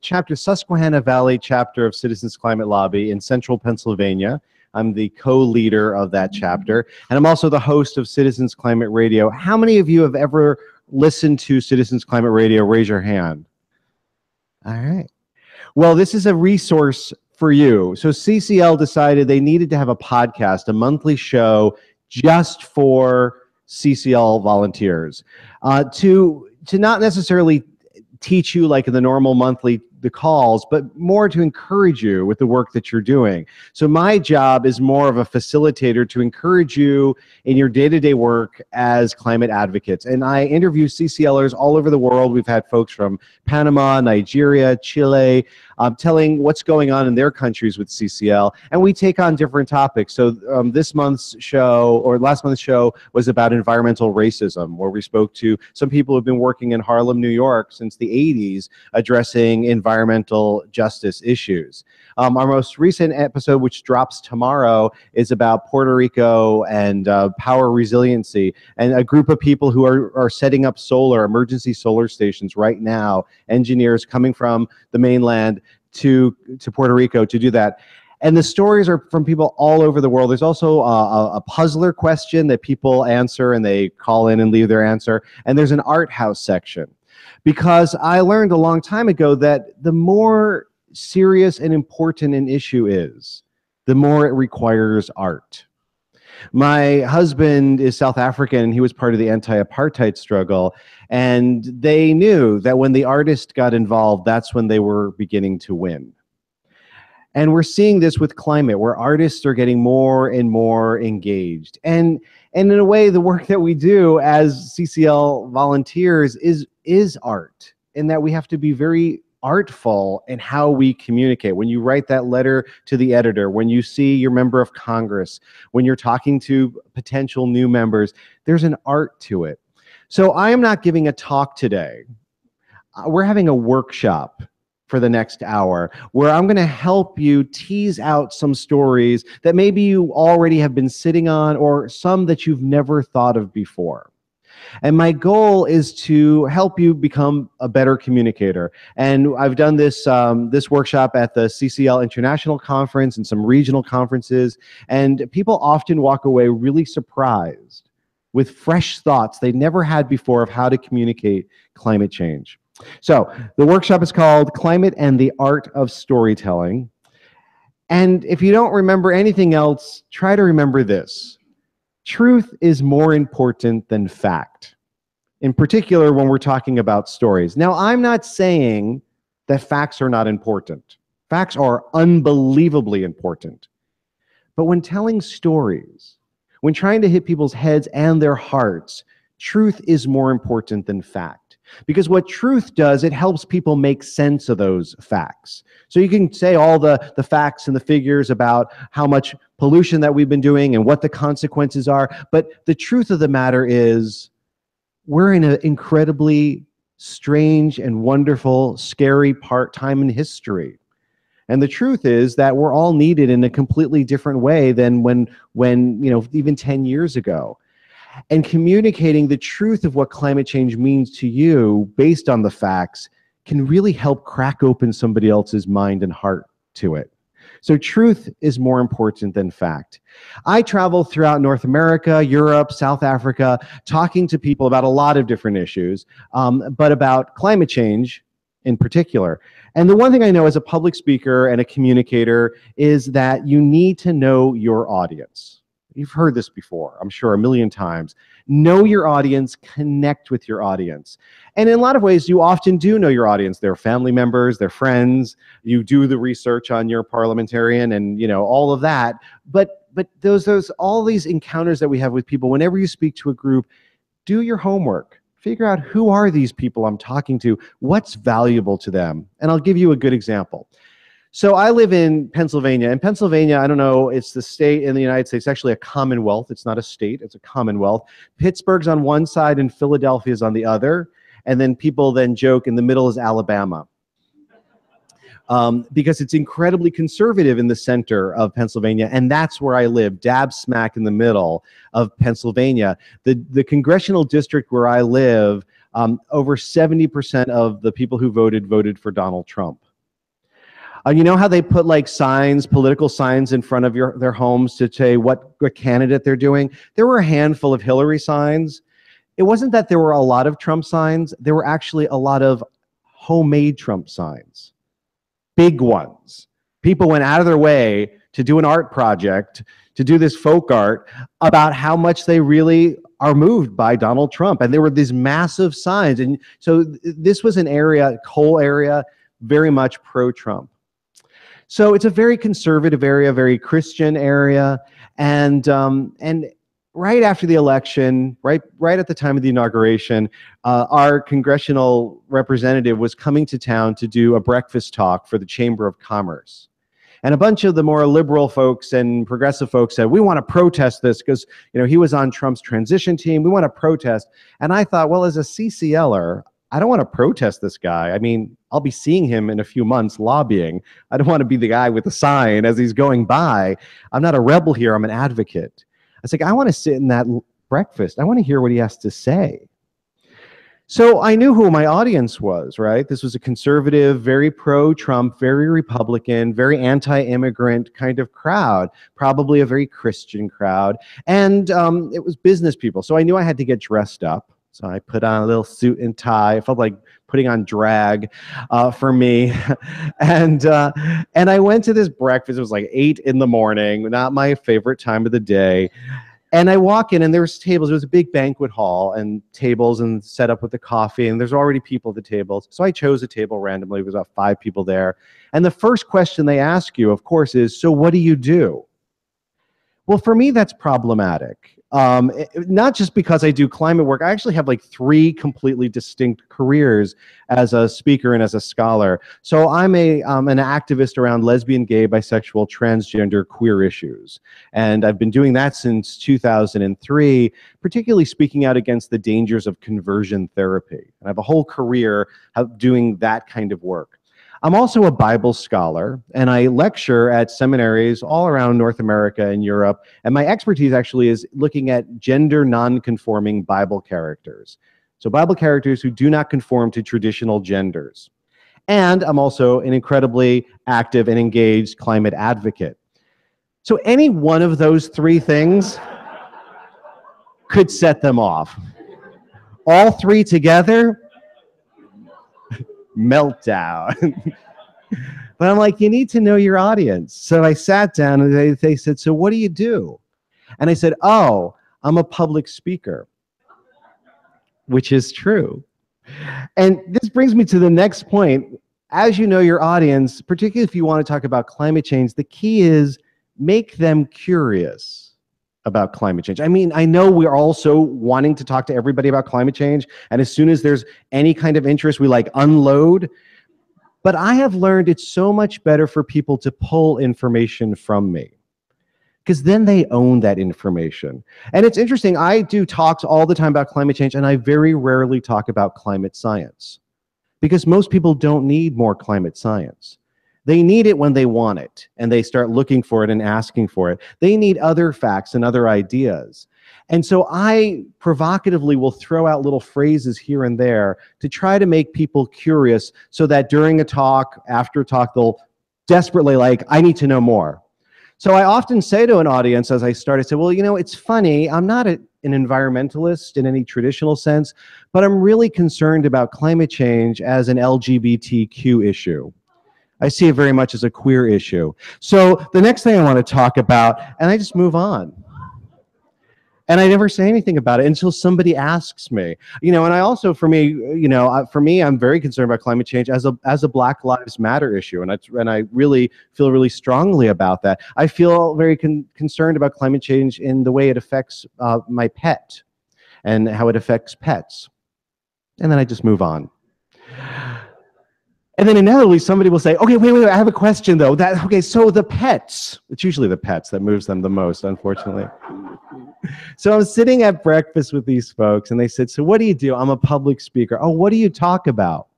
chapter, Susquehanna Valley chapter of Citizens Climate Lobby in central Pennsylvania. I'm the co-leader of that chapter, and I'm also the host of Citizens Climate Radio. How many of you have ever listened to Citizens Climate Radio? Raise your hand. All right. Well, this is a resource for you. So CCL decided they needed to have a podcast, a monthly show just for CCL volunteers, to not necessarily teach you like in the normal monthly the calls, but more to encourage you with the work that you're doing. So my job is more of a facilitator to encourage you in your day-to-day work as climate advocates. And I interview CCLers all over the world. We've had folks from Panama, Nigeria, Chile, telling what's going on in their countries with CCL, and we take on different topics. So this month's show, or last month's show, was about environmental racism, where we spoke to some people who've been working in Harlem, New York since the 80s, addressing environmental justice issues. Our most recent episode, which drops tomorrow, is about Puerto Rico and power resiliency, and a group of people who are setting up emergency solar stations right now, engineers coming from the mainland to Puerto Rico to do that. And the stories are from people all over the world. There's also a puzzler question that people answer, and they call in and leave their answer. And there's an art house section. Because I learned a long time ago that the more serious and important an issue is, the more it requires art. My husband is South African, and he was part of the anti-apartheid struggle, and they knew that when the artist got involved, that's when they were beginning to win. And we're seeing this with climate, where artists are getting more and more engaged. And in a way, the work that we do as CCL volunteers is art, in that we have to be very artful in how we communicate. When you write that letter to the editor, when you see your member of Congress, when you're talking to potential new members, there's an art to it. So I am not giving a talk today. We're having a workshop for the next hour, where I'm going to help you tease out some stories that maybe you already have been sitting on, or some that you've never thought of before. And my goal is to help you become a better communicator. And I've done this this workshop at the CCL International Conference and some regional conferences, and people often walk away really surprised with fresh thoughts they never had before of how to communicate climate change. So the workshop is called Climate and the Art of Storytelling. And if you don't remember anything else, try to remember this. Truth is more important than fact, in particular when we're talking about stories. Now, I'm not saying that facts are not important. Facts are unbelievably important. But when telling stories, when trying to hit people's heads and their hearts, truth is more important than fact. Because what truth does, it helps people make sense of those facts. So you can say all the facts and the figures about how much pollution that we've been doing and what the consequences are, but the truth of the matter is we're in an incredibly strange and wonderful, scary time in history. And the truth is that we're all needed in a completely different way than when even 10 years ago. And communicating the truth of what climate change means to you based on the facts can really help crack open somebody else's mind and heart to it. So truth is more important than fact. I travel throughout North America, Europe, South Africa, talking to people about a lot of different issues, but about climate change in particular. And the one thing I know as a public speaker and a communicator is that you need to know your audience. You've heard this before, I'm sure, a million times. Know your audience, connect with your audience. And in a lot of ways, you often do know your audience. They're family members, they're friends, you do the research on your parliamentarian and all of that. But all these encounters that we have with people, whenever you speak to a group, do your homework. Figure out who are these people I'm talking to, what's valuable to them. And I'll give you a good example. So I live in Pennsylvania, and Pennsylvania, I don't know, it's the state in the United States, actually a commonwealth. It's not a state, it's a commonwealth. Pittsburgh's on one side and Philadelphia's on the other, and then people then joke in the middle is Alabama. because it's incredibly conservative in the center of Pennsylvania, and that's where I live, dab smack in the middle of Pennsylvania. The congressional district where I live, over 70% of the people who voted for Donald Trump. You know how they put like signs, political signs in front of their homes to say what candidate they're doing? There were a handful of Hillary signs. It wasn't that there were a lot of Trump signs. There were actually a lot of homemade Trump signs, big ones. People went out of their way to do an art project, to do this folk art about how much they really are moved by Donald Trump. And there were these massive signs. And so this was an area, coal area, very much pro-Trump. So it's a very conservative area, very Christian area, and right after the election, right at the time of the inauguration, our congressional representative was coming to town to do a breakfast talk for the Chamber of Commerce. And a bunch of the more liberal folks and progressive folks said, we want to protest this because, you know, he was on Trump's transition team. We want to protest. And I thought, well, as a CCLer, I don't want to protest this guy. I mean, I'll be seeing him in a few months lobbying. I don't want to be the guy with the sign as he's going by. I'm not a rebel here. I'm an advocate. I was like, I want to sit in that breakfast. I want to hear what he has to say. So I knew who my audience was, right? This was a conservative, very pro-Trump, very Republican, very anti-immigrant kind of crowd, probably a very Christian crowd. And it was business people. So I knew I had to get dressed up. So I put on a little suit and tie. It felt like putting on drag for me. And I went to this breakfast. It was like 8 in the morning, not my favorite time of the day. And I walk in and there was tables. It was a big banquet hall and tables and set up with the coffee. And there's already people at the tables. So I chose a table randomly. There was about 5 people there. And the first question they ask you, of course, is, so what do you do? Well, for me, that's problematic. Not just because I do climate work. I actually have like 3 completely distinct careers as a speaker and as a scholar. So I'm an activist around lesbian, gay, bisexual, transgender, queer issues. And I've been doing that since 2003, particularly speaking out against the dangers of conversion therapy. And I have a whole career of doing that kind of work. I'm also a Bible scholar, and I lecture at seminaries all around North America and Europe, and my expertise actually is looking at gender non-conforming Bible characters. So Bible characters who do not conform to traditional genders. And I'm also an incredibly active and engaged climate advocate. So any one of those 3 things could set them off. All 3 together, meltdown. But I'm like, you need to know your audience. So I sat down and they said, so what do you do? And I said, oh, I'm a public speaker, which is true. And this brings me to the next point. As you know your audience, particularly if you want to talk about climate change, the key is make them curious about climate change. I mean, I know we're also wanting to talk to everybody about climate change, and as soon as there's any kind of interest, we like unload. But I have learned it's so much better for people to pull information from me, because then they own that information. And it's interesting, I do talks all the time about climate change, and I very rarely talk about climate science, because most people don't need more climate science. They need it when they want it, and they start looking for it and asking for it. They need other facts and other ideas. And so I provocatively will throw out little phrases here and there to try to make people curious so that during a talk, after a talk, they'll desperately like, I need to know more. So I often say to an audience as I start, I say, well, you know, it's funny, I'm not an environmentalist in any traditional sense, but I'm really concerned about climate change as an LGBTQ issue. I see it very much as a queer issue. So the next thing I want to talk about, and I just move on. And I never say anything about it until somebody asks me. You know, and I also, for me, you know, I'm very concerned about climate change as a Black Lives Matter issue, and I really feel really strongly about that. I feel very concerned about climate change in the way it affects my pet and how it affects pets. And then I just move on. And then inevitably somebody will say, okay, wait, I have a question though. Okay, so the pets, it's usually the pets that moves them the most, unfortunately. So I'm sitting at breakfast with these folks and they said, so what do you do? I'm a public speaker. Oh, what do you talk about?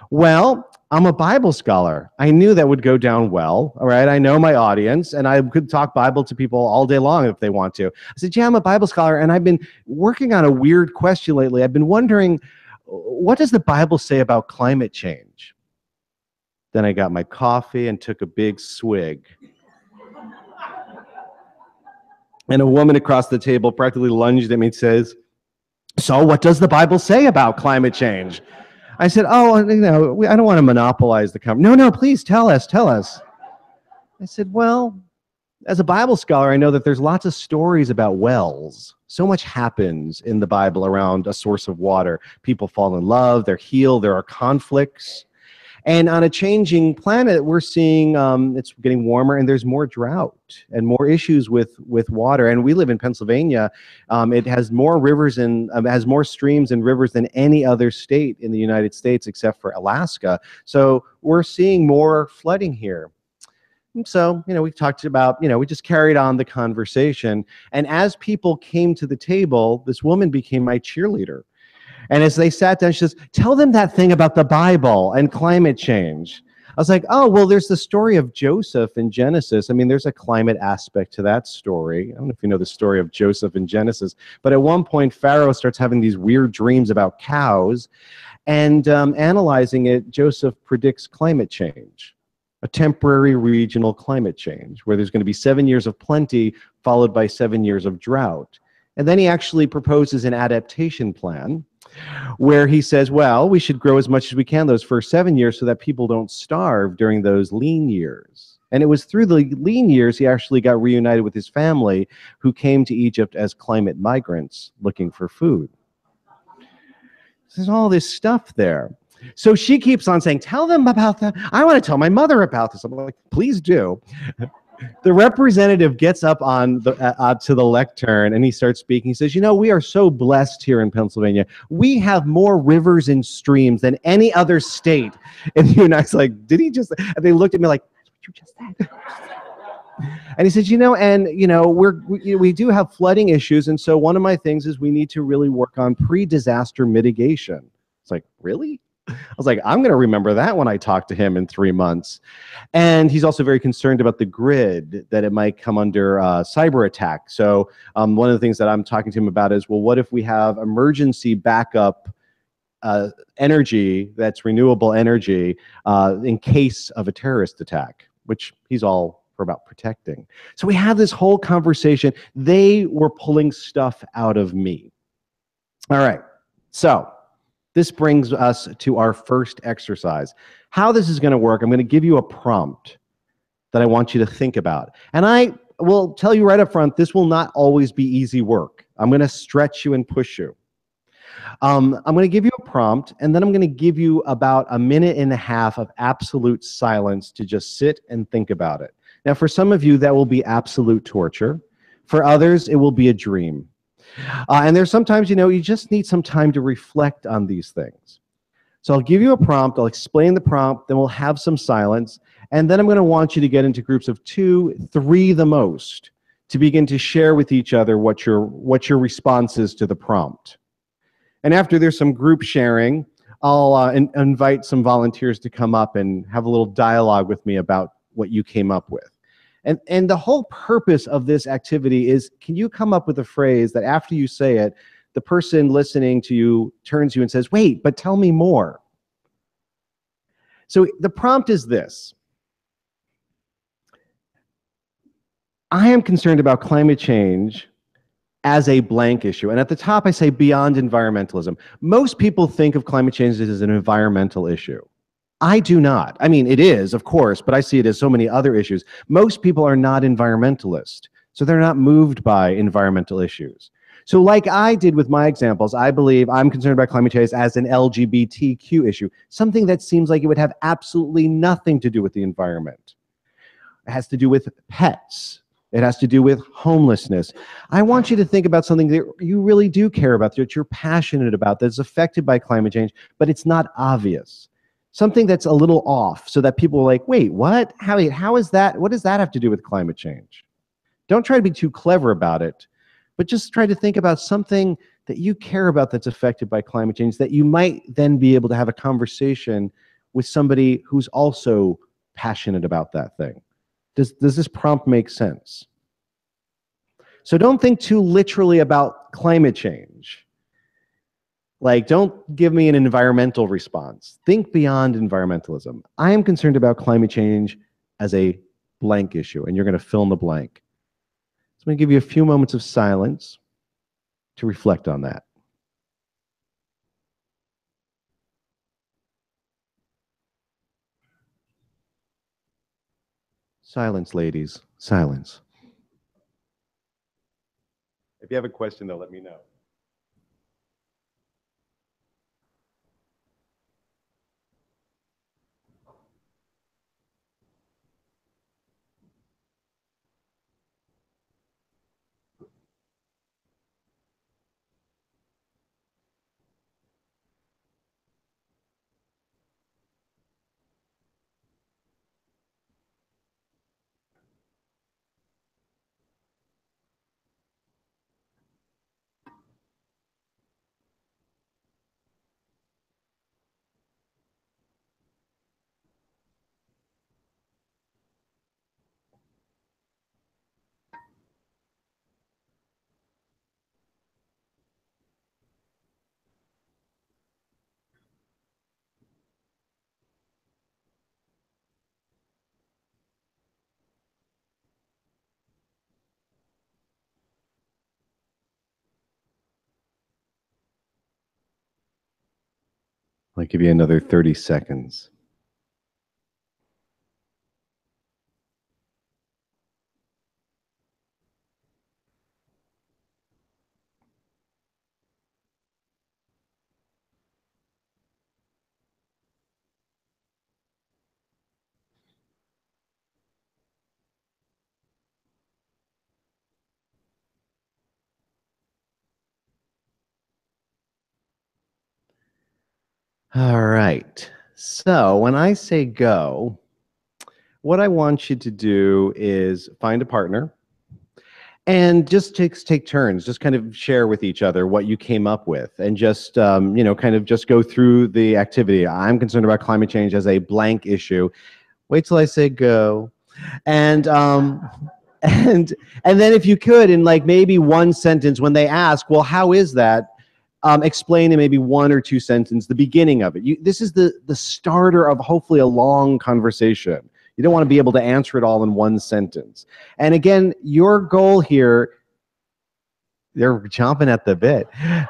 Well, I'm a Bible scholar. I knew that would go down well, all right? I know my audience, and I could talk Bible to people all day long if they want to. I said, yeah, I'm a Bible scholar, and I've been working on a weird question lately. I've been wondering, what does the Bible say about climate change? Then I got my coffee and took a big swig. And a woman across the table practically lunged at me and says, so what does the Bible say about climate change? I said, oh, I don't want to monopolize the conversation. No, please tell us. I said, well, as a Bible scholar, I know that there's lots of stories about wells. So much happens in the Bible around a source of water. People fall in love, they're healed, there are conflicts. And on a changing planet, we're seeing it's getting warmer and there's more drought and more issues with water. And we live in Pennsylvania. It has more rivers and has more streams and rivers than any other state in the United States except for Alaska. So we're seeing more flooding here. And so, we talked about, we just carried on the conversation. And as people came to the table, this woman became my cheerleader. And as they sat down, she says, tell them that thing about the Bible and climate change. I was like, oh, well, there's the story of Joseph in Genesis. I mean, there's a climate aspect to that story. I don't know if you know the story of Joseph in Genesis, but at one point, Pharaoh starts having these weird dreams about cows. And analyzing it, Joseph predicts climate change, a temporary regional climate change, where there's going to be 7 years of plenty followed by 7 years of drought. And then he actually proposes an adaptation plan where he says, well, we should grow as much as we can those first 7 years so that people don't starve during those lean years. And it was through the lean years he actually got reunited with his family, who came to Egypt as climate migrants looking for food. There's all this stuff there. So she keeps on saying, tell them about that. I want to tell my mother about this. I'm like, please do. The representative gets up on the to the lectern and he starts speaking. He says, we are so blessed here in Pennsylvania. We have more rivers and streams than any other state in the United States. Like, did he just? And they looked at me like, that's what you just said. And he says, we do have flooding issues. And so one of my things is we need to really work on pre-disaster mitigation. It's like, really? I was like, I'm going to remember that when I talk to him in 3 months. And he's also very concerned about the grid, that it might come under cyber attack. So one of the things that I'm talking to him about is, well, what if we have emergency backup energy that's renewable energy in case of a terrorist attack, which he's all for about protecting. So we have this whole conversation. They were pulling stuff out of me. All right. So this brings us to our first exercise. How this is going to work, I'm going to give you a prompt that I want you to think about. And I will tell you right up front, this will not always be easy work. I'm going to stretch you and push you. I'm going to give you a prompt, and then I'm going to give you about 1.5 minutes of absolute silence to just sit and think about it. Now, for some of you, that will be absolute torture. For others, it will be a dream. And there's sometimes, you just need some time to reflect on these things. So I'll give you a prompt, I'll explain the prompt, then we'll have some silence, and then I'm going to want you to get into groups of 2, 3 the most, to begin to share with each other what your response is to the prompt. And after there's some group sharing, I'll invite some volunteers to come up and have a little dialogue with me about what you came up with. And the whole purpose of this activity is, can you come up with a phrase that after you say it, the person listening to you turns to you and says, wait, but tell me more. So the prompt is this. I am concerned about climate change as a blank issue. And at the top, I say beyond environmentalism. Most people think of climate change as an environmental issue. I do not. I mean, it is, of course, but I see it as so many other issues. Most people are not environmentalists, so they're not moved by environmental issues. So like I did with my examples, I believe I'm concerned about climate change as an LGBTQ issue, something that seems like it would have absolutely nothing to do with the environment. It has to do with pets. It has to do with homelessness. I want you to think about something that you really do care about, that you're passionate about, that's affected by climate change, but it's not obvious. Something that's a little off, so that people are like, wait, what? How is that? What does that have to do with climate change? Don't try to be too clever about it, but just try to think about something that you care about that's affected by climate change, that you might then be able to have a conversation with somebody who's also passionate about that thing? Does this prompt make sense? So don't think too literally about climate change. Like, don't give me an environmental response. Think beyond environmentalism. I am concerned about climate change as a blank issue, and you're going to fill in the blank. So I'm going to give you a few moments of silence to reflect on that. Silence, ladies. Silence. If you have a question, though, let me know. I'll give you another 30 seconds. All right. So when I say go, what I want you to do is find a partner and just take turns, just kind of share with each other what you came up with, and just kind of just go through the activity. I'm concerned about climate change as a blank issue. Wait till I say go, and then if you could, in like maybe one sentence, when they ask, well, how is that? Explain in maybe 1 or 2 sentences the beginning of it. This is the starter of hopefully a long conversation. You don't want to be able to answer it all in 1 sentence. And again, your goal here, they're chomping at the bit.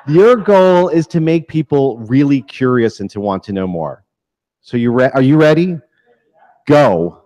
Your goal is to make people really curious and to want to know more. So are you ready? Go.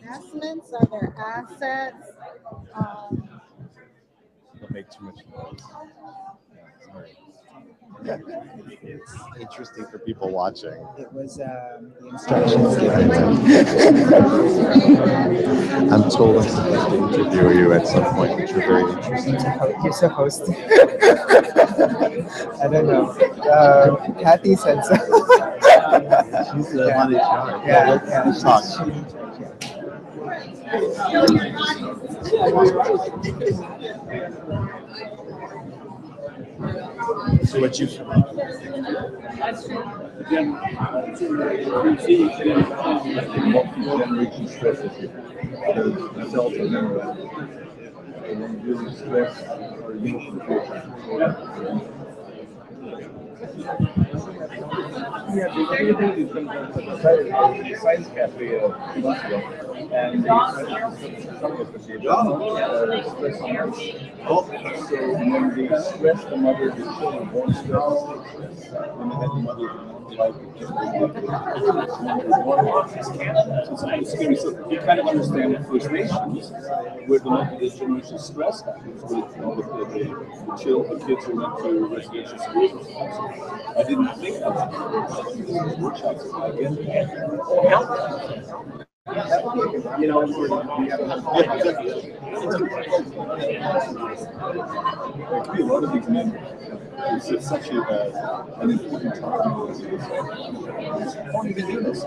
Investments are their assets. Don't make too much noise. Yeah, sorry. It's interesting for people watching. It was the instructions given. I'm told I'm supposed to interview you at some point, which are very interesting. You're supposed to. I don't know. Kathy said so. She's the one in charge. Yeah, let's talk. So what you Yeah, the science cafe a few months ago, and they stress on us. So, and then they stress the mother, the children won't stress, and then the mother like it's scary. So you kind of understand the First Nations, where the multi-generational stress happens with the kids who went to residential schools. I didn't think of that. Workshops, I get that. You know, exactly. There could be a lot of these men. It's such an important topic. How do you do this?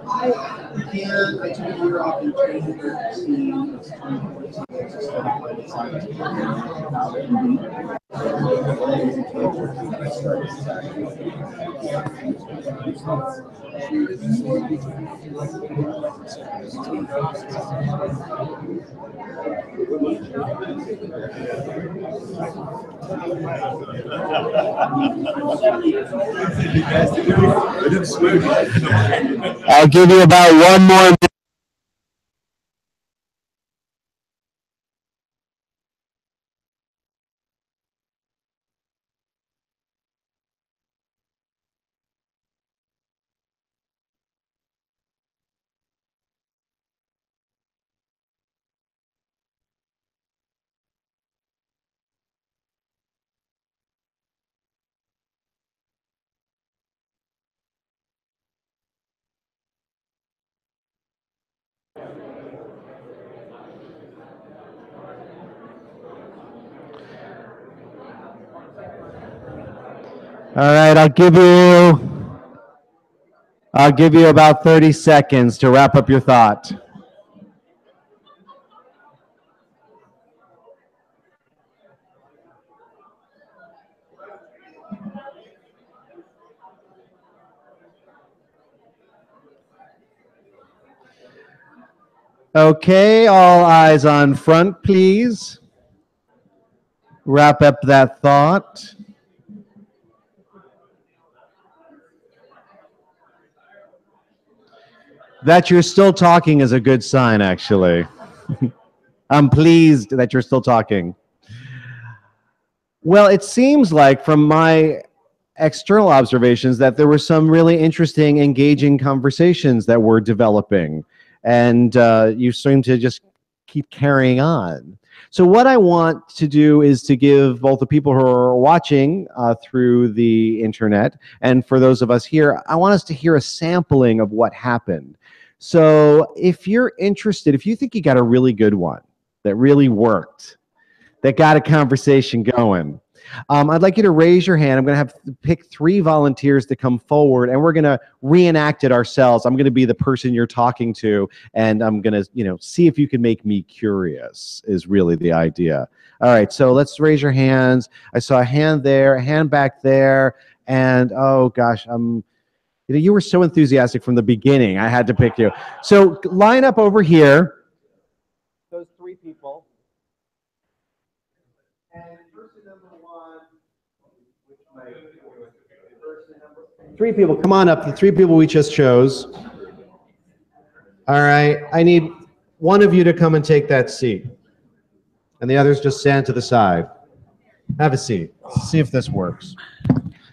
I began a 2-year opportunity to I'll give you about one more minute. All right, I'll give you about 30 seconds to wrap up your thought. Okay, all eyes on front, please. Wrap up that thought. That you're still talking is a good sign, actually. I'm pleased that you're still talking. Well, it seems like from my external observations that there were some really interesting, engaging conversations that were developing, and you seem to just keep carrying on. So what I want to do is to give both the people who are watching through the internet and for those of us here, I want us to hear a sampling of what happened. So if you're interested, if you think you got a really good one that really worked, that got a conversation going, I'd like you to raise your hand. I'm going to have to pick 3 volunteers to come forward, and we're going to reenact it ourselves. I'm going to be the person you're talking to, and I'm going to, see if you can make me curious is really the idea. All right, so let's raise your hands. I saw a hand there, a hand back there, and oh gosh, you were so enthusiastic from the beginning. I had to pick you. So line up over here. Those 3 people. And person number 1, which 3 people, come on up. The 3 people we just chose. All right, I need one of you to come and take that seat. And the others just stand to the side. Have a seat. See if this works.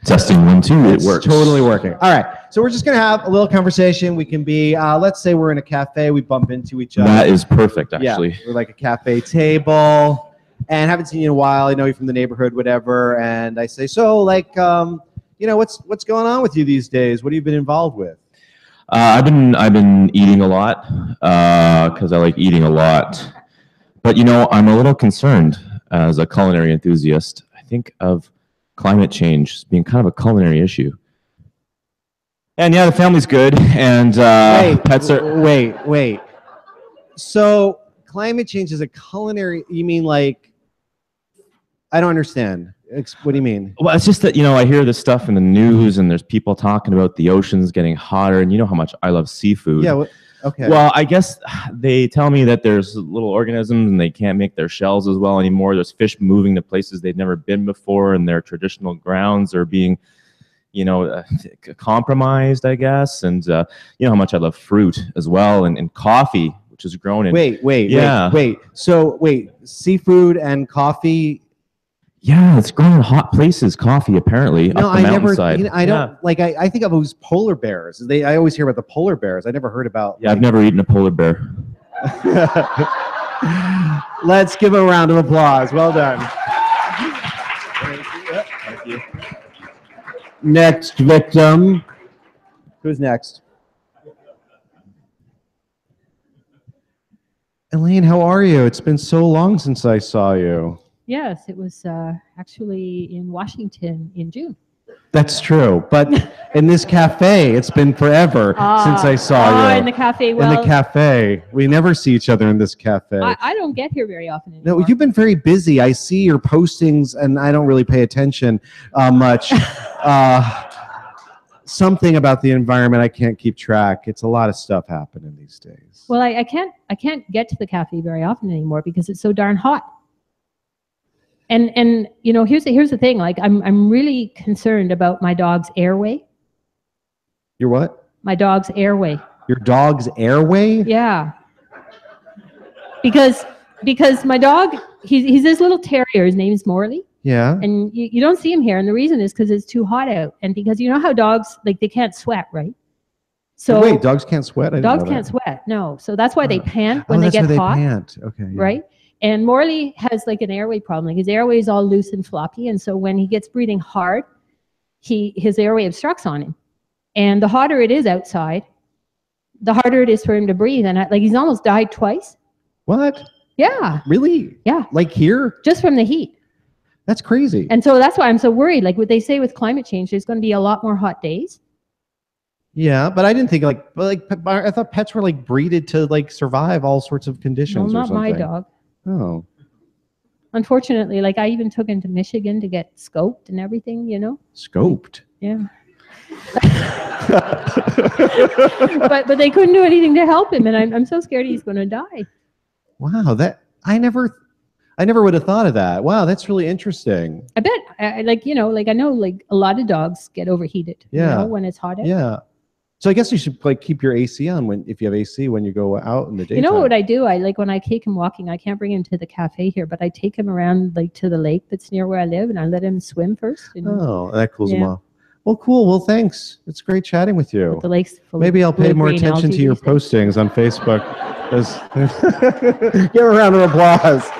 Testing 1, 2, it works. Totally working. All right, so we're just going to have a little conversation. We can be, let's say we're in a cafe, we bump into each other. That is perfect, actually. Yeah, we're like a cafe table, and haven't seen you in a while. I know you from the neighborhood, whatever. And I say, so, like, what's going on with you these days? What have you been involved with? I've been eating a lot because I like eating a lot. But I'm a little concerned as a culinary enthusiast. I think of climate change being kind of a culinary issue. And yeah, the family's good, and pets are... Wait. So climate change is a culinary, you mean like, I don't understand. What do you mean? Well, it's just that, I hear this stuff in the news, and there's people talking about the oceans getting hotter, and you know how much I love seafood. Yeah. Okay. Well, I guess they tell me that there's little organisms and they can't make their shells as well anymore. There's fish moving to places they've never been before, and their traditional grounds are being, compromised, I guess. And you know how much I love fruit as well, and coffee, which is grown in. Wait. So seafood and coffee. Yeah, it's grown in hot places. Coffee, apparently, up the mountainside. I don't like. I think of those polar bears. I always hear about the polar bears. I never heard about. Yeah, I've never eaten a polar bear. Let's give a round of applause. Well done. Thank you. Next victim. Who's next? Elaine, how are you? It's been so long since I saw you. Yes, it was actually in Washington in June. That's true, but in this cafe, it's been forever since I saw you. In the cafe. In the cafe, we never see each other in this cafe. I don't get here very often anymore. No, you've been very busy. I see your postings, and I don't really pay attention much. Something about the environment I can't keep track. It's a lot of stuff happening these days. Well, I can't get to the cafe very often anymore because it's so darn hot. And here's the thing. Like I'm really concerned about my dog's airway. Your what? My dog's airway. Your dog's airway? Yeah. Because my dog, he's this little terrier. His name's Morley. Yeah. And you don't see him here, and the reason is because it's too hot out, and because you know how dogs they can't sweat, right? So wait, dogs can't sweat? Dogs can't sweat. No, so that's why they pant when they get hot. Pant. Okay. Yeah. Right. And Morley has like an airway problem. Like his airway is all loose and floppy, and so when he gets breathing hard, his airway obstructs on him. And the hotter it is outside, the harder it is for him to breathe. And like he's almost died twice. What? Yeah. Really? Yeah. Like here? Just from the heat. That's crazy. And so that's why I'm so worried. Like what they say with climate change, there's going to be a lot more hot days. Yeah, but I didn't think I thought pets were like breeded to like survive all sorts of conditions. Well, not my dog. Oh. Unfortunately, like I even took him to Michigan to get scoped and everything, Scoped? Yeah. but they couldn't do anything to help him, and I'm so scared he's going to die. Wow, I never would have thought of that. Wow, that's really interesting. I bet, I know like a lot of dogs get overheated. Yeah. When it's hot out. Yeah. So I guess you should like keep your AC on if you have AC when you go out in the daytime. You know what I do? I like when I take him walking. I can't bring him to the cafe here, but I take him around like to the lake that's near where I live, and I let him swim first. Oh, that cools him off. Well, cool. Well, thanks. It's great chatting with you. The lake's full. Maybe I'll pay more attention to your postings on Facebook. Give a round of applause.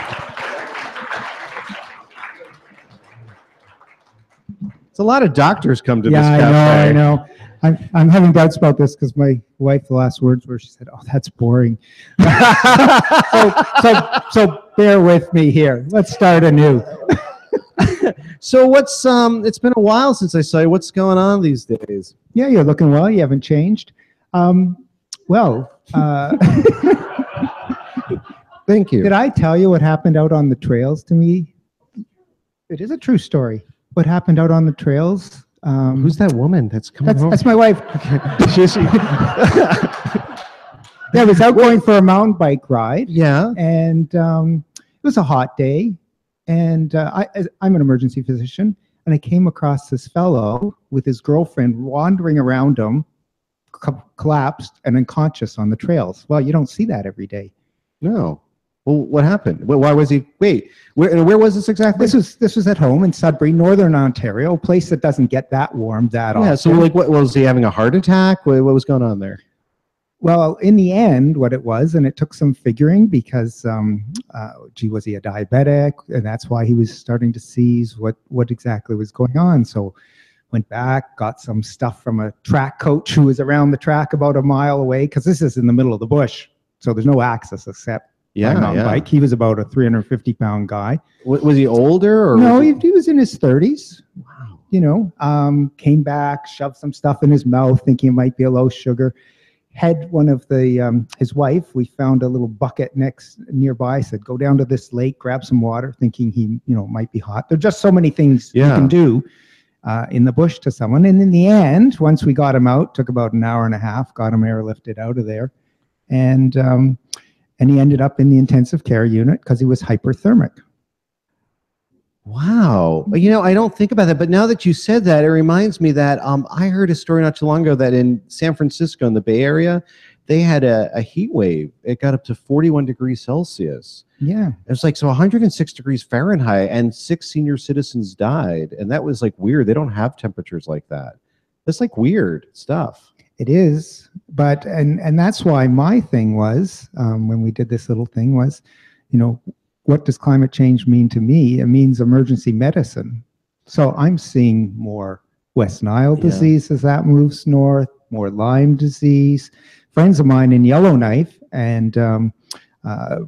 It's a lot of doctors come to this cafe. I know. I'm having doubts about this because my wife, the last words were, she said, "Oh, that's boring." so bear with me here. Let's start anew. So what's it's been a while since I saw you. What's going on these days? Yeah, you're looking well. You haven't changed. Thank you. Did I tell you what happened out on the trails to me? It is a true story. What happened out on the trails? Who's that woman that's coming home? That's my wife. Yeah, I was out going for a mountain bike ride. Yeah. And it was a hot day. And I'm an emergency physician. And I came across this fellow with his girlfriend wandering around him, collapsed and unconscious on the trails. Well, you don't see that every day. No. Well, what happened? Why was he? Wait, where was this exactly? This was at home in Sudbury, Northern Ontario, a place that doesn't get that warm that often. Yeah. So, like, what was he having a heart attack? What was going on there? Well, in the end, what it was, and it took some figuring because, was he a diabetic? And that's why he was starting to seize what exactly was going on. So, went back, got some stuff from a track coach who was around the track about a mile away because this is in the middle of the bush, so there's no access except. Bike. He was about a 350-pound guy. Was he older? Or no, he was in his 30s. Wow. Came back, shoved some stuff in his mouth, thinking it might be a low sugar. Had one of his wife. We found a little bucket nearby. Said, "Go down to this lake, grab some water," thinking he, might be hot. There's just so many things you can do in the bush to someone. And in the end, once we got him out, took about an hour and a half, got him airlifted out of there. and he ended up in the intensive care unit because he was hyperthermic. Wow. You know, I don't think about that, but now that you said that, it reminds me that I heard a story not too long ago that in San Francisco, in the Bay Area, they had a heat wave. It got up to 41 degrees Celsius. Yeah. It was like, so 106 degrees Fahrenheit, and 6 senior citizens died. And that was like weird. They don't have temperatures like that. That's like weird stuff. It is, but, and that's why my thing was, when we did this little thing was, you know, what does climate change mean to me? It means emergency medicine. So I'm seeing more West Nile disease as that moves north, more Lyme disease. Friends of mine in Yellowknife and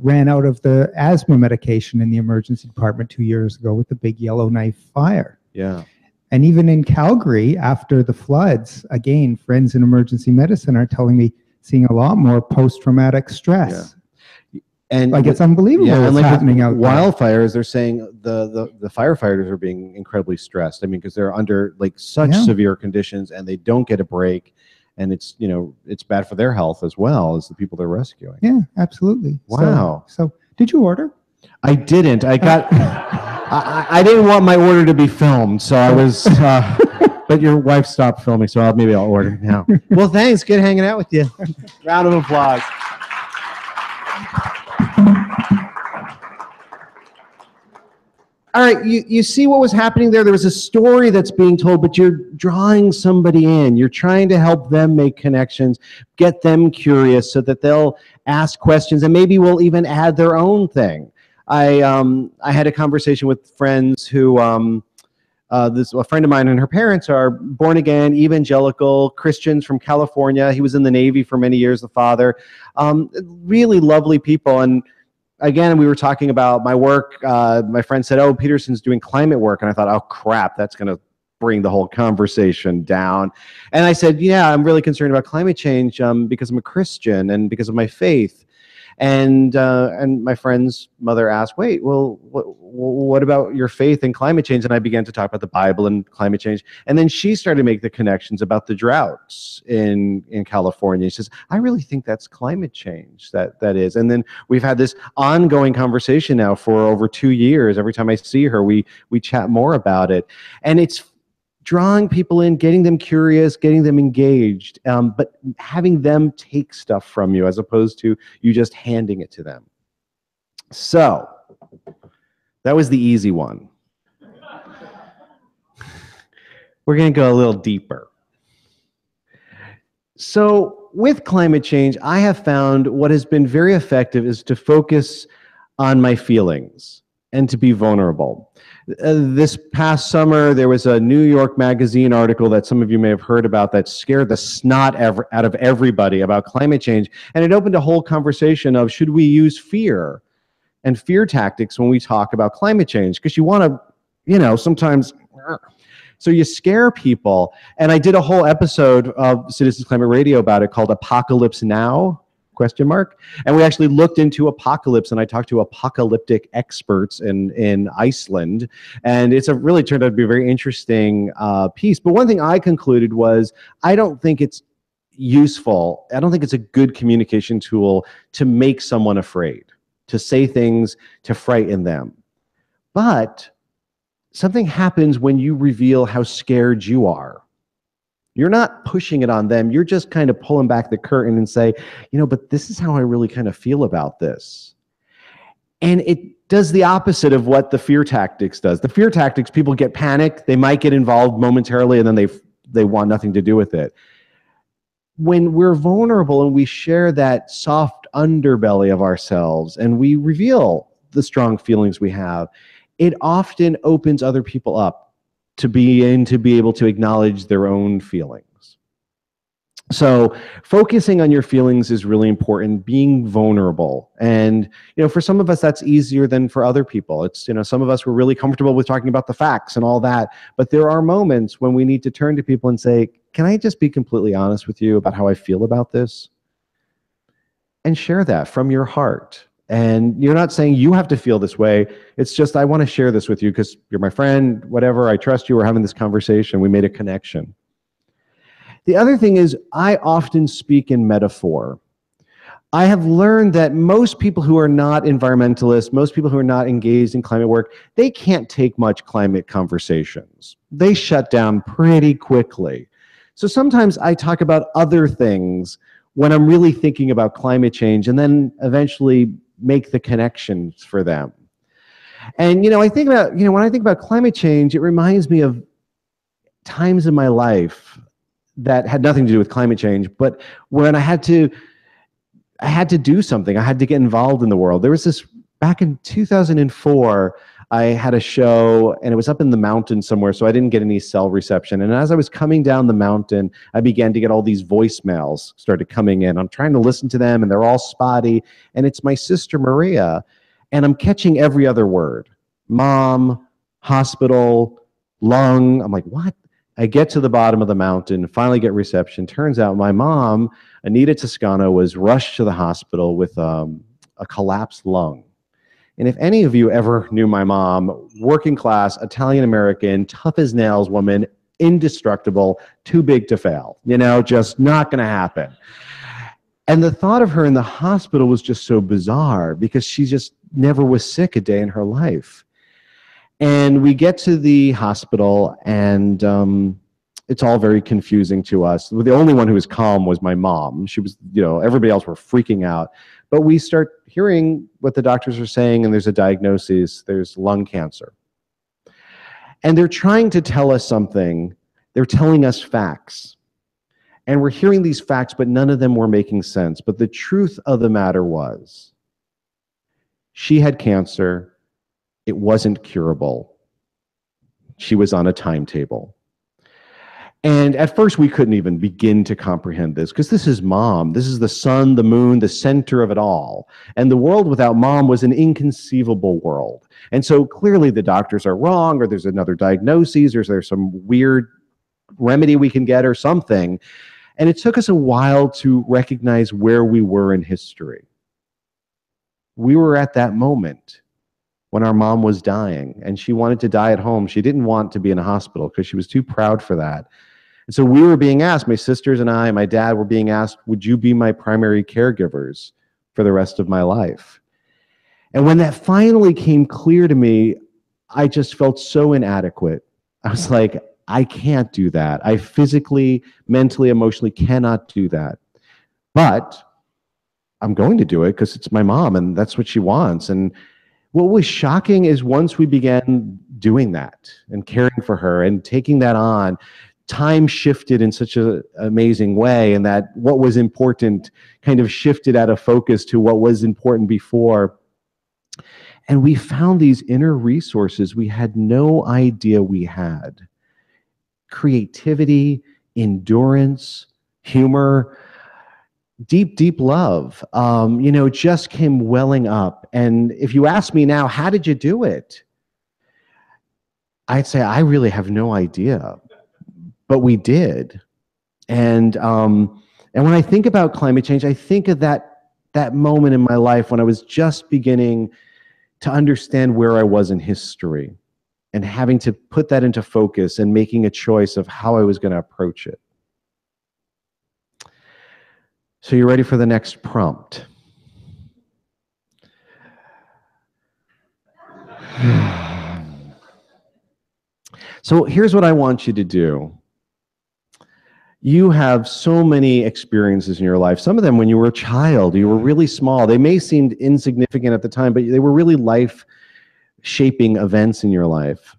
ran out of the asthma medication in the emergency department 2 years ago with the big Yellowknife fire. Yeah. And even in Calgary, after the floods, again, friends in emergency medicine are telling me seeing a lot more post-traumatic stress. Yeah. And like it's unbelievable and what's like happening out there. wildfires, they're saying the firefighters are being incredibly stressed. I mean, because they're under like such severe conditions and they don't get a break, and it's, you know, it's bad for their health as well as the people they're rescuing. Yeah, absolutely. Wow. So did you order? I didn't. I got. I didn't want my order to be filmed, so I was. But your wife stopped filming, so maybe I'll order now. Well, thanks. Good hanging out with you. Round of applause. All right, you see what was happening there? There was a story that's being told, but you're drawing somebody in. You're trying to help them make connections, get them curious so that they'll ask questions, and maybe we'll even add their own thing. I had a conversation with friends who, a friend of mine and her parents are born-again, evangelical Christians from California. He was in the Navy for many years, the father. Really lovely people, and again, we were talking about my work. My friend said, oh, Peterson's doing climate work. And I thought, oh, crap, that's going to bring the whole conversation down. And I said, yeah, I'm really concerned about climate change because I'm a Christian and because of my faith. And my friend's mother asked, wait, well, what about your faith and climate change? And I began to talk about the Bible and climate change. And then she started to make the connections about the droughts in California. She says, I really think that's climate change, that is. And then we've had this ongoing conversation now for over 2 years. Every time I see her, we chat more about it. And it's drawing people in, getting them curious, getting them engaged, but having them take stuff from you as opposed to you just handing it to them. So that was the easy one. We're going to go a little deeper. So with climate change, I have found what has been very effective is to focus on my feelings and to be vulnerable. This past summer, there was a New York Magazine article that some of you may have heard about that scared the snot out of everybody about climate change. And it opened a whole conversation of should we use fear and fear tactics when we talk about climate change? Because you want to, you know, sometimes, so you scare people. And I did a whole episode of Citizens Climate Radio about it called Apocalypse Now? ? And we actually looked into apocalypse, and I talked to apocalyptic experts in Iceland, and it's really turned out to be a very interesting piece. But one thing I concluded was I don't think it's useful. I don't think it's a good communication tool to make someone afraid, to say things to frighten them. But something happens when you reveal how scared you are. You're not pushing it on them. You're just kind of pulling back the curtain and say, you know, but this is how I really kind of feel about this. And it does the opposite of what the fear tactics does. The fear tactics, people get panicked. They might get involved momentarily, and then they want nothing to do with it. When we're vulnerable and we share that soft underbelly of ourselves and we reveal the strong feelings we have, it often opens other people up to be able to acknowledge their own feelings. So focusing on your feelings is really important, being vulnerable. And, you know, for some of us, that's easier than for other people. It's, you know, some of us were really comfortable with talking about the facts and all that, but there are moments when we need to turn to people and say, can I just be completely honest with you about how I feel about this? And share that from your heart. And you're not saying you have to feel this way. It's just, I want to share this with you because you're my friend, whatever, I trust you, we're having this conversation, we made a connection. The other thing is, I often speak in metaphor. I have learned that most people who are not environmentalists, most people who are not engaged in climate work, they can't take much climate conversations. They shut down pretty quickly. So sometimes I talk about other things when I'm really thinking about climate change, and then eventually make the connections for them. And I think about, when I think about climate change, it reminds me of times in my life that had nothing to do with climate change, but when I had to do something. I had to get involved in the world. There was this, back in 2004, I had a show, and it was up in the mountains somewhere, so I didn't get any cell reception. And as I was coming down the mountain, I began to get all these voicemails started coming in. I'm trying to listen to them, and they're all spotty. And it's my sister Maria, and I'm catching every other word. Mom, hospital, lung. I'm like, what? I get to the bottom of the mountain, finally get reception. Turns out my mom, Anita Toscano, was rushed to the hospital with a collapsed lung. And if any of you ever knew my mom, working class, Italian-American, tough as nails woman, indestructible, too big to fail, just not going to happen. And the thought of her in the hospital was just so bizarre because she just never was sick a day in her life. And we get to the hospital, and it's all very confusing to us. The only one who was calm was my mom. She was, everybody else were freaking out. But we start hearing what the doctors are saying, and there's a diagnosis. There's lung cancer. And they're trying to tell us something. They're telling us facts. And we're hearing these facts, but none of them were making sense. But the truth of the matter was, she had cancer. It wasn't curable. She was on a timetable. And at first we couldn't even begin to comprehend this, because this is mom. This is the sun, the moon, the center of it all. And the world without mom was an inconceivable world. And so clearly the doctors are wrong, or there's another diagnosis, or there's some weird remedy we can get or something. And it took us a while to recognize where we were in history. We were at that moment when our mom was dying, and she wanted to die at home. She didn't want to be in a hospital because she was too proud for that. And so we were being asked, my sisters and I, my dad were being asked, would you be my primary caregivers for the rest of my life? And when that finally came clear to me, I just felt so inadequate. I was like, I can't do that. I physically, mentally, emotionally cannot do that. But I'm going to do it because it's my mom and that's what she wants. And what was shocking is once we began doing that and caring for her and taking that on, time shifted in such an amazing way, and that what was important kind of shifted out of focus to what was important before. And we found these inner resources we had no idea we had. Creativity, endurance, humor, deep, deep love, just came welling up. And if you ask me now, how did you do it? I'd say I really have no idea, but we did. And when I think about climate change, I think of that moment in my life when I was just beginning to understand where I was in history and having to put that into focus and making a choice of how I was going to approach it. So you ready for the next prompt? So here's what I want you to do. You have so many experiences in your life. Some of them when you were a child, you were really small. They may seem insignificant at the time, but they were really life-shaping events in your life.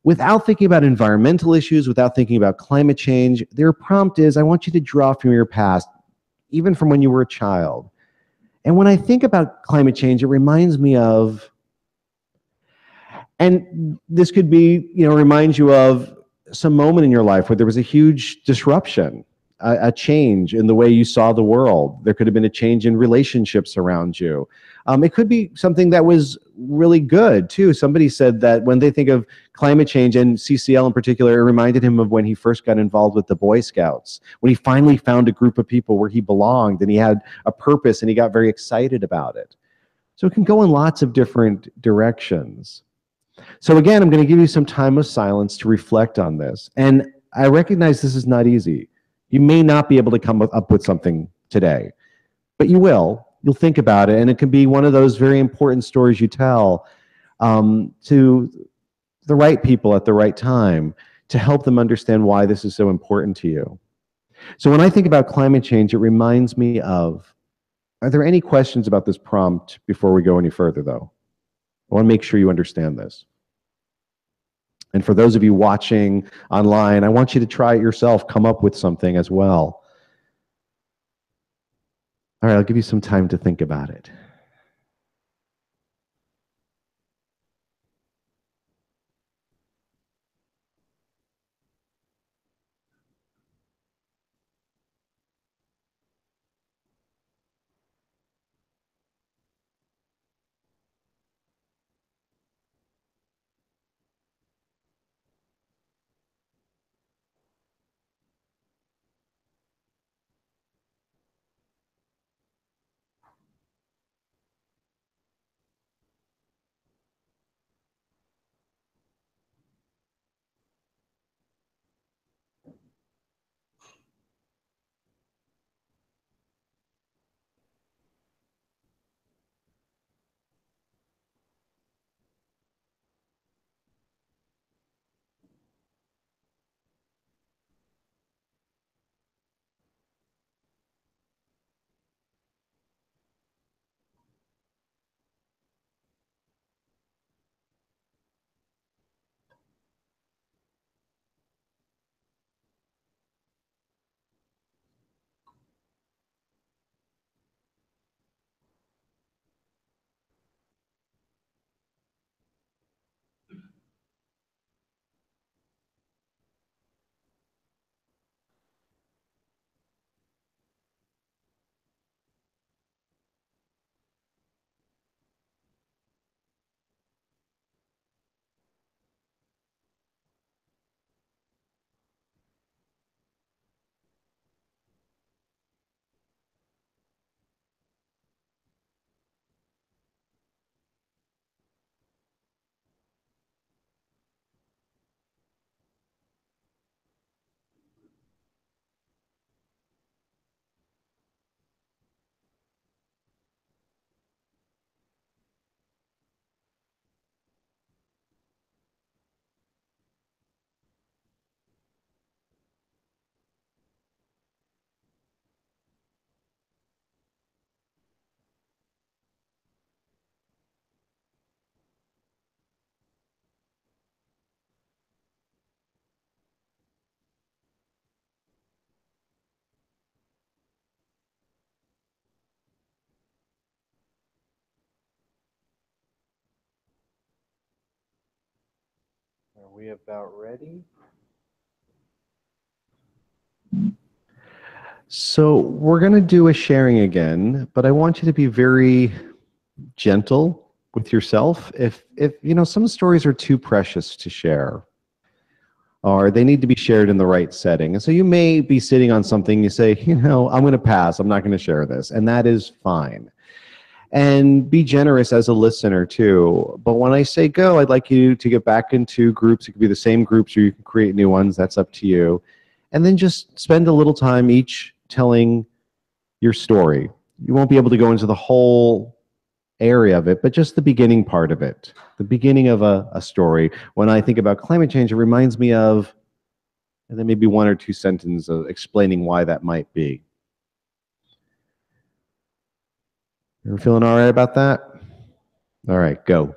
Without thinking about environmental issues, without thinking about climate change, their prompt is, I want you to draw from your past, even from when you were a child. And when I think about climate change, it reminds me of, and this could be, reminds you of some moment in your life where there was a huge disruption, a change in the way you saw the world. There could have been a change in relationships around you. It could be something that was really good too. Somebody said that when they think of climate change, and CCL in particular, it reminded him of when he first got involved with the Boy Scouts, when he finally found a group of people where he belonged and he had a purpose and he got very excited about it. So it can go in lots of different directions. So again, I'm going to give you some time of silence to reflect on this. And I recognize this is not easy. You may not be able to come up with something today, but you will. you'll think about it, and it can be one of those very important stories you tell to the right people at the right time to help them understand why this is so important to you. So when I think about climate change, it reminds me of, are there any questions about this prompt before we go any further, though? I want to make sure you understand this. And for those of you watching online, I want you to try it yourself, come up with something as well. All right, I'll give you some time to think about it. Are we about ready? So we're going to do a sharing again, but I want you to be very gentle with yourself. If you know, some stories are too precious to share, or they need to be shared in the right setting. And so you may be sitting on something, you say, you know, I'm going to pass, I'm not going to share this, and that is fine. And be generous as a listener too. But when I say go, I'd like you to get back into groups. It could be the same groups, or you can create new ones. That's up to you. And then just spend a little time each telling your story. You won't be able to go into the whole area of it, but just the beginning part of it, the beginning of a story. When I think about climate change, it reminds me of, and then maybe one or two sentences of explaining why that might be. You're feeling all right about that? All right, go.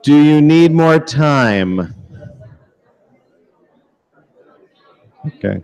Do you need more time? Okay.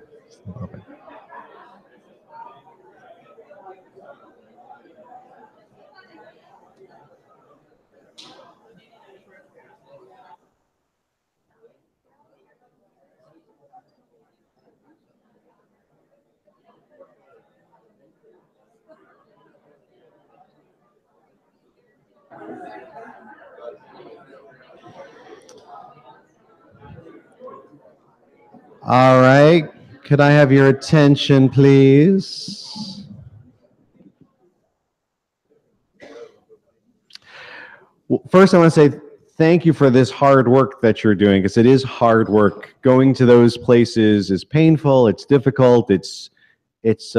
All right. Could I have your attention, please? Well, first, I want to say thank you for this hard work that you're doing, because it is hard work. Going to those places is painful. It's difficult. But it's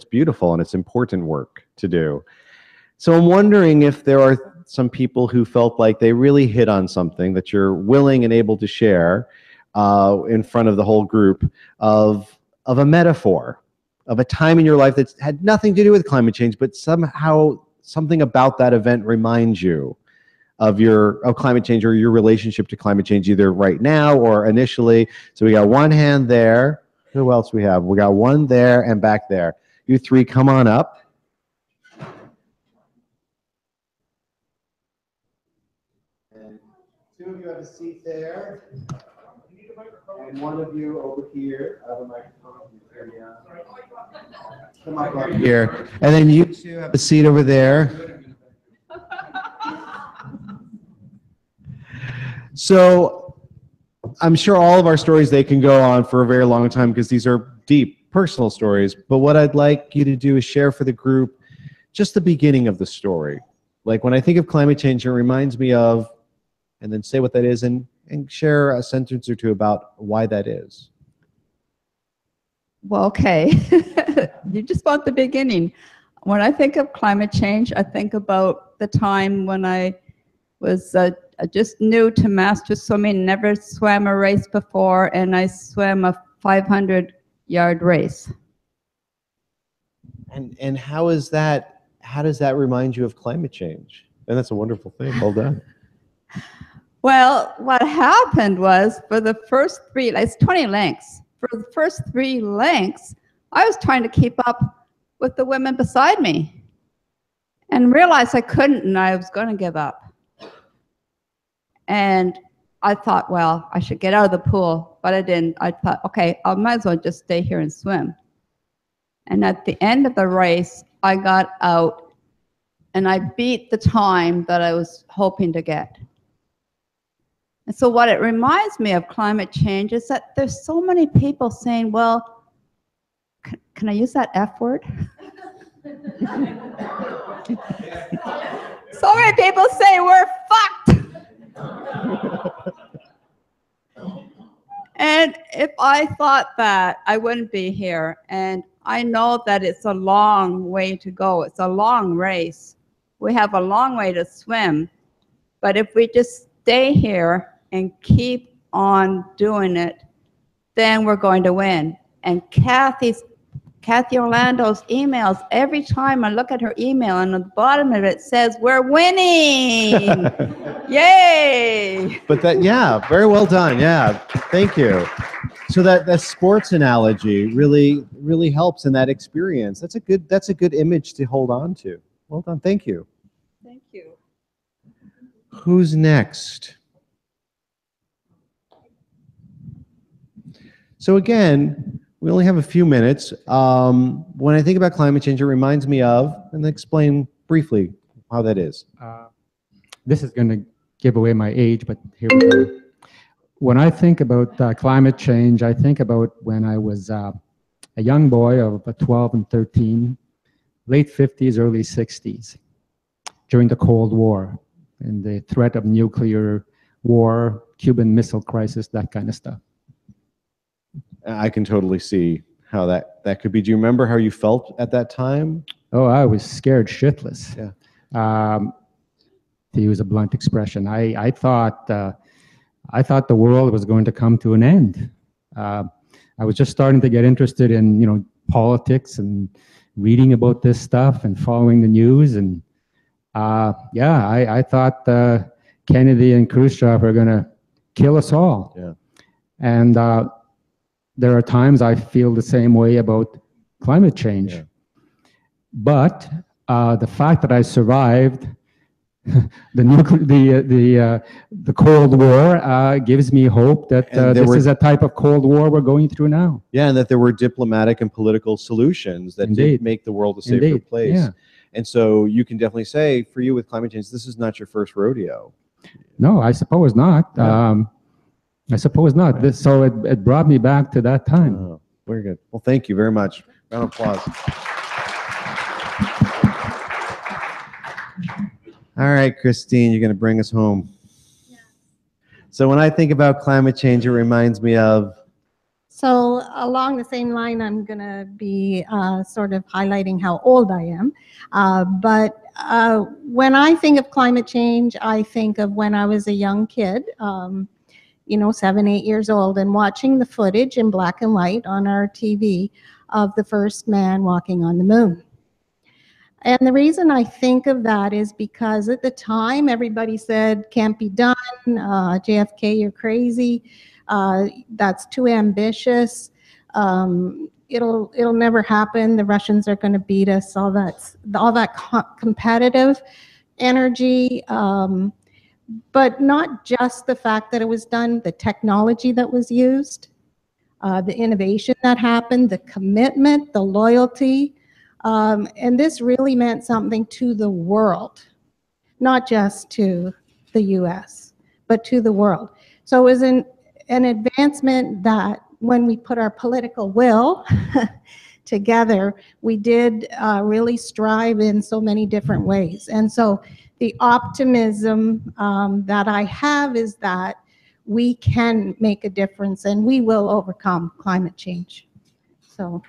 beautiful and it's important work to do. So I'm wondering if there are some people who felt like they really hit on something that you're willing and able to share in front of the whole group of a metaphor, of a time in your life that's had nothing to do with climate change, but somehow something about that event reminds you of climate change or your relationship to climate change, either right now or initially. So we got one hand there. Who else we have? We got one there and back there. You three, come on up. And two of you have a seat there. And one of you over here. I have a microphone. Come up right here. And then you two have a seat over there. So I'm sure all of our stories, they can go on for a very long time because these are deep personal stories. But what I'd like you to do is share for the group just the beginning of the story. Like when I think of climate change, it reminds me of, and then say what that is and share a sentence or two about why that is. Well, okay. You just want the beginning. When I think of climate change, I think about the time when I was just new to master swimming, never swam a race before, and I swam a 500-yard race. And how does that remind you of climate change? And that's a wonderful thing. Well done. Well, what happened was for the first three, it's 20 lengths. For the first 3 lengths, I was trying to keep up with the women beside me and realized I couldn't, and I was going to give up. And I thought, well, I should get out of the pool, but I didn't. I thought, okay, I might as well just stay here and swim. And at the end of the race, I got out and I beat the time that I was hoping to get. And so what it reminds me of climate change is that there's so many people saying, well, can I use that F word? So many people say we're fucked. And if I thought that, I wouldn't be here. And I know that it's a long way to go. It's a long race. We have a long way to swim. But if we just stay here and keep on doing it, then we're going to win. And Kathy Orlando's emails, every time I look at her email, and at the bottom of it says, we're winning. Yay. But yeah, very well done. Yeah, thank you. So that sports analogy really helps in that experience. That's a good image to hold on to. Well done. Thank you. Thank you. Who's next? So again, we only have a few minutes. When I think about climate change, it reminds me of, and explain briefly how that is. This is going to give away my age, but here we go. When I think about climate change, I think about when I was a young boy of 12 and 13, late 50s, early 60s, during the Cold War, and the threat of nuclear war, Cuban Missile Crisis, that kind of stuff. I can totally see how that could be. Do you remember how you felt at that time? Oh, I was scared shitless. Yeah. To use a blunt expression, I thought the world was going to come to an end. I was just starting to get interested in politics and reading about this stuff and following the news, and Yeah, I thought Kennedy and Khrushchev are going to kill us all. Yeah. And there are times I feel the same way about climate change. Yeah. But the fact that I survived the Cold War gives me hope that this is a type of Cold War we're going through now. Yeah, and that there were diplomatic and political solutions that did make the world a safer place. Yeah. And so you can definitely say, for you with climate change, this is not your first rodeo. No, I suppose not. Yeah. I suppose not. So it brought me back to that time. Oh, very good. Well, thank you very much. Round of applause. All right, Christine, you're going to bring us home. Yeah. So when I think about climate change, it reminds me of... So along the same line, I'm going to be sort of highlighting how old I am. But when I think of climate change, I think of when I was a young kid, 7, 8 years old, and watching the footage in black and white on our TV of the first man walking on the moon. And the reason I think of that is because at the time, everybody said, can't be done, JFK, you're crazy, that's too ambitious, it'll never happen, the Russians are going to beat us, all that competitive energy, but not just the fact that it was done, the technology that was used, the innovation that happened, the commitment, the loyalty. And this really meant something to the world, not just to the US, but to the world. So it was an advancement that when we put our political will together, we did really strive in so many different ways. And so the optimism that I have is that we can make a difference and we will overcome climate change. So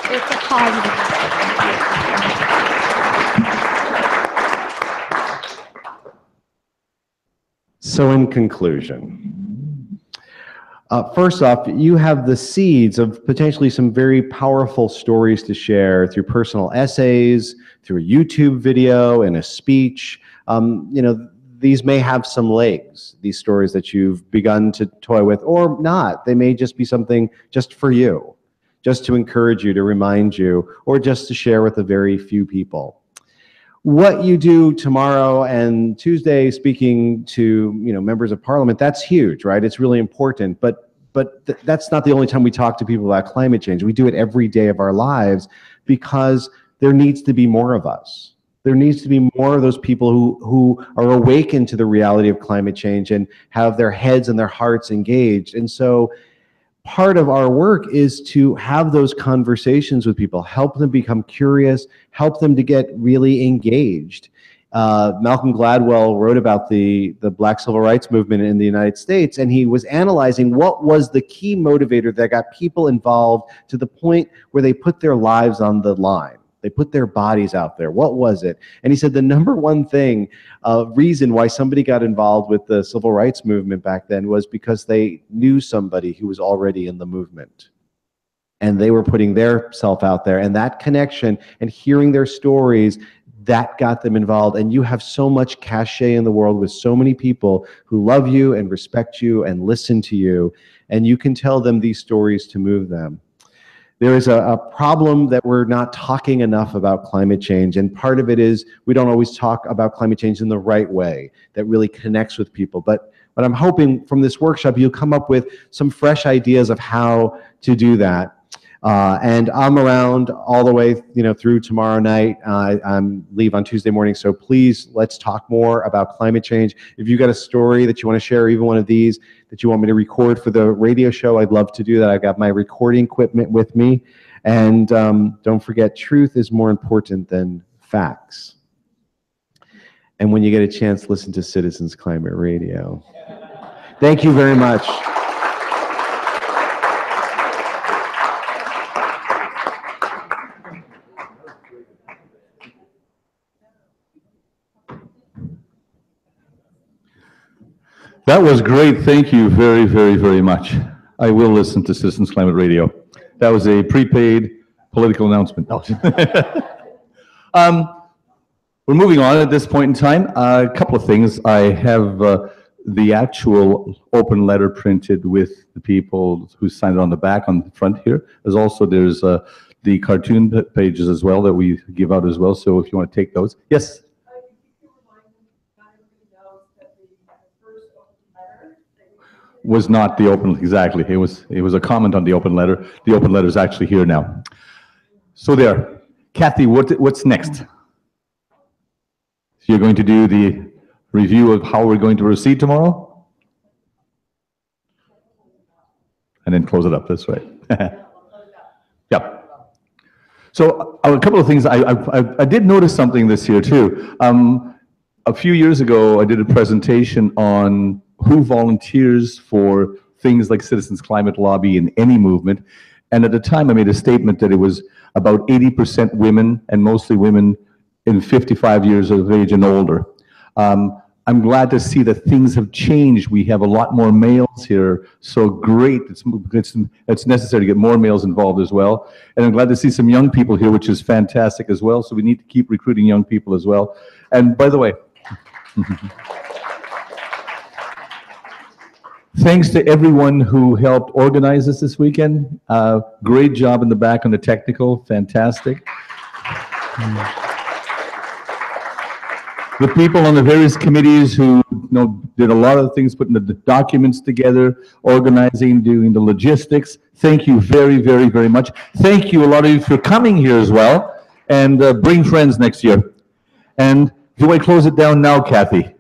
it's a positive. So in conclusion, first off, you have the seeds of potentially some very powerful stories to share through personal essays, through a YouTube video and a speech. These may have some legs, these stories that you've begun to toy with, or not. They may just be something just for you, just to encourage you, to remind you, or just to share with a very few people. What you do tomorrow and Tuesday, speaking to members of parliament, that's huge, right? It's really important, but that's not the only time we talk to people about climate change. We do it every day of our lives because there needs to be more of us. There needs to be more of those people who are awakened to the reality of climate change and have their heads and their hearts engaged. And so part of our work is to have those conversations with people, help them become curious, help them to get really engaged. Malcolm Gladwell wrote about the Black Civil Rights Movement in the United States, and he was analyzing what was the key motivator that got people involved to the point where they put their lives on the line. They put their bodies out there. What was it? And he said the number one thing, reason why somebody got involved with the civil rights movement back then was because they knew somebody who was already in the movement. And they were putting their self out there. And that connection and hearing their stories, that got them involved. And you have so much cachet in the world with so many people who love you and respect you and listen to you. And you can tell them these stories to move them. There is a problem that we're not talking enough about climate change, and part of it is we don't always talk about climate change in the right way that really connects with people. But I'm hoping from this workshop you'll come up with some fresh ideas of how to do that. And I'm around all the way through tomorrow night. I'm leave on Tuesday morning, so please let's talk more about climate change. If you've got a story that you want to share, or even one of these that you want me to record for the radio show, I'd love to do that. I've got my recording equipment with me. And don't forget, truth is more important than facts. And when you get a chance, listen to Citizens Climate Radio. Thank you very much. That was great. Thank you very, very, very much. I will listen to Citizens Climate Radio. That was a prepaid political announcement. No. We're We're moving on at this point in time. A couple of things. I have the actual open letter printed with the people who signed it on the back, on the front here. There's the cartoon pages as well that we give out as well. So if you want to take those. Yes? Was not the open, exactly. It was a comment on the open letter. The open letter is actually here now. So there. Kathy, what's next? You're going to do the review of how we're going to proceed tomorrow? And then close it up, that's right. Yep. So a couple of things, I did notice something this year too. A few years ago, I did a presentation on who volunteers for things like Citizens Climate Lobby in any movement. And at the time, I made a statement that it was about 80% women, and mostly women in 55 years of age and older. I'm glad to see that things have changed. We have a lot more males here, so great. It's necessary to get more males involved as well. And I'm glad to see some young people here, which is fantastic as well. So we need to keep recruiting young people as well. And by the way, thanks to everyone who helped organize this weekend. Great job in the back on the technical, fantastic. The people on the various committees who did a lot of things, putting the documents together, organizing, doing the logistics. Thank you very, very, very much. Thank you, a lot of you, for coming here as well. And bring friends next year. And do I close it down now, Kathy?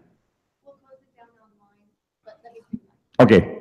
Okay.